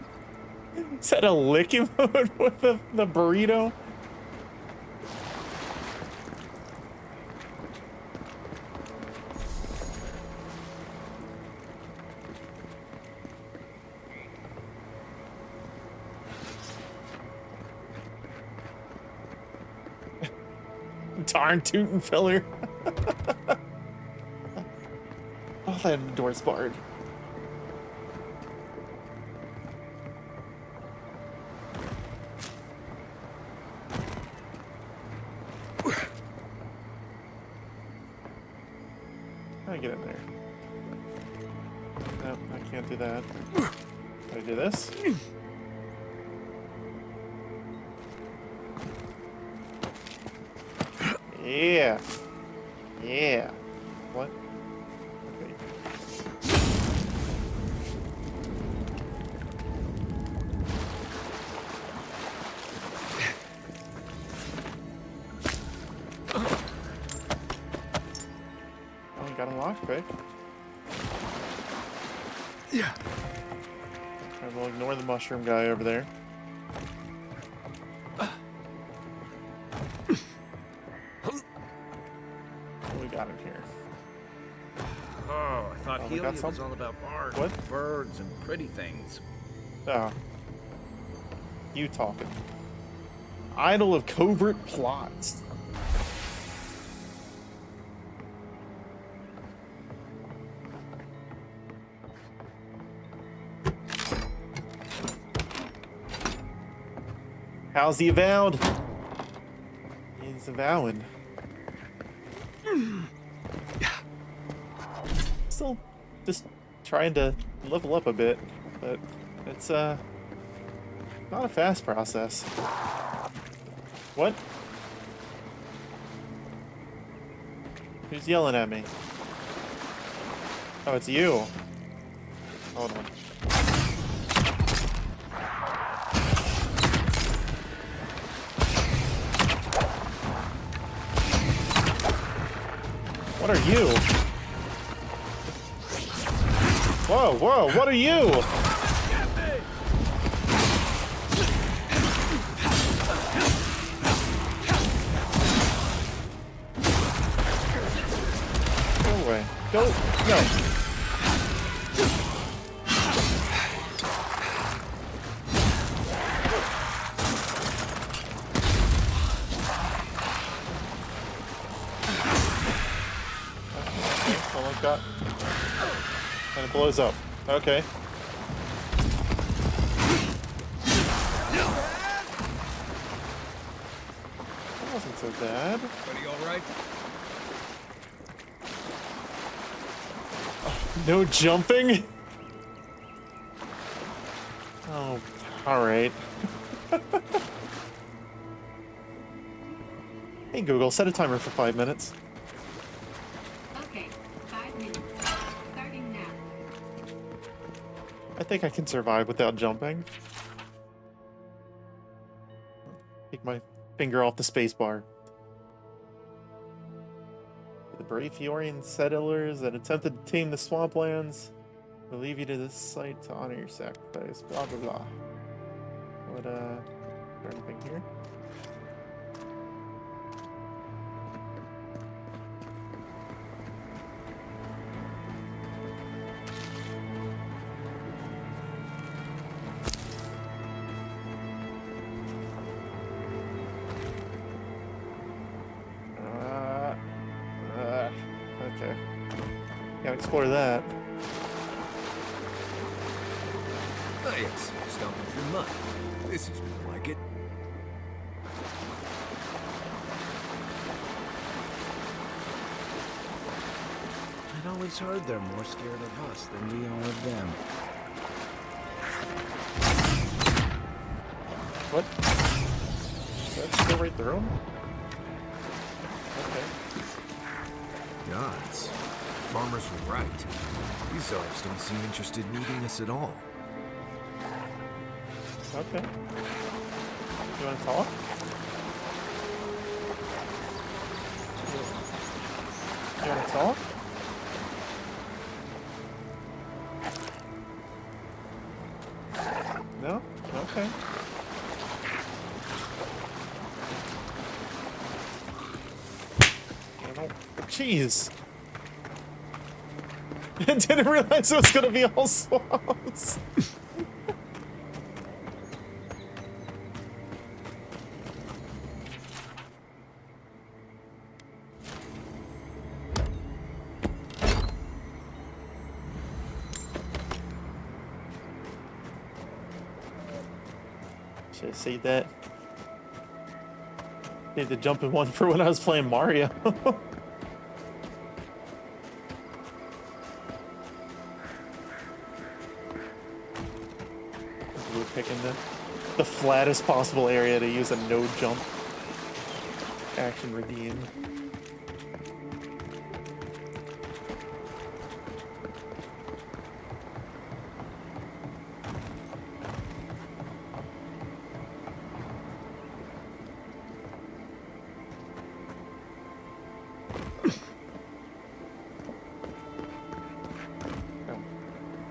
Is that a licking mode with the burrito? Darn tootin' filler. Oh, that door's barred. How do I get in there? No, I can't do that. Can I do this? Yeah. Yeah. What? Okay. Oh, we got unlocked, quick. Yeah. Alright, we'll ignore the mushroom guy over there. What we got in here? Oh, I thought we Helia got was something? all about art, What? birds, and pretty things. Ah. You talking. Idol of covert plots. How's the Avowed? He's avowing. Still just trying to level up a bit, but it's not a fast process. What? Who's yelling at me? Oh, it's you. Hold on. What are you? Whoa, whoa, what are you? Go away. Go. No. shot. And it blows up. Okay. That wasn't so bad. Buddy, all right? No jumping? Oh, alright. Hey Google, set a timer for 5 minutes. Okay, 5 minutes. Starting now. I think I can survive without jumping. Take my finger off the spacebar. The brave Fiorian settlers that attempted to tame the swamplands will leave you to this site to honor your sacrifice. Blah blah blah. What is there anything here? Okay. Gotta explore that. Oh yes, stomping through mud. This is more like it. I'd always heard they're more scared of us than we are of them. What? Did that go right through him? Okay. Gods, farmers were right. These elves don't seem interested in eating us at all. Okay. You wanna talk? You wanna talk? No? Okay. Jeez. I didn't realize it was gonna be all swamps. Should have saved that. Need the jumping one for when I was playing Mario. We're picking the flattest possible area to use a no jump action redeem.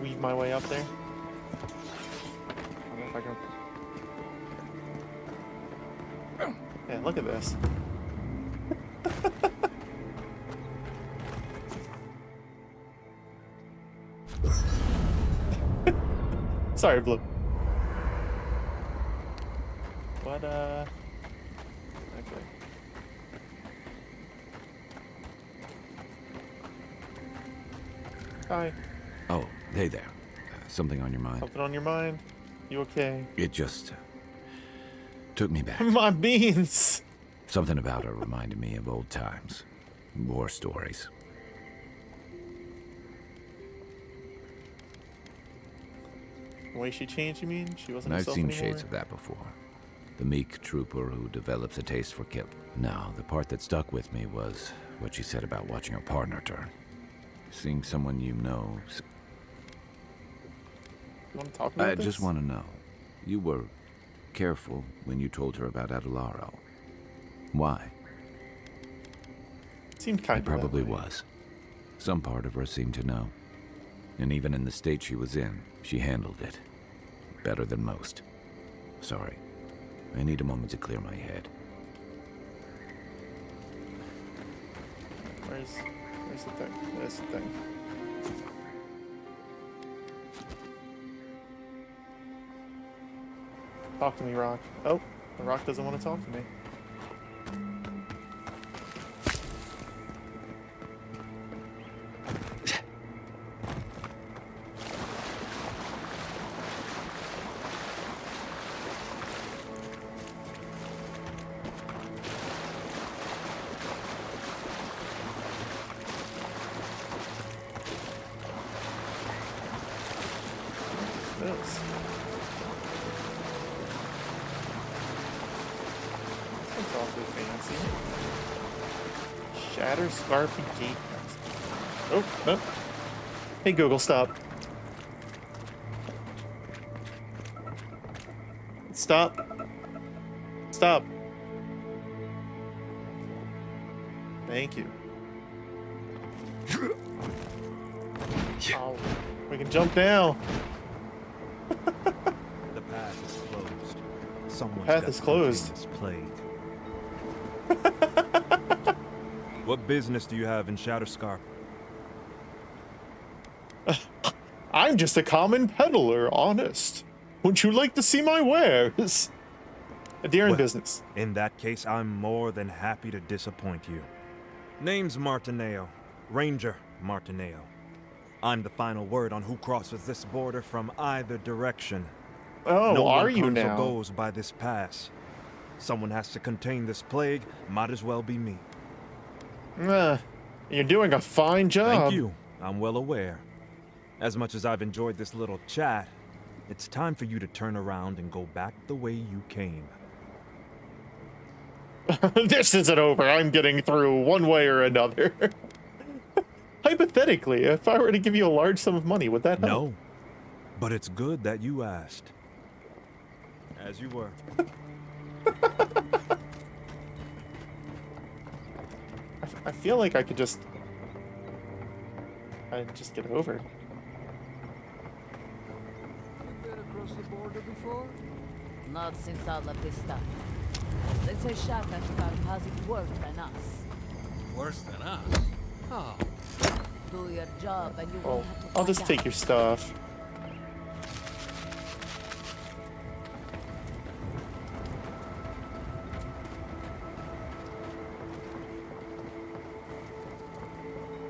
Weave my way up there. I don't know if I can. Yeah, look at this. Sorry, Blue. But, okay. Hi. Oh, hey there. Something on your mind? Something on your mind? You okay? It just took me back. My beans! Something about her reminded me of old times. War stories. The way she changed, you mean? She wasn't I've herself seen anymore? shades of that before. The meek trooper who develops a taste for kill. No, the part that stuck with me was what she said about watching her partner turn. Seeing someone you know... You want to talk about this? I just want to know. You were careful when you told her about Adelaro. Why? Seemed kind of It probably was. Some part of her seemed to know. And even in the state she was in, she handled it. Better than most. Sorry. I need a moment to clear my head. Where's the thing? There's the thing. Talk to me, Rock. Oh, the Rock doesn't want to talk to me. That's awfully fancy. Shatter Scarpy G. Oh, no. Hey Google, stop. Stop. Stop. Thank you. Oh, we can jump down. The path is closed. Someone's Path got is to closed. contain this plague. What business do you have in Shatterscarp? I'm just a common peddler, honest. Wouldn't you like to see my wares? A deer in business. In that case, I'm more than happy to disappoint you. Name's Martineo. Ranger Martineo. I'm the final word on who crosses this border from either direction. Oh, no are one you comes now? or goes by this pass. Someone has to contain this plague. Might as well be me. You're doing a fine job. Thank you. I'm well aware. As much as I've enjoyed this little chat, it's time for you to turn around and go back the way you came. This isn't over. I'm getting through one way or another. Hypothetically, if I were to give you a large sum of money, would that help? No, but it's good that you asked. As you were. I feel like I could just get over. You been across the border before? Not since all of this stuff. They say Shatterscarp has it worse than us. Worse than us? Oh. Do your job and you Oh, won't have to I'll just find take out. your stuff.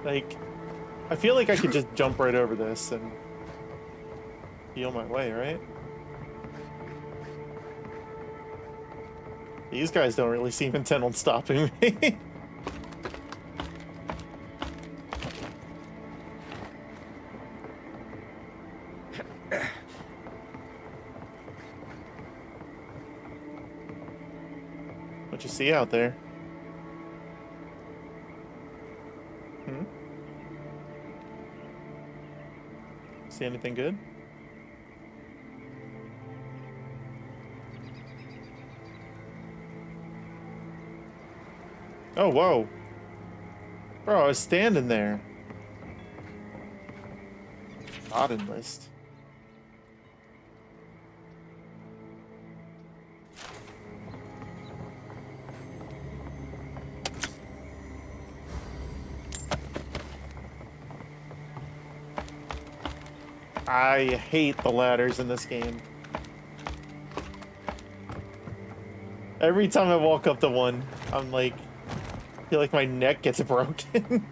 Like, I feel like I could just jump right over this and heal my way, right? These guys don't really seem intent on stopping me. What you see out there? See anything good? Oh, whoa. Bro, I was standing there. Spotted list. I hate the ladders in this game. Every time I walk up to one, I'm like, I feel like my neck gets broken.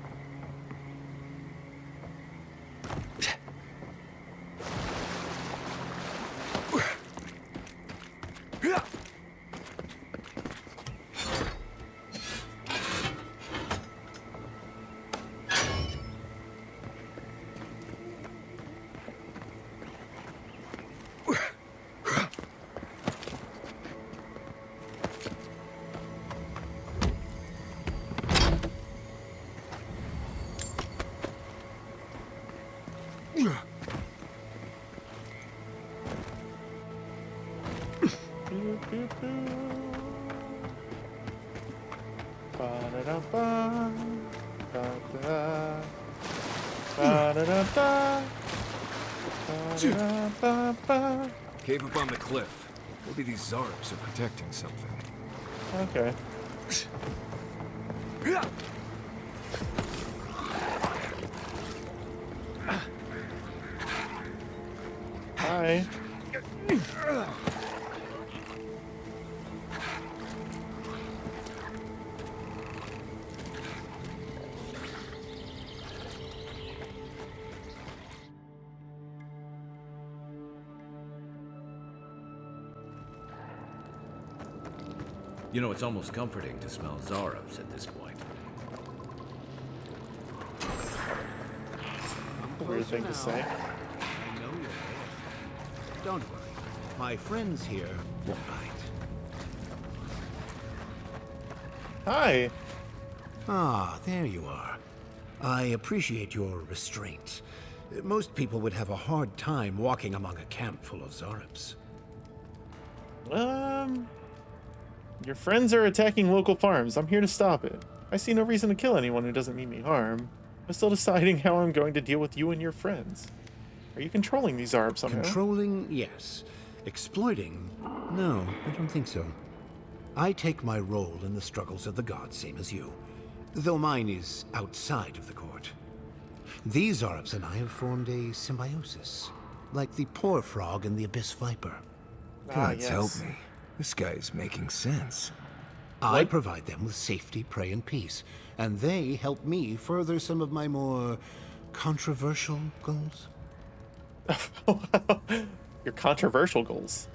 Cave up on the cliff. Maybe these Zarps are protecting something. Okay. Hi. You know, it's almost comforting to smell Zarps at this point. Weird thing to say. I know you're there. Don't worry. My friends here will bite. Hi. Ah, there you are. I appreciate your restraint. Most people would have a hard time walking among a camp full of Zaryps. Your friends are attacking local farms. I'm here to stop it. I see no reason to kill anyone who doesn't mean me harm. I'm still deciding how I'm going to deal with you and your friends. Are you controlling these Zaryps somehow? Controlling, yes. Exploiting? No, I don't think so. I take my role in the struggles of the gods, same as you. Though mine is outside of the court. These Zaryps and I have formed a symbiosis. Like the poor frog and the abyss viper. Gods help me. This guy is making sense. I provide them with safety, prey, and peace. And they help me further some of my more controversial goals. Your controversial goals.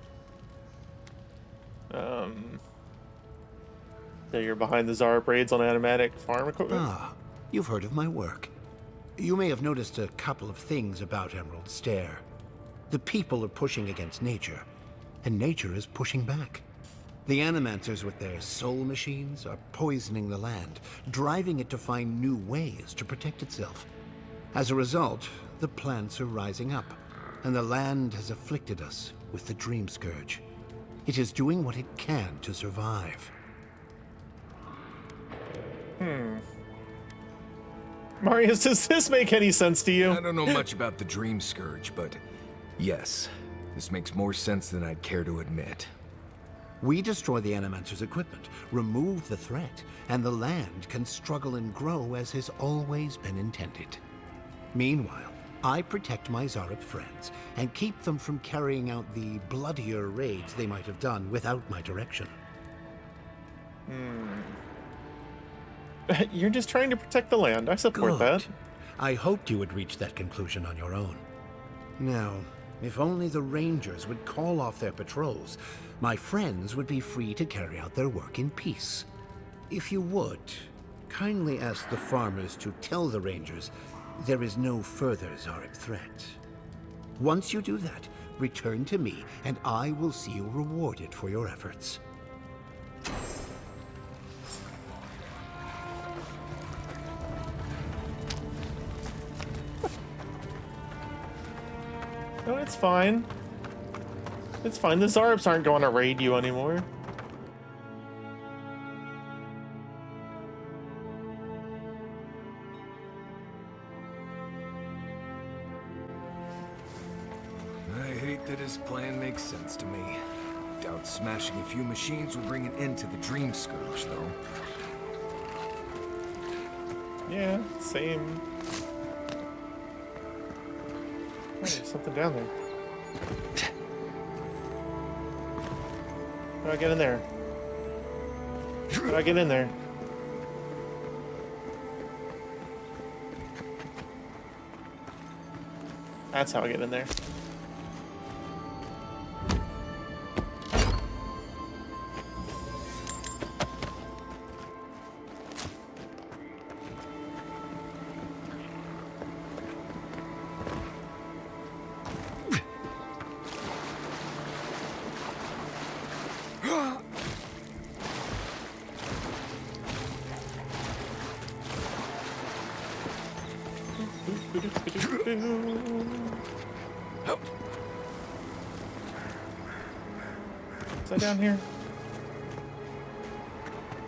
So you're behind the Zaryp raids on animatic farm equipment? Ah, you've heard of my work. You may have noticed a couple of things about Emerald Stair. The people are pushing against nature, and nature is pushing back. The Animancers with their soul machines are poisoning the land, driving it to find new ways to protect itself. As a result, the plants are rising up, and the land has afflicted us with the Dream Scourge. It is doing what it can to survive. Marius, does this make any sense to you? I don't know much about the Dream Scourge, but yes, this makes more sense than I'd care to admit. We destroy the Animancer's equipment, remove the threat, and the land can struggle and grow as has always been intended. Meanwhile, I protect my Zaryp friends and keep them from carrying out the bloodier raids they might have done without my direction. You're just trying to protect the land. I support that. I hoped you would reach that conclusion on your own. Now, if only the Rangers would call off their patrols, my friends would be free to carry out their work in peace. If you would, kindly ask the farmers to tell the Rangers there is no further Zaryp threat. Once you do that, return to me, and I will see you rewarded for your efforts. No, it's fine. It's fine. The Zaryps aren't going to raid you anymore. I hate that his plan makes sense to me. Doubt smashing a few machines will bring an end to the Dream Scourge, though. Yeah, same. Oh, there's something down there. How do I get in there? How do I get in there? That's how I get in there. Is that down here?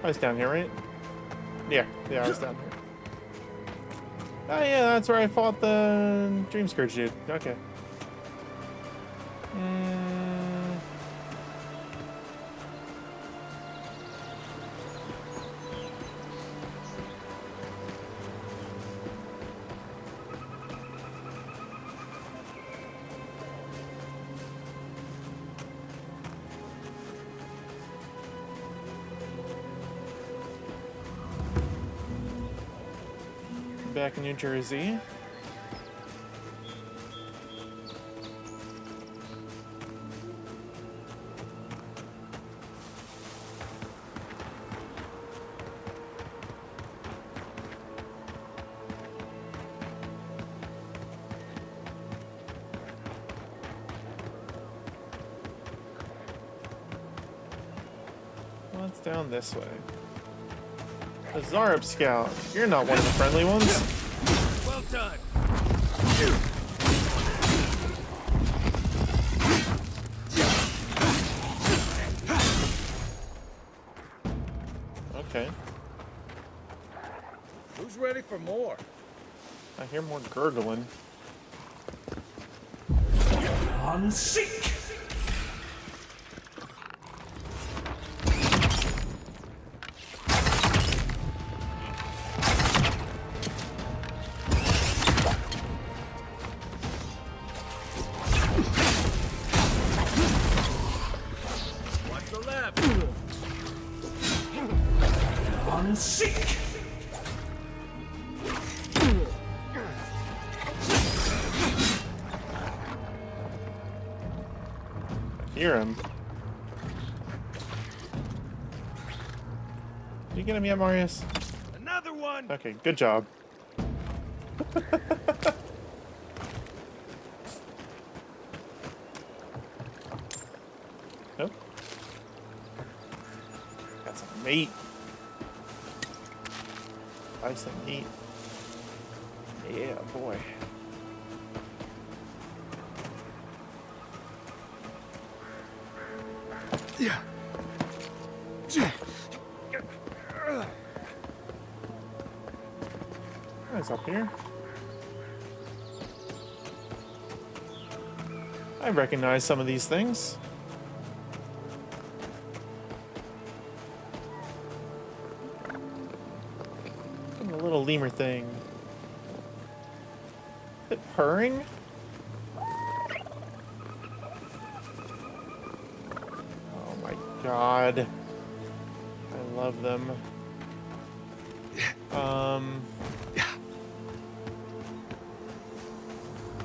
I was down here, right? Yeah, I was down here. Oh yeah, that's where I fought the Dream Scourge dude. Okay. Back in New Jersey. Well, it's down this way. The Zarup Scout. You're not one of the friendly ones. Well done. Okay. Who's ready for more? I hear more gurgling. On seek. Watch the left. On seek. Hear him. Did you get him yet, Marius? Another one. Okay, good job. Nope. Got some meat. Nice and meat. Yeah, boy. Yeah. What's up here? I recognize some of these things. And a little lemur thing. Is it purring? Oh my god. I love them.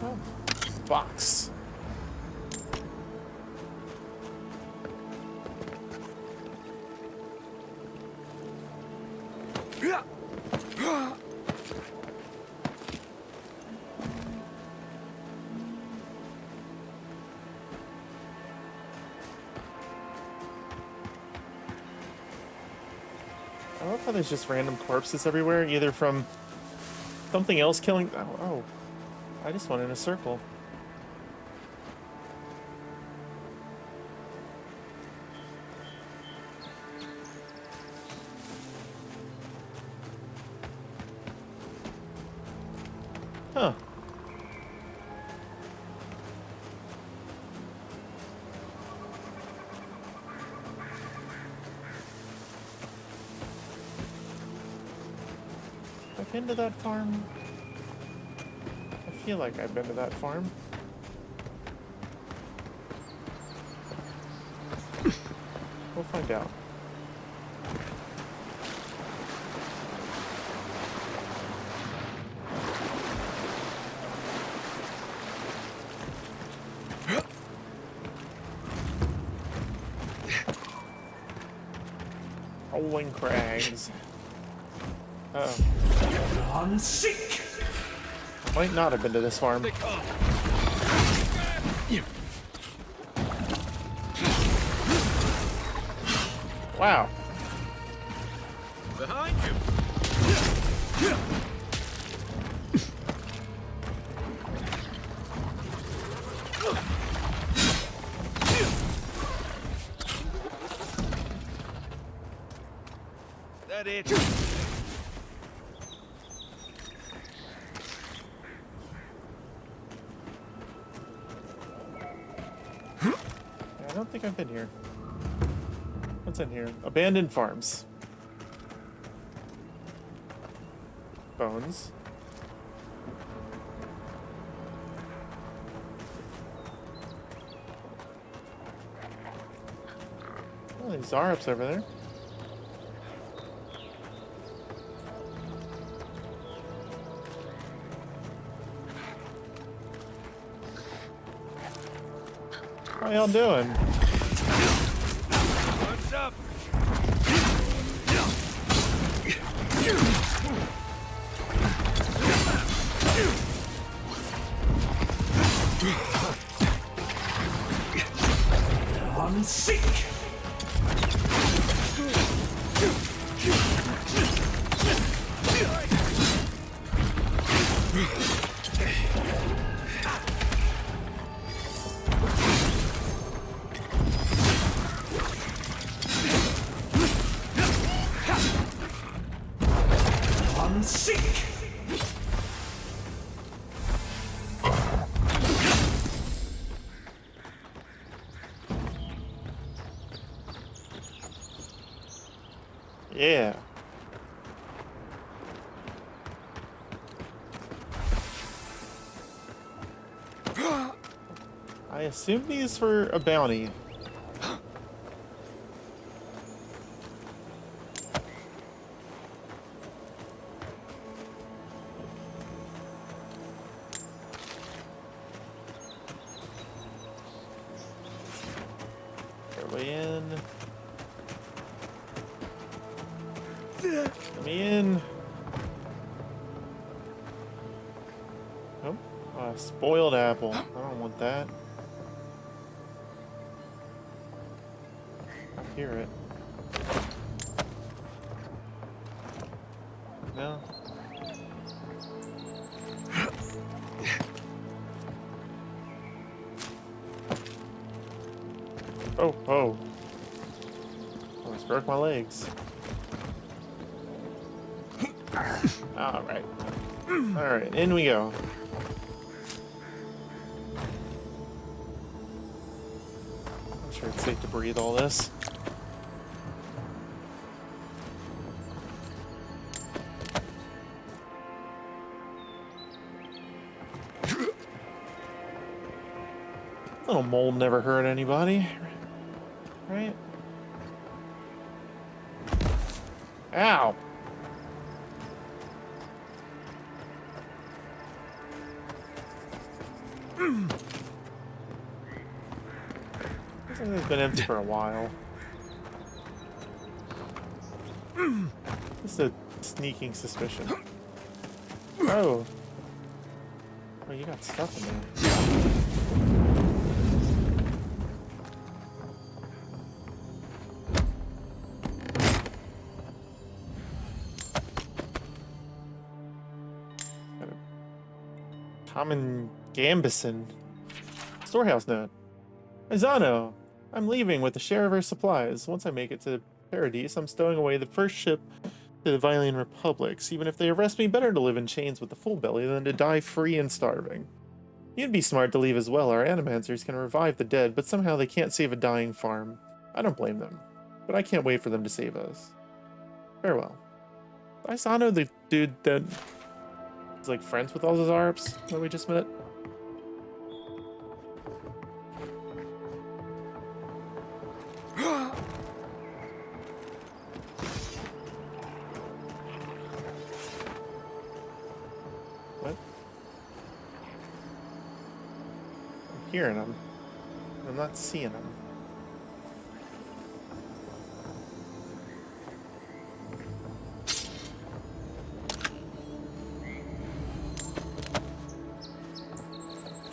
Oh, box. I love how there's just random corpses everywhere, either from something else killing. Oh, I just went in a circle. Huh. I've been to that farm. I feel like I've been to that farm. We'll find out. Rolling crags. Uh-oh. On seek. Might not have been to this farm. Wow. Behind you. That it. I don't think I've been here. What's in here? Abandoned farms. Bones. Oh, there's Zarups over there. How y'all doing? What's up? On seek. Seek! Yeah. I assume these for a bounty. Way in. Let me in. Oh, a spoiled apple. I don't want that. I hear it. No. Oh, oh. Almost broke my legs. Alright. Alright, in we go. I'm sure it's safe to breathe all this. Little mold never hurt anybody. Right? Ow! This thing has been empty for a while. This is a sneaking suspicion. Oh. Oh, you got stuff in there. Common Gambison. Storehouse note. Izano, I'm leaving with a share of our supplies. Once I make it to Paradise, I'm stowing away the first ship to the Vilean Republics. Even if they arrest me, better to live in chains with a full belly than to die free and starving. You'd be smart to leave as well. Our animancers can revive the dead, but somehow they can't save a dying farm. I don't blame them, but I can't wait for them to save us. Farewell. Izano, the dude that is like friends with all the Zarps that we just met. What? I'm hearing them. I'm not seeing them.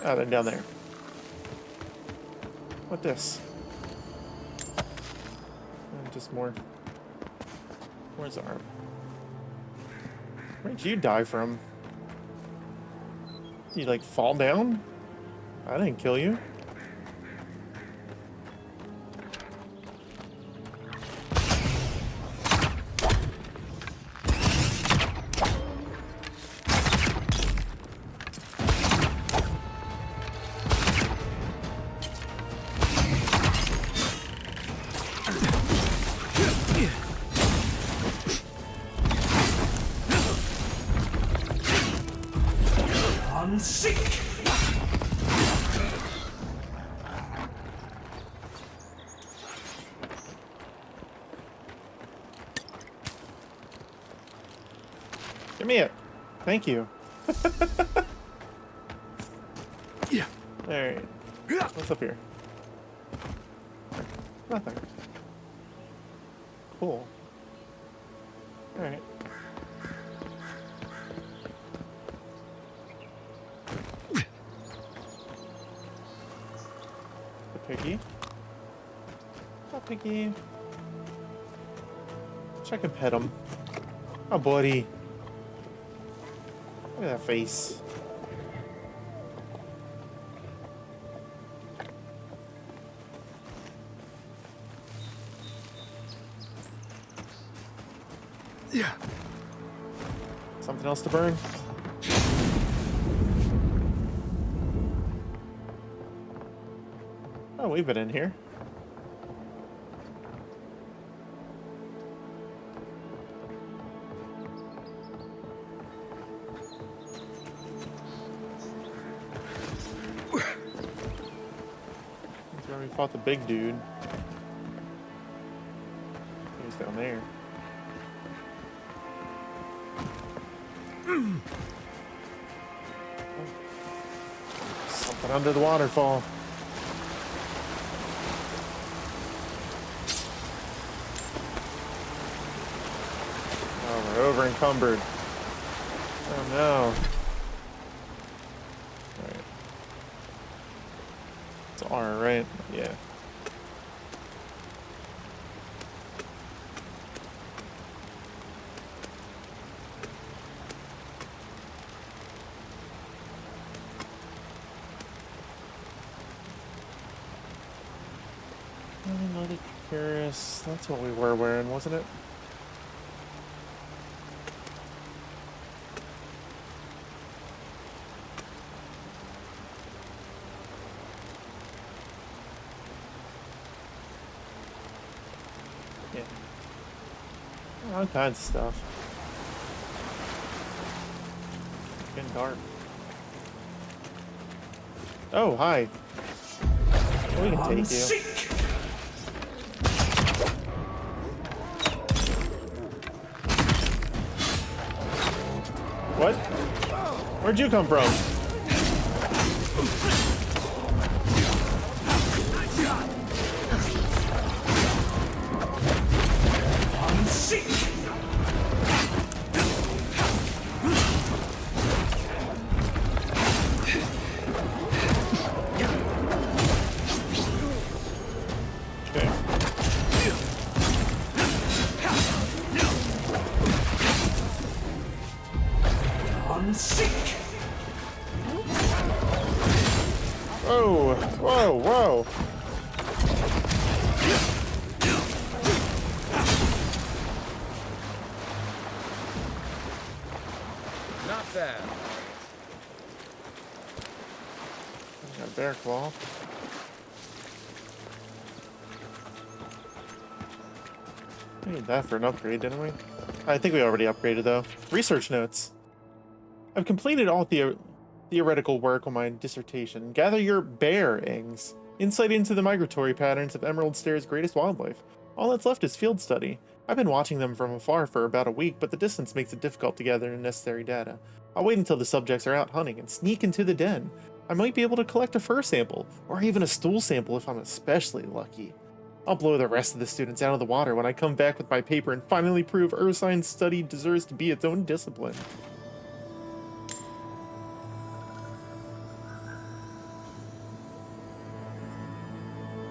Oh, they're down there. What this? Just more. Where's Arm? Where'd you die from? You like fall down? I didn't kill you. Give me it. Thank you. Yeah. Alright. What's up here? Nothing. Cool. Alright. The piggy. Oh, piggy. Wish I could pet him. Oh, buddy. Look at that face. Yeah. Something else to burn? Oh, we've been in here. That's where we fought the big dude. He's down there. Something under the waterfall. Oh, we're over encumbered. Oh no. Alright. It's R, right? Yeah. Curious. That's what we were wearing, wasn't it? Yeah. All kinds of stuff. It's getting dark. Oh, hi. We can take you. What? Where'd you come from? Whoa, whoa, whoa. Not bad. Got a bear claw. We need that for an upgrade, didn't we? I think we already upgraded though. Research notes. I've completed all theoretical work on my dissertation. Gather your bearings. Insight into the migratory patterns of Emerald Stare's greatest wildlife. All that's left is field study. I've been watching them from afar for about a week, but the distance makes it difficult to gather the necessary data. I'll wait until the subjects are out hunting and sneak into the den. I might be able to collect a fur sample, or even a stool sample if I'm especially lucky. I'll blow the rest of the students out of the water when I come back with my paper and finally prove Ursine study deserves to be its own discipline.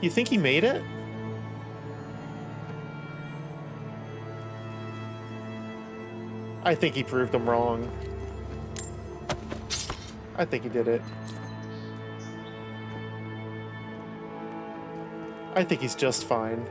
You think he made it? I think he proved them wrong. I think he did it. I think he's just fine.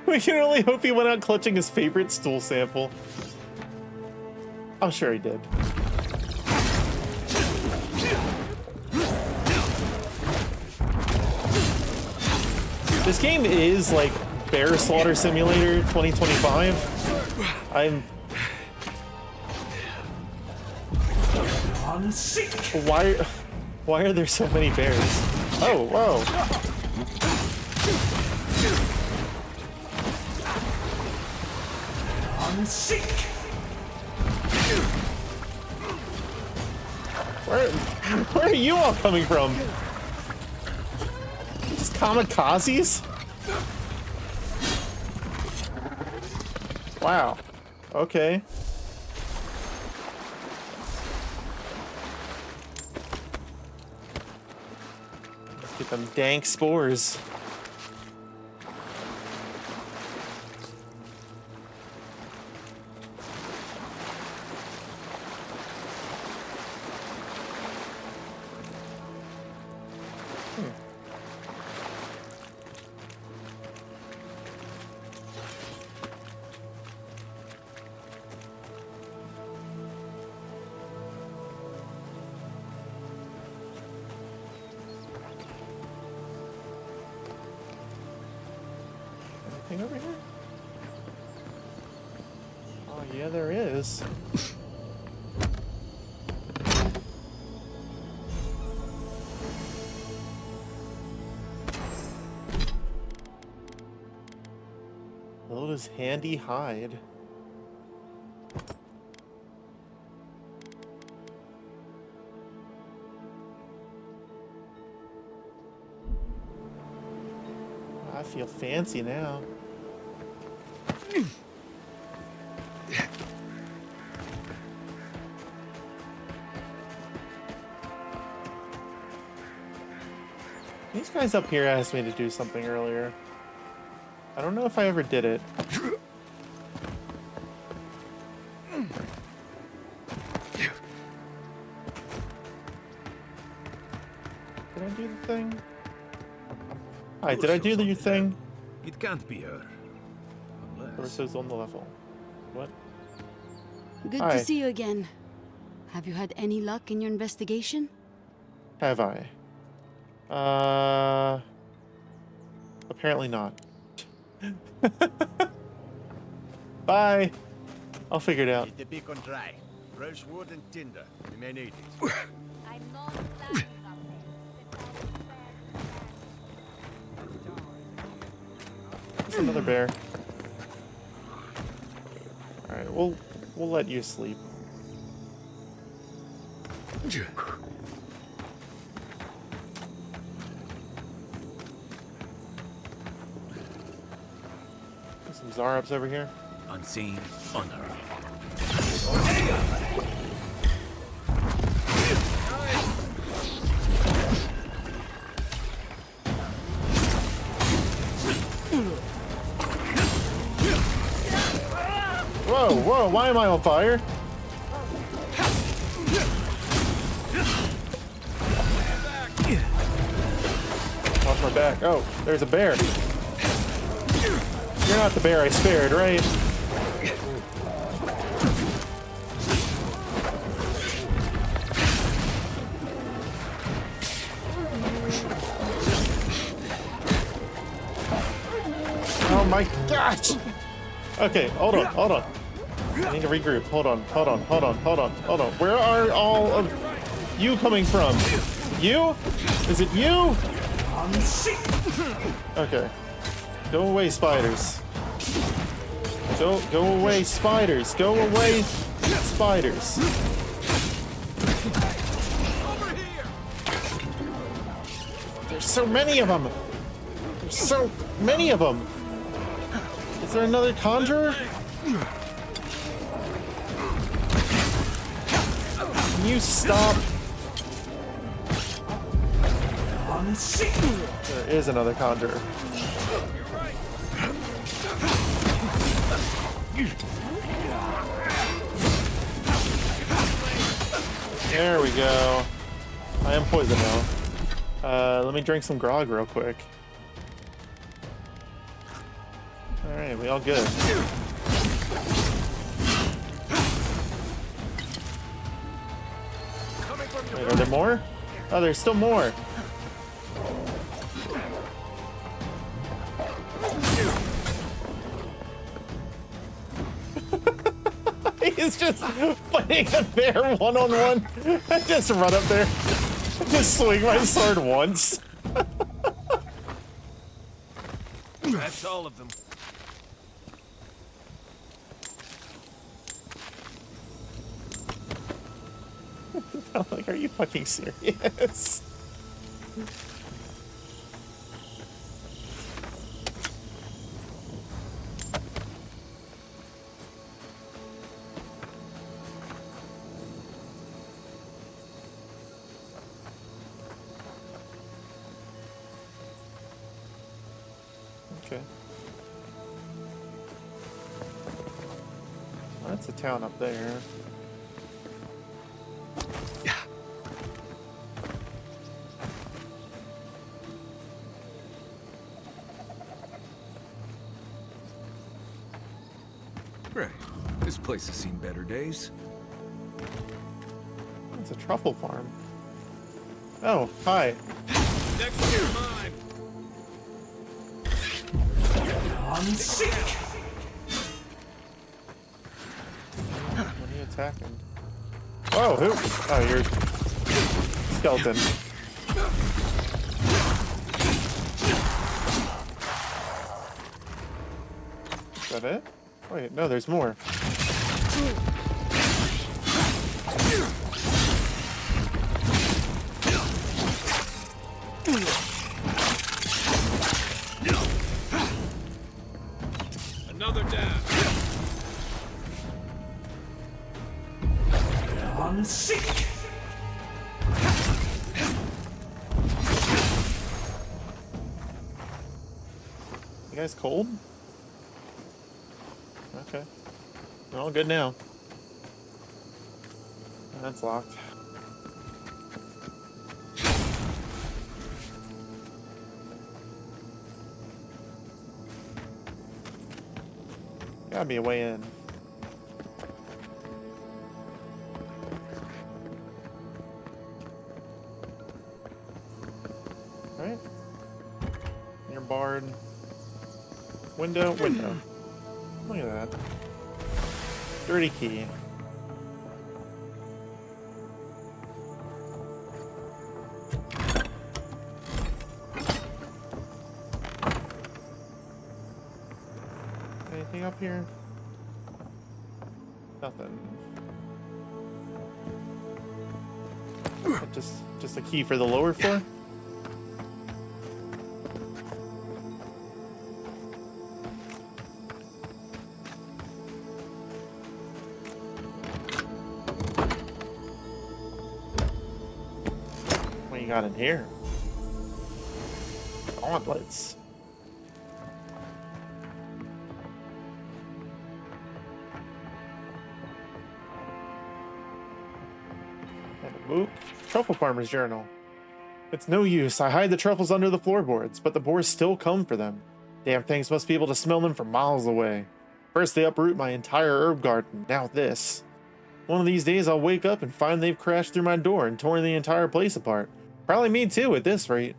We can only hope he went out clutching his favorite stool sample. I'm sure he did. This game is like Bear Slaughter Simulator 2025. Why are there so many bears? Oh, whoa. Where are you all coming from? Just kamikazes? Wow. Okay. Get them dank spores. Anything over here? Oh yeah, there is. Loda's handy hide. I feel fancy now. These guys up here asked me to do something earlier. I don't know if I ever did it. Did I do the thing? Hi, did I do the thing? It can't be her. Torso's on the level. What? Good Hi. to see you again. Have you had any luck in your investigation? Have I? Apparently not. Bye. I'll figure it out. Keep the beacon dry. Fresh wood and tinder. We may need it. I'm not planning There's another bear. Alright, we'll let you sleep. There's some Zarubs over here. Unseen, unheard. Whoa, whoa, why am I on fire? Watch my back. Oh, there's a bear. You're not the bear I spared, right? Oh my gosh! Okay, hold on, hold on. I need to regroup. Hold on, hold on, hold on, hold on, hold on. Where are all of you coming from? You? Is it you? Okay. Go away, spiders. Go away, spiders. Go away, spiders. There's so many of them. There's so many of them. Is there another conjurer? Can you stop? There is another conjurer. There we go. I am poisoned now. Let me drink some grog real quick. Alright, we all good. Wait, are there more? Oh, there's still more. He's just fighting a bear one-on-one. I just run up there. Just swing my sword once. That's all of them. I'm like, are you fucking serious? That's a town up there. Right. This place has seen better days. It's a truffle farm. Oh, hi. Next year, mine. On sick. What are you attacking? Oh, who? Oh, you're skeleton. Is that it? Wait, no, there's more. Another down. On sick. You guys cold? Okay. We're all good now. That's locked. Gotta be a way in. Alright. Your barred. Window. Look at that. Dirty key. Anything up here? Nothing. Just a key for the lower floor? What you got in here? Gauntlets. Oop. Truffle Farmer's Journal. It's no use. I hide the truffles under the floorboards, but the boars still come for them. Damn things must be able to smell them from miles away. First they uproot my entire herb garden, now this. One of these days I'll wake up and find they've crashed through my door and torn the entire place apart. Probably me too at this rate.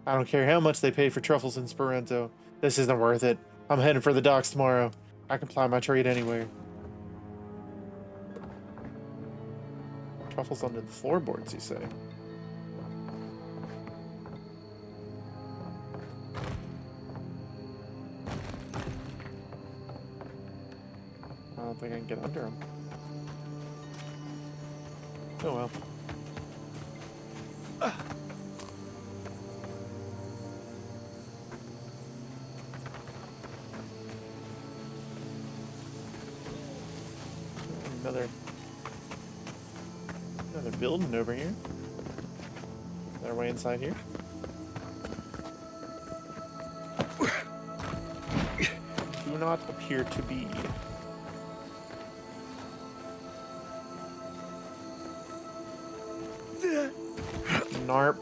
I don't care how much they pay for truffles in Speranto. This isn't worth it. I'm heading for the docks tomorrow. I can ply my trade anywhere. Truffles under the floorboards, you say? I don't think I can get under them. Oh well. Another building over here. Is there a way inside here? Do not appear to be. Narp.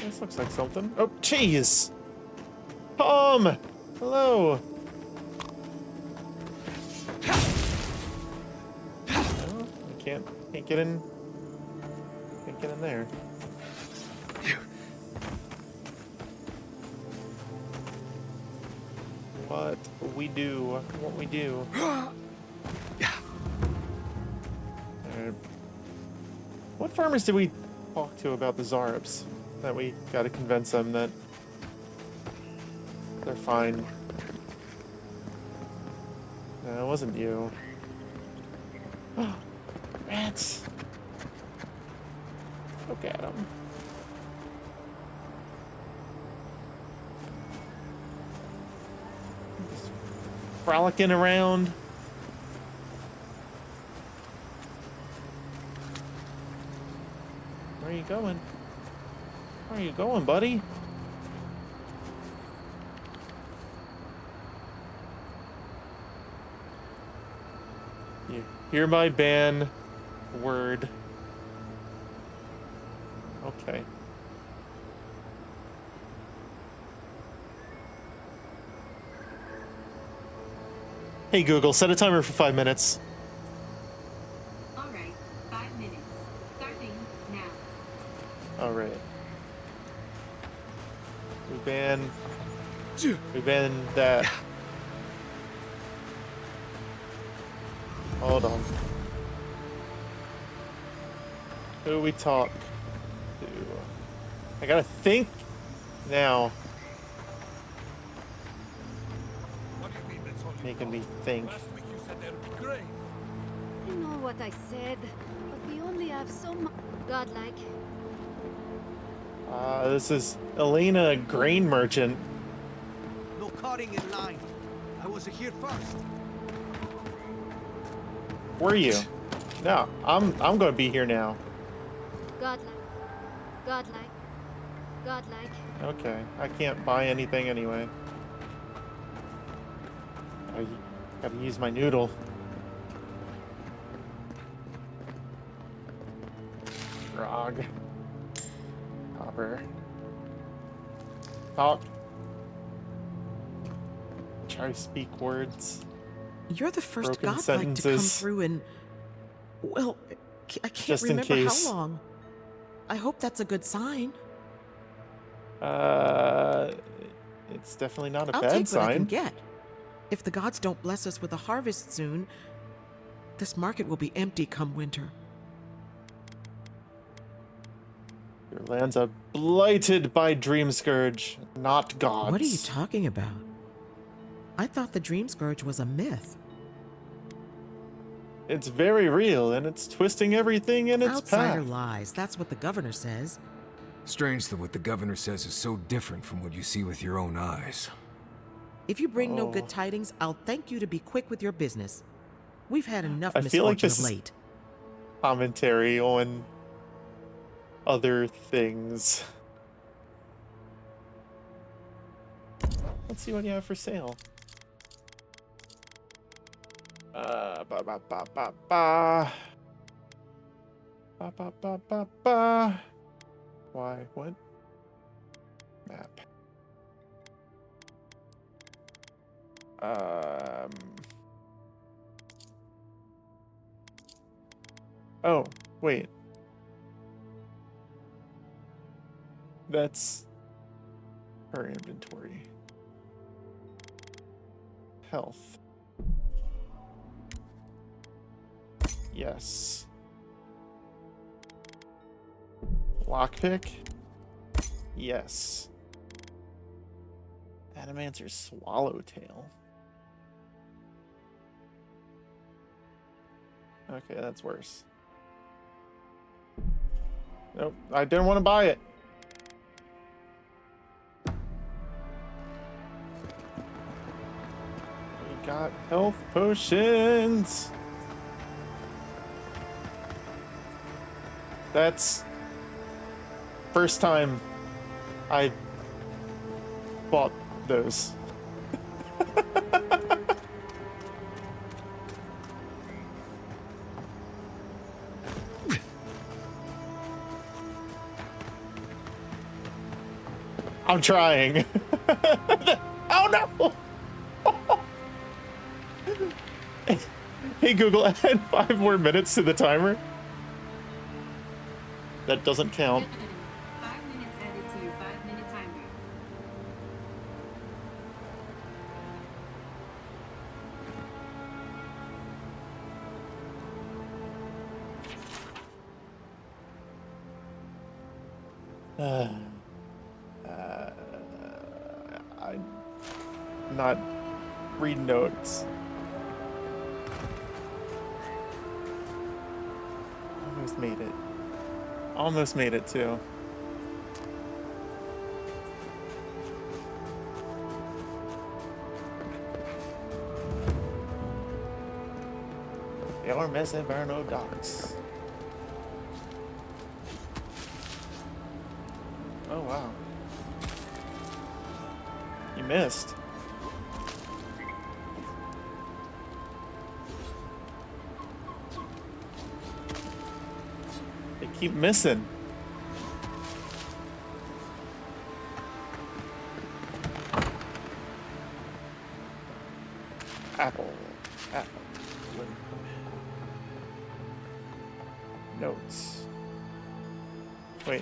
This looks like something. Oh, jeez! Tom! Hello! No, I can't get in. Can't get in there. What we do. What farmers did we talk to about the Zarabs? That we gotta convince them that they're fine. No, it wasn't you. Rats! Look at them. Just frolicking around. Where are you going? Where are you going, buddy? You hereby ban word. Okay. Hey Google, set a timer for 5 minutes. Alright, 5 minutes. Starting now. Alright. We ban that. Hold on. Who we talk to? I gotta think now. Making me think. You know what I said, but we only have so much. Godlike. This is Elena, grain merchant. No cutting in line. I was here first. Were you? No, I'm gonna be here now. Godlike. Godlike. Godlike. Okay, I can't buy anything anyway. I gotta use my noodle. Grog. Copper. Talk. Try to speak words. You're the first Broken godlike to come sentences. through in... Well, I can't Just in remember case. how long. I hope that's a good sign. It's definitely not a I'll bad take what I can sign. get. If the gods don't bless us with a harvest soon, this market will be empty come winter. Your lands are blighted by Dream Scourge, not gods. What are you talking about? I thought the Dream Scourge was a myth. It's very real, and it's twisting everything in its Outsider path. lies. That's what the governor says. Strange that what the governor says is so different from what you see with your own eyes. If you bring no Oh. good tidings, I'll thank you to be quick with your business. We've had enough I feel like misfortune this of is late. commentary on other things. Let's see what you have for sale. Ba ba ba ba ba. Ba ba ba ba ba. Why? What? Map. Oh, wait. That's her inventory. Health. Yes. Lockpick? Yes. Adamancer Swallowtail. Okay, that's worse. Nope, I didn't want to buy it. We got health potions. That's first time I bought those. I'm trying. Oh no! Hey Google, add 5 more minutes to the timer. That doesn't count. 5 minutes added to your 5-minute timer. I'm not reading notes. Almost made it. Almost made it too. Your Messeverno docks. Oh wow. You missed. They keep missing. Apple. Apple. Notes. Wait.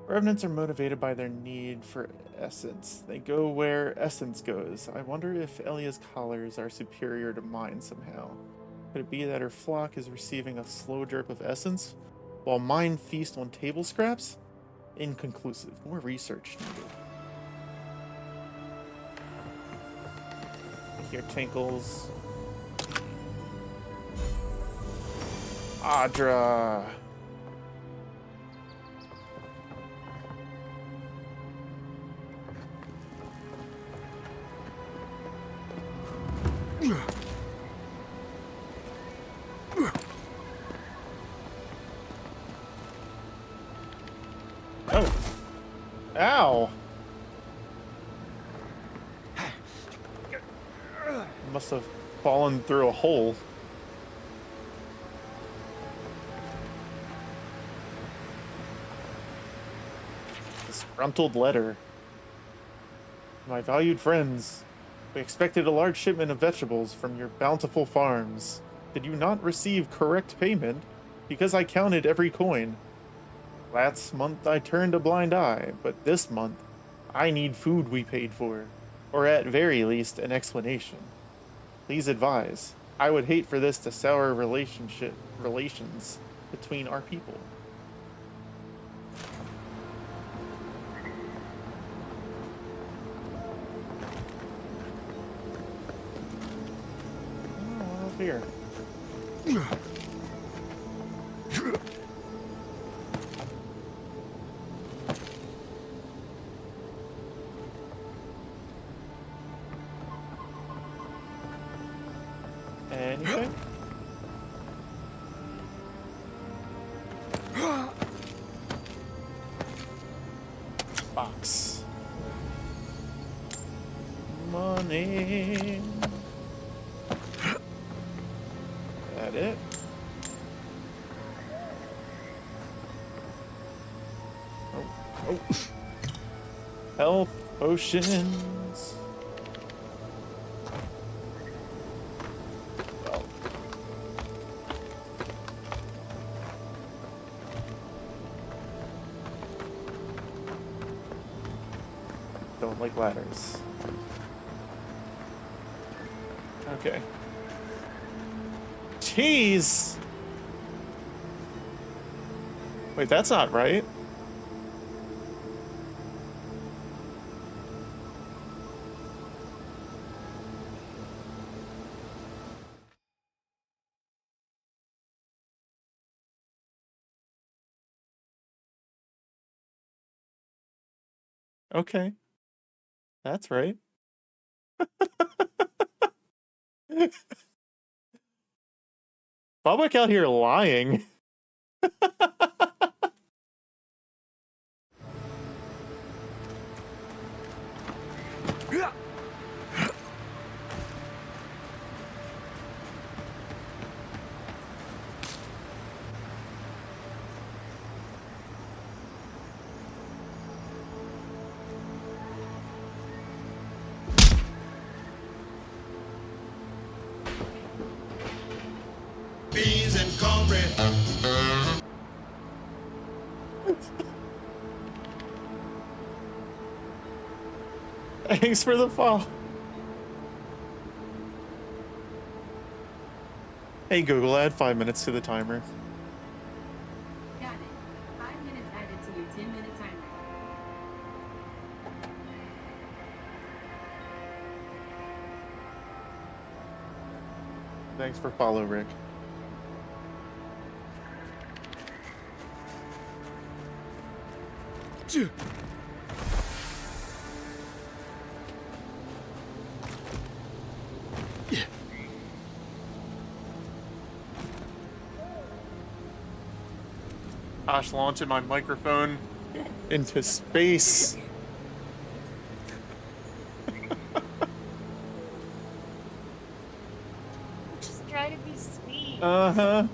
Revenants are motivated by their need for essence. They go where essence goes. I wonder if Elia's collars are superior to mine somehow. Could it be that her flock is receiving a slow drip of essence, while mine feast on table scraps? Inconclusive. More research needed. I hear tinkles. Adra. Oh. Ow. Must have fallen through a hole. Disgruntled letter. My valued friends, we expected a large shipment of vegetables from your bountiful farms. Did you not receive correct payment? Because I counted every coin. Last month I turned a blind eye, but this month I need food we paid for, or at very least an explanation. Please advise. I would hate for this to sour relations between our people. Oh, up here. Anything? Box. Money. That it? Oh. Health potions. Don't like ladders. Okay. Jeez! Wait, that's not right. Okay. That's right. Venwyk out here lying. Beans and cornbread. Thanks for the follow. Hey Google, add 5 minutes to the timer. Got it. 5 minutes added to your 10-minute timer. Thanks for follow, Rick. Gosh, launching my microphone into space. Just try to be sweet. Uh-huh.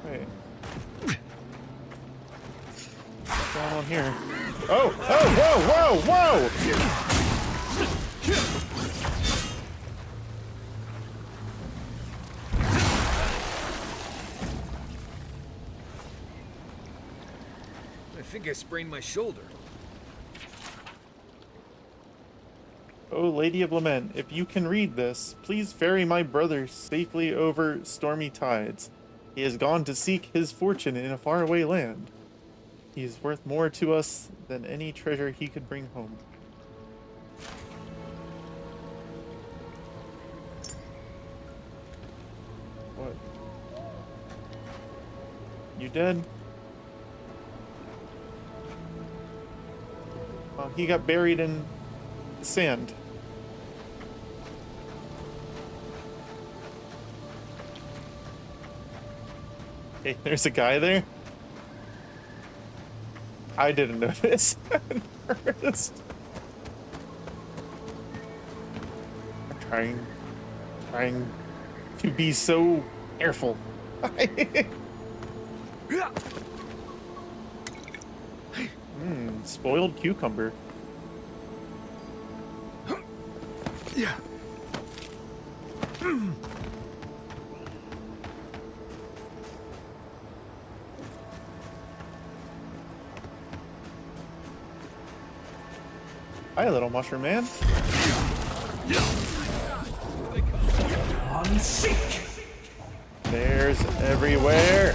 Wait. What's going on here? Oh! Oh! Whoa! Whoa! Whoa! I think I sprained my shoulder. Oh, Lady of Lament, if you can read this, please ferry my brother safely over stormy tides. He has gone to seek his fortune in a faraway land. He is worth more to us than any treasure he could bring home. What? You dead? Oh, he got buried in the sand. Hey, there's a guy there. I didn't know this at first. I'm trying to be so careful. Spoiled cucumber. Yeah. Hi, little mushroom man. There's everywhere.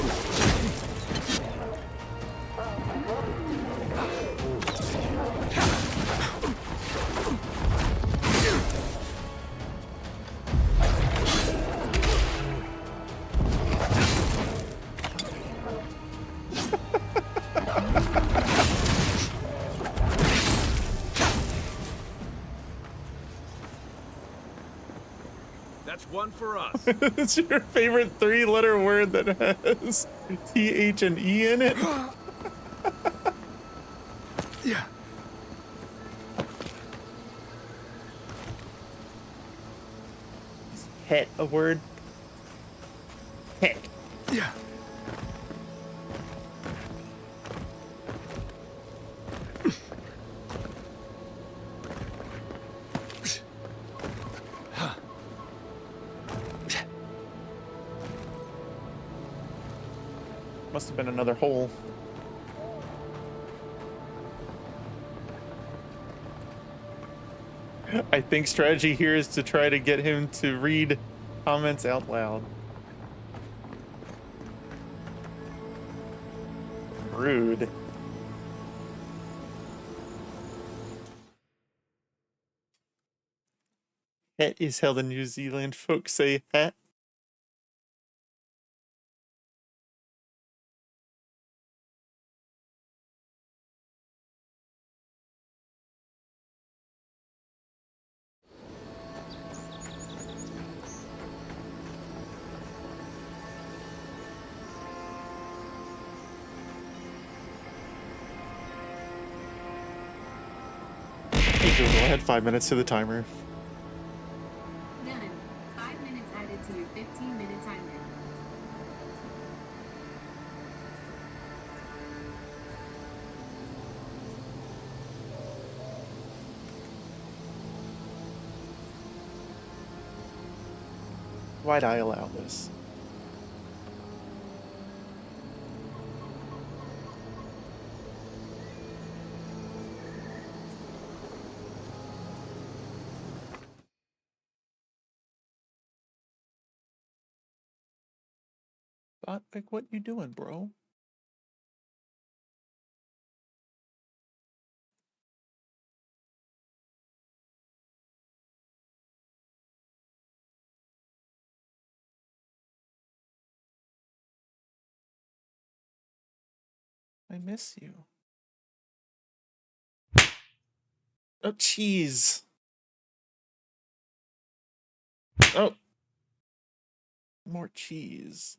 That's one for us. It's your favorite three-letter word that has T, H, and E in it? Yeah. Is het a word? Het. Yeah. Must have been another hole. I think strategy here is to try to get him to read comments out loud. Rude. Het is how the New Zealand folks say hat. Hey Google, add 5 minutes to the timer. Done. 5 minutes added to your 15-minute timer. Why'd I allow this? Like, what you doing, bro? I miss you. Oh, cheese. Oh. More cheese.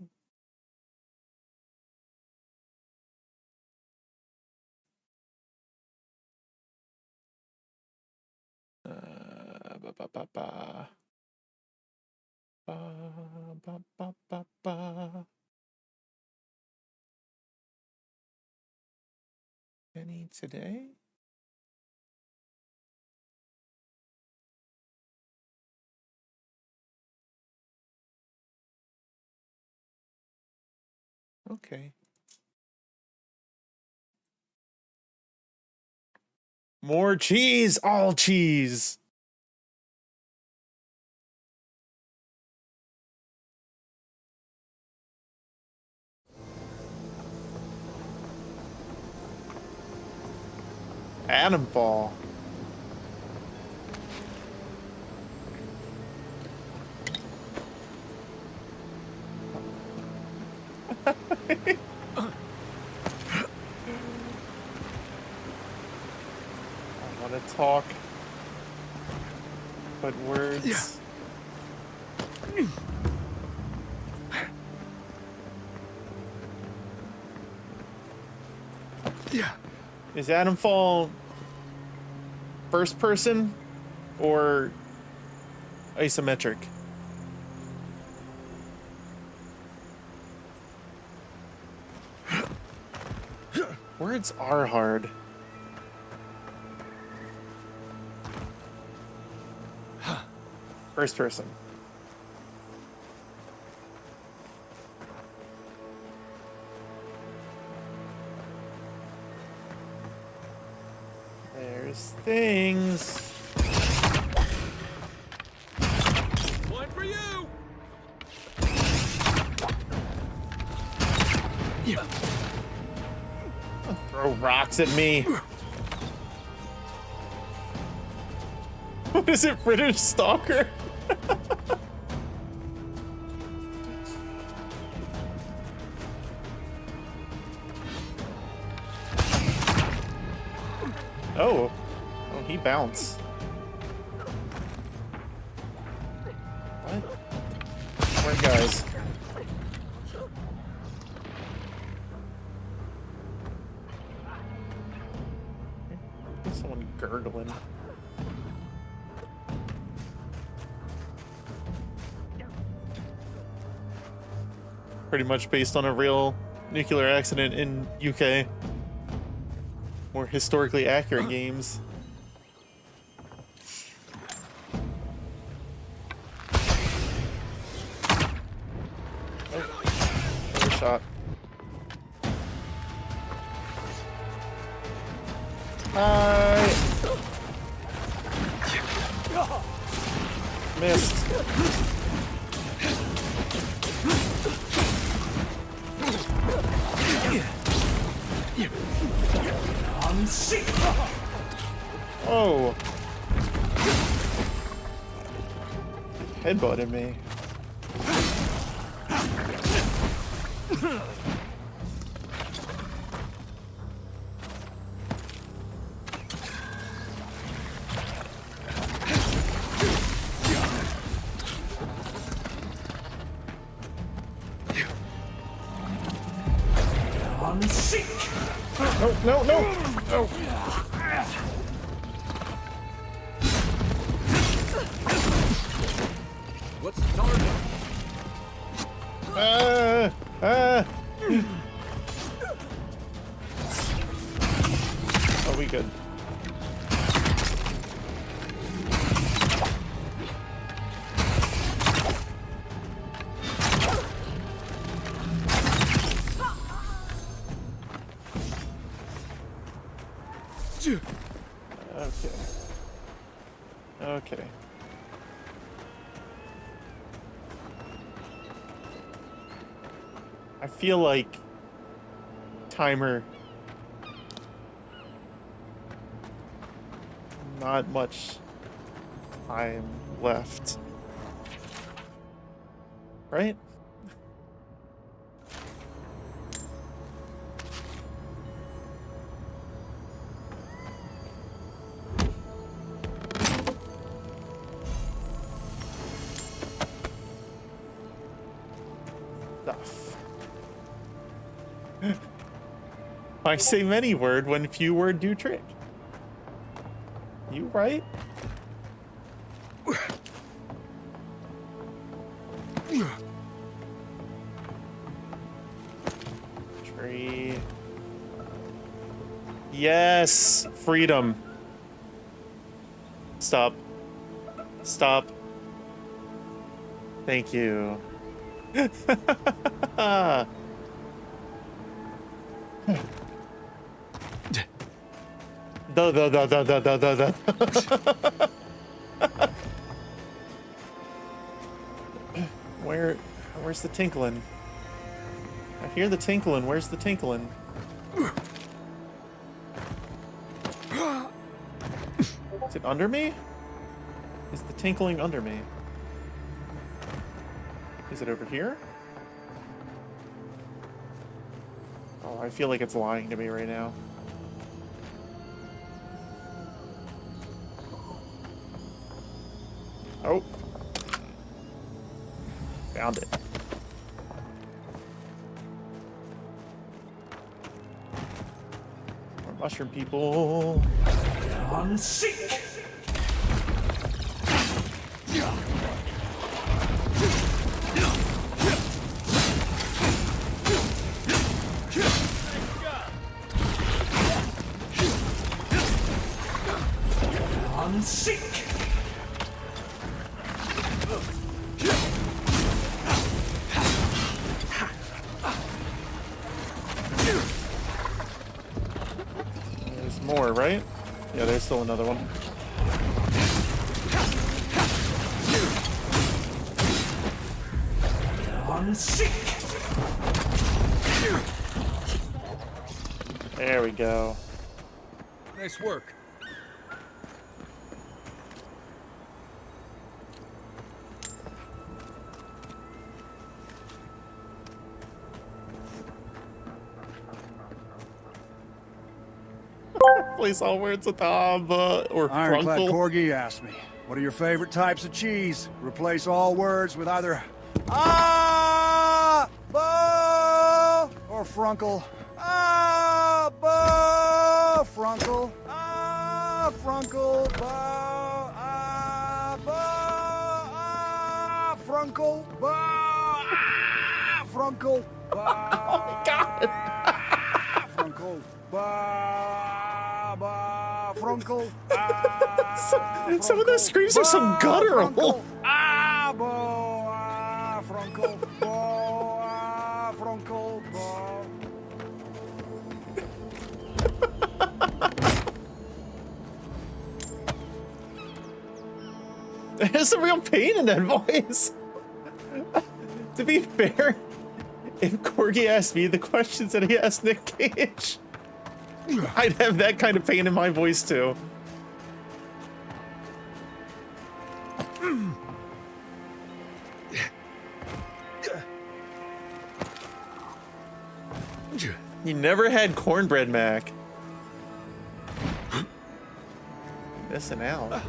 Ba, ba, ba, ba. Ba, ba, ba, ba, ba. Any today? Okay. More cheese! All cheese! Atom ball. I want to talk, but words. Is Atomfall first person or isometric? Words are hard. First person. There's things. One for you. Throw rocks at me. What is it, British Stalker? Oh. Oh, he bounced. What? Where, guys? There's someone gurgling. Pretty much based on a real nuclear accident in UK. More historically accurate games. Oh, another shot. Hi. Missed. Oh. Headbutted me. No, no, no! No! What's the target? Are we good? Okay. Okay. I feel like timer. Not much time left. Right? stuff. I say many word when few word do trick. You right? Tree. Yes! Freedom. Stop. Stop. Thank you. Where's the tinkling? I hear the tinkling. Where's the tinkling? Is it under me? Is the tinkling under me? Is it over here? Oh, I feel like it's lying to me right now. Oh. Found it. More mushroom people. On seek. On seek. There's more, right? Yeah, there's still another one. On seek. There we go. Nice work. Place all words at the or Ironclad frunkle. Corgi asked me, what are your favorite types of cheese? Replace all words with either or frunkle. Frunkle. Frunkle. Frunkle. Frunkle. Oh my god. Frunkle. Frunkle. Some of those screams are so guttural. Frunkle. Frunkle. Frunkle. There's a real pain in that voice. To be fair, if Corgi asked me the questions that he asked Nick Cage, I'd have that kind of pain in my voice too. You never had cornbread, Mac. Missing out.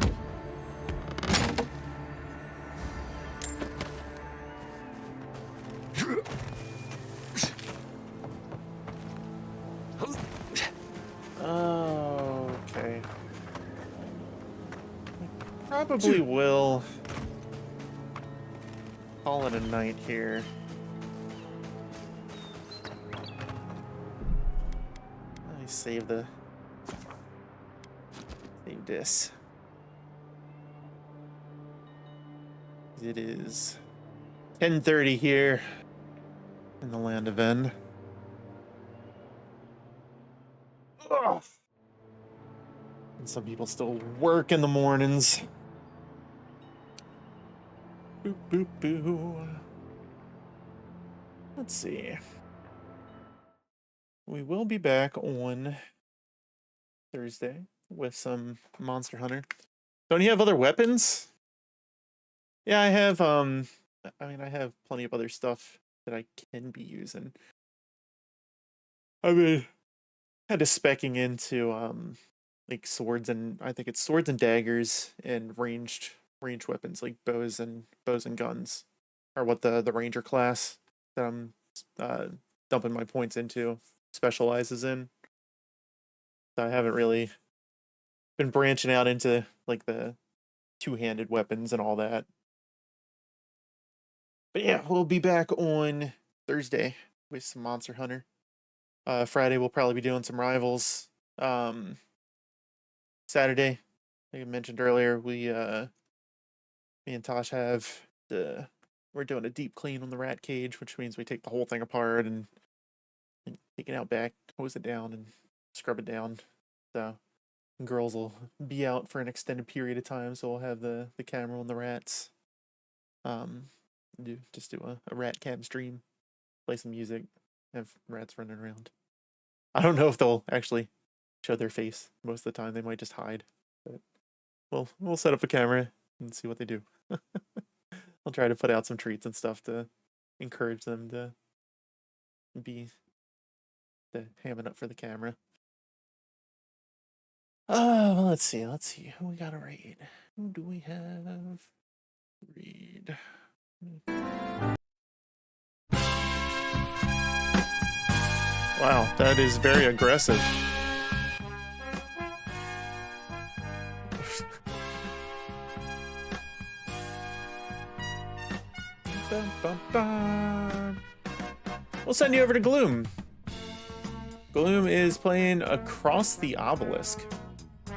Oh, okay. Probably will call it a night here. Let me save this. It is 10:30 here in the land of Ven. Ugh. And some people still work in the mornings. Boop, boop, boo. Let's see. We will be back on Thursday with some Monster Hunter. Don't you have other weapons? Yeah, I have, I have plenty of other stuff that I can be using. I mean, had to specking into, like swords and, I think it's swords and daggers and ranged weapons like bows and guns are what the ranger class that I'm dumping my points into specializes in. So I haven't really been branching out into like the two-handed weapons and all that. But yeah, we'll be back on Thursday with some Monster Hunter. Friday we'll probably be doing some Rivals. Saturday, like I mentioned earlier, me and Tosh we're doing a deep clean on the rat cage, which means we take the whole thing apart and take it out back, hose it down, and scrub it down. So girls will be out for an extended period of time, so we'll have the camera on the rats. Do a rat cam stream, play some music, have rats running around. I don't know if they'll actually show their face most of the time. They might just hide. But we'll set up a camera and see what they do. I'll try to put out some treats and stuff to encourage them to ham it up for the camera. Well, let's see. Who we gotta raid? Who do we have? Read. Wow, that is very aggressive. We'll send you over to Gloom. Gloom is playing Across the Obelisk.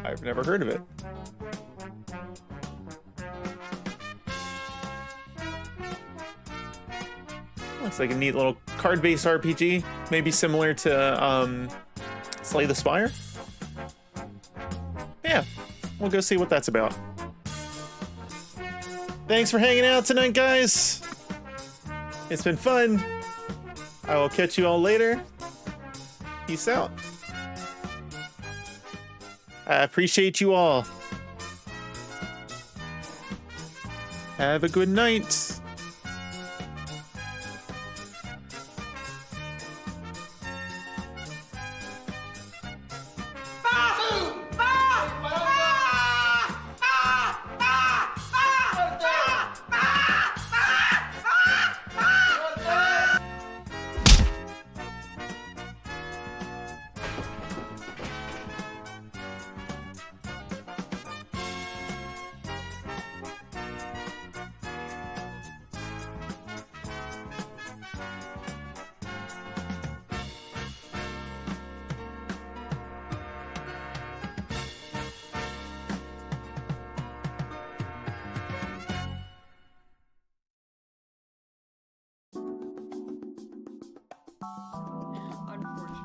I've never heard of it. Looks like a neat little card-based RPG, maybe similar to Slay the Spire. Yeah, we'll go see what that's about. Thanks for hanging out tonight, guys. It's been fun. I will catch you all later. Peace out. I appreciate you all. Have a good night.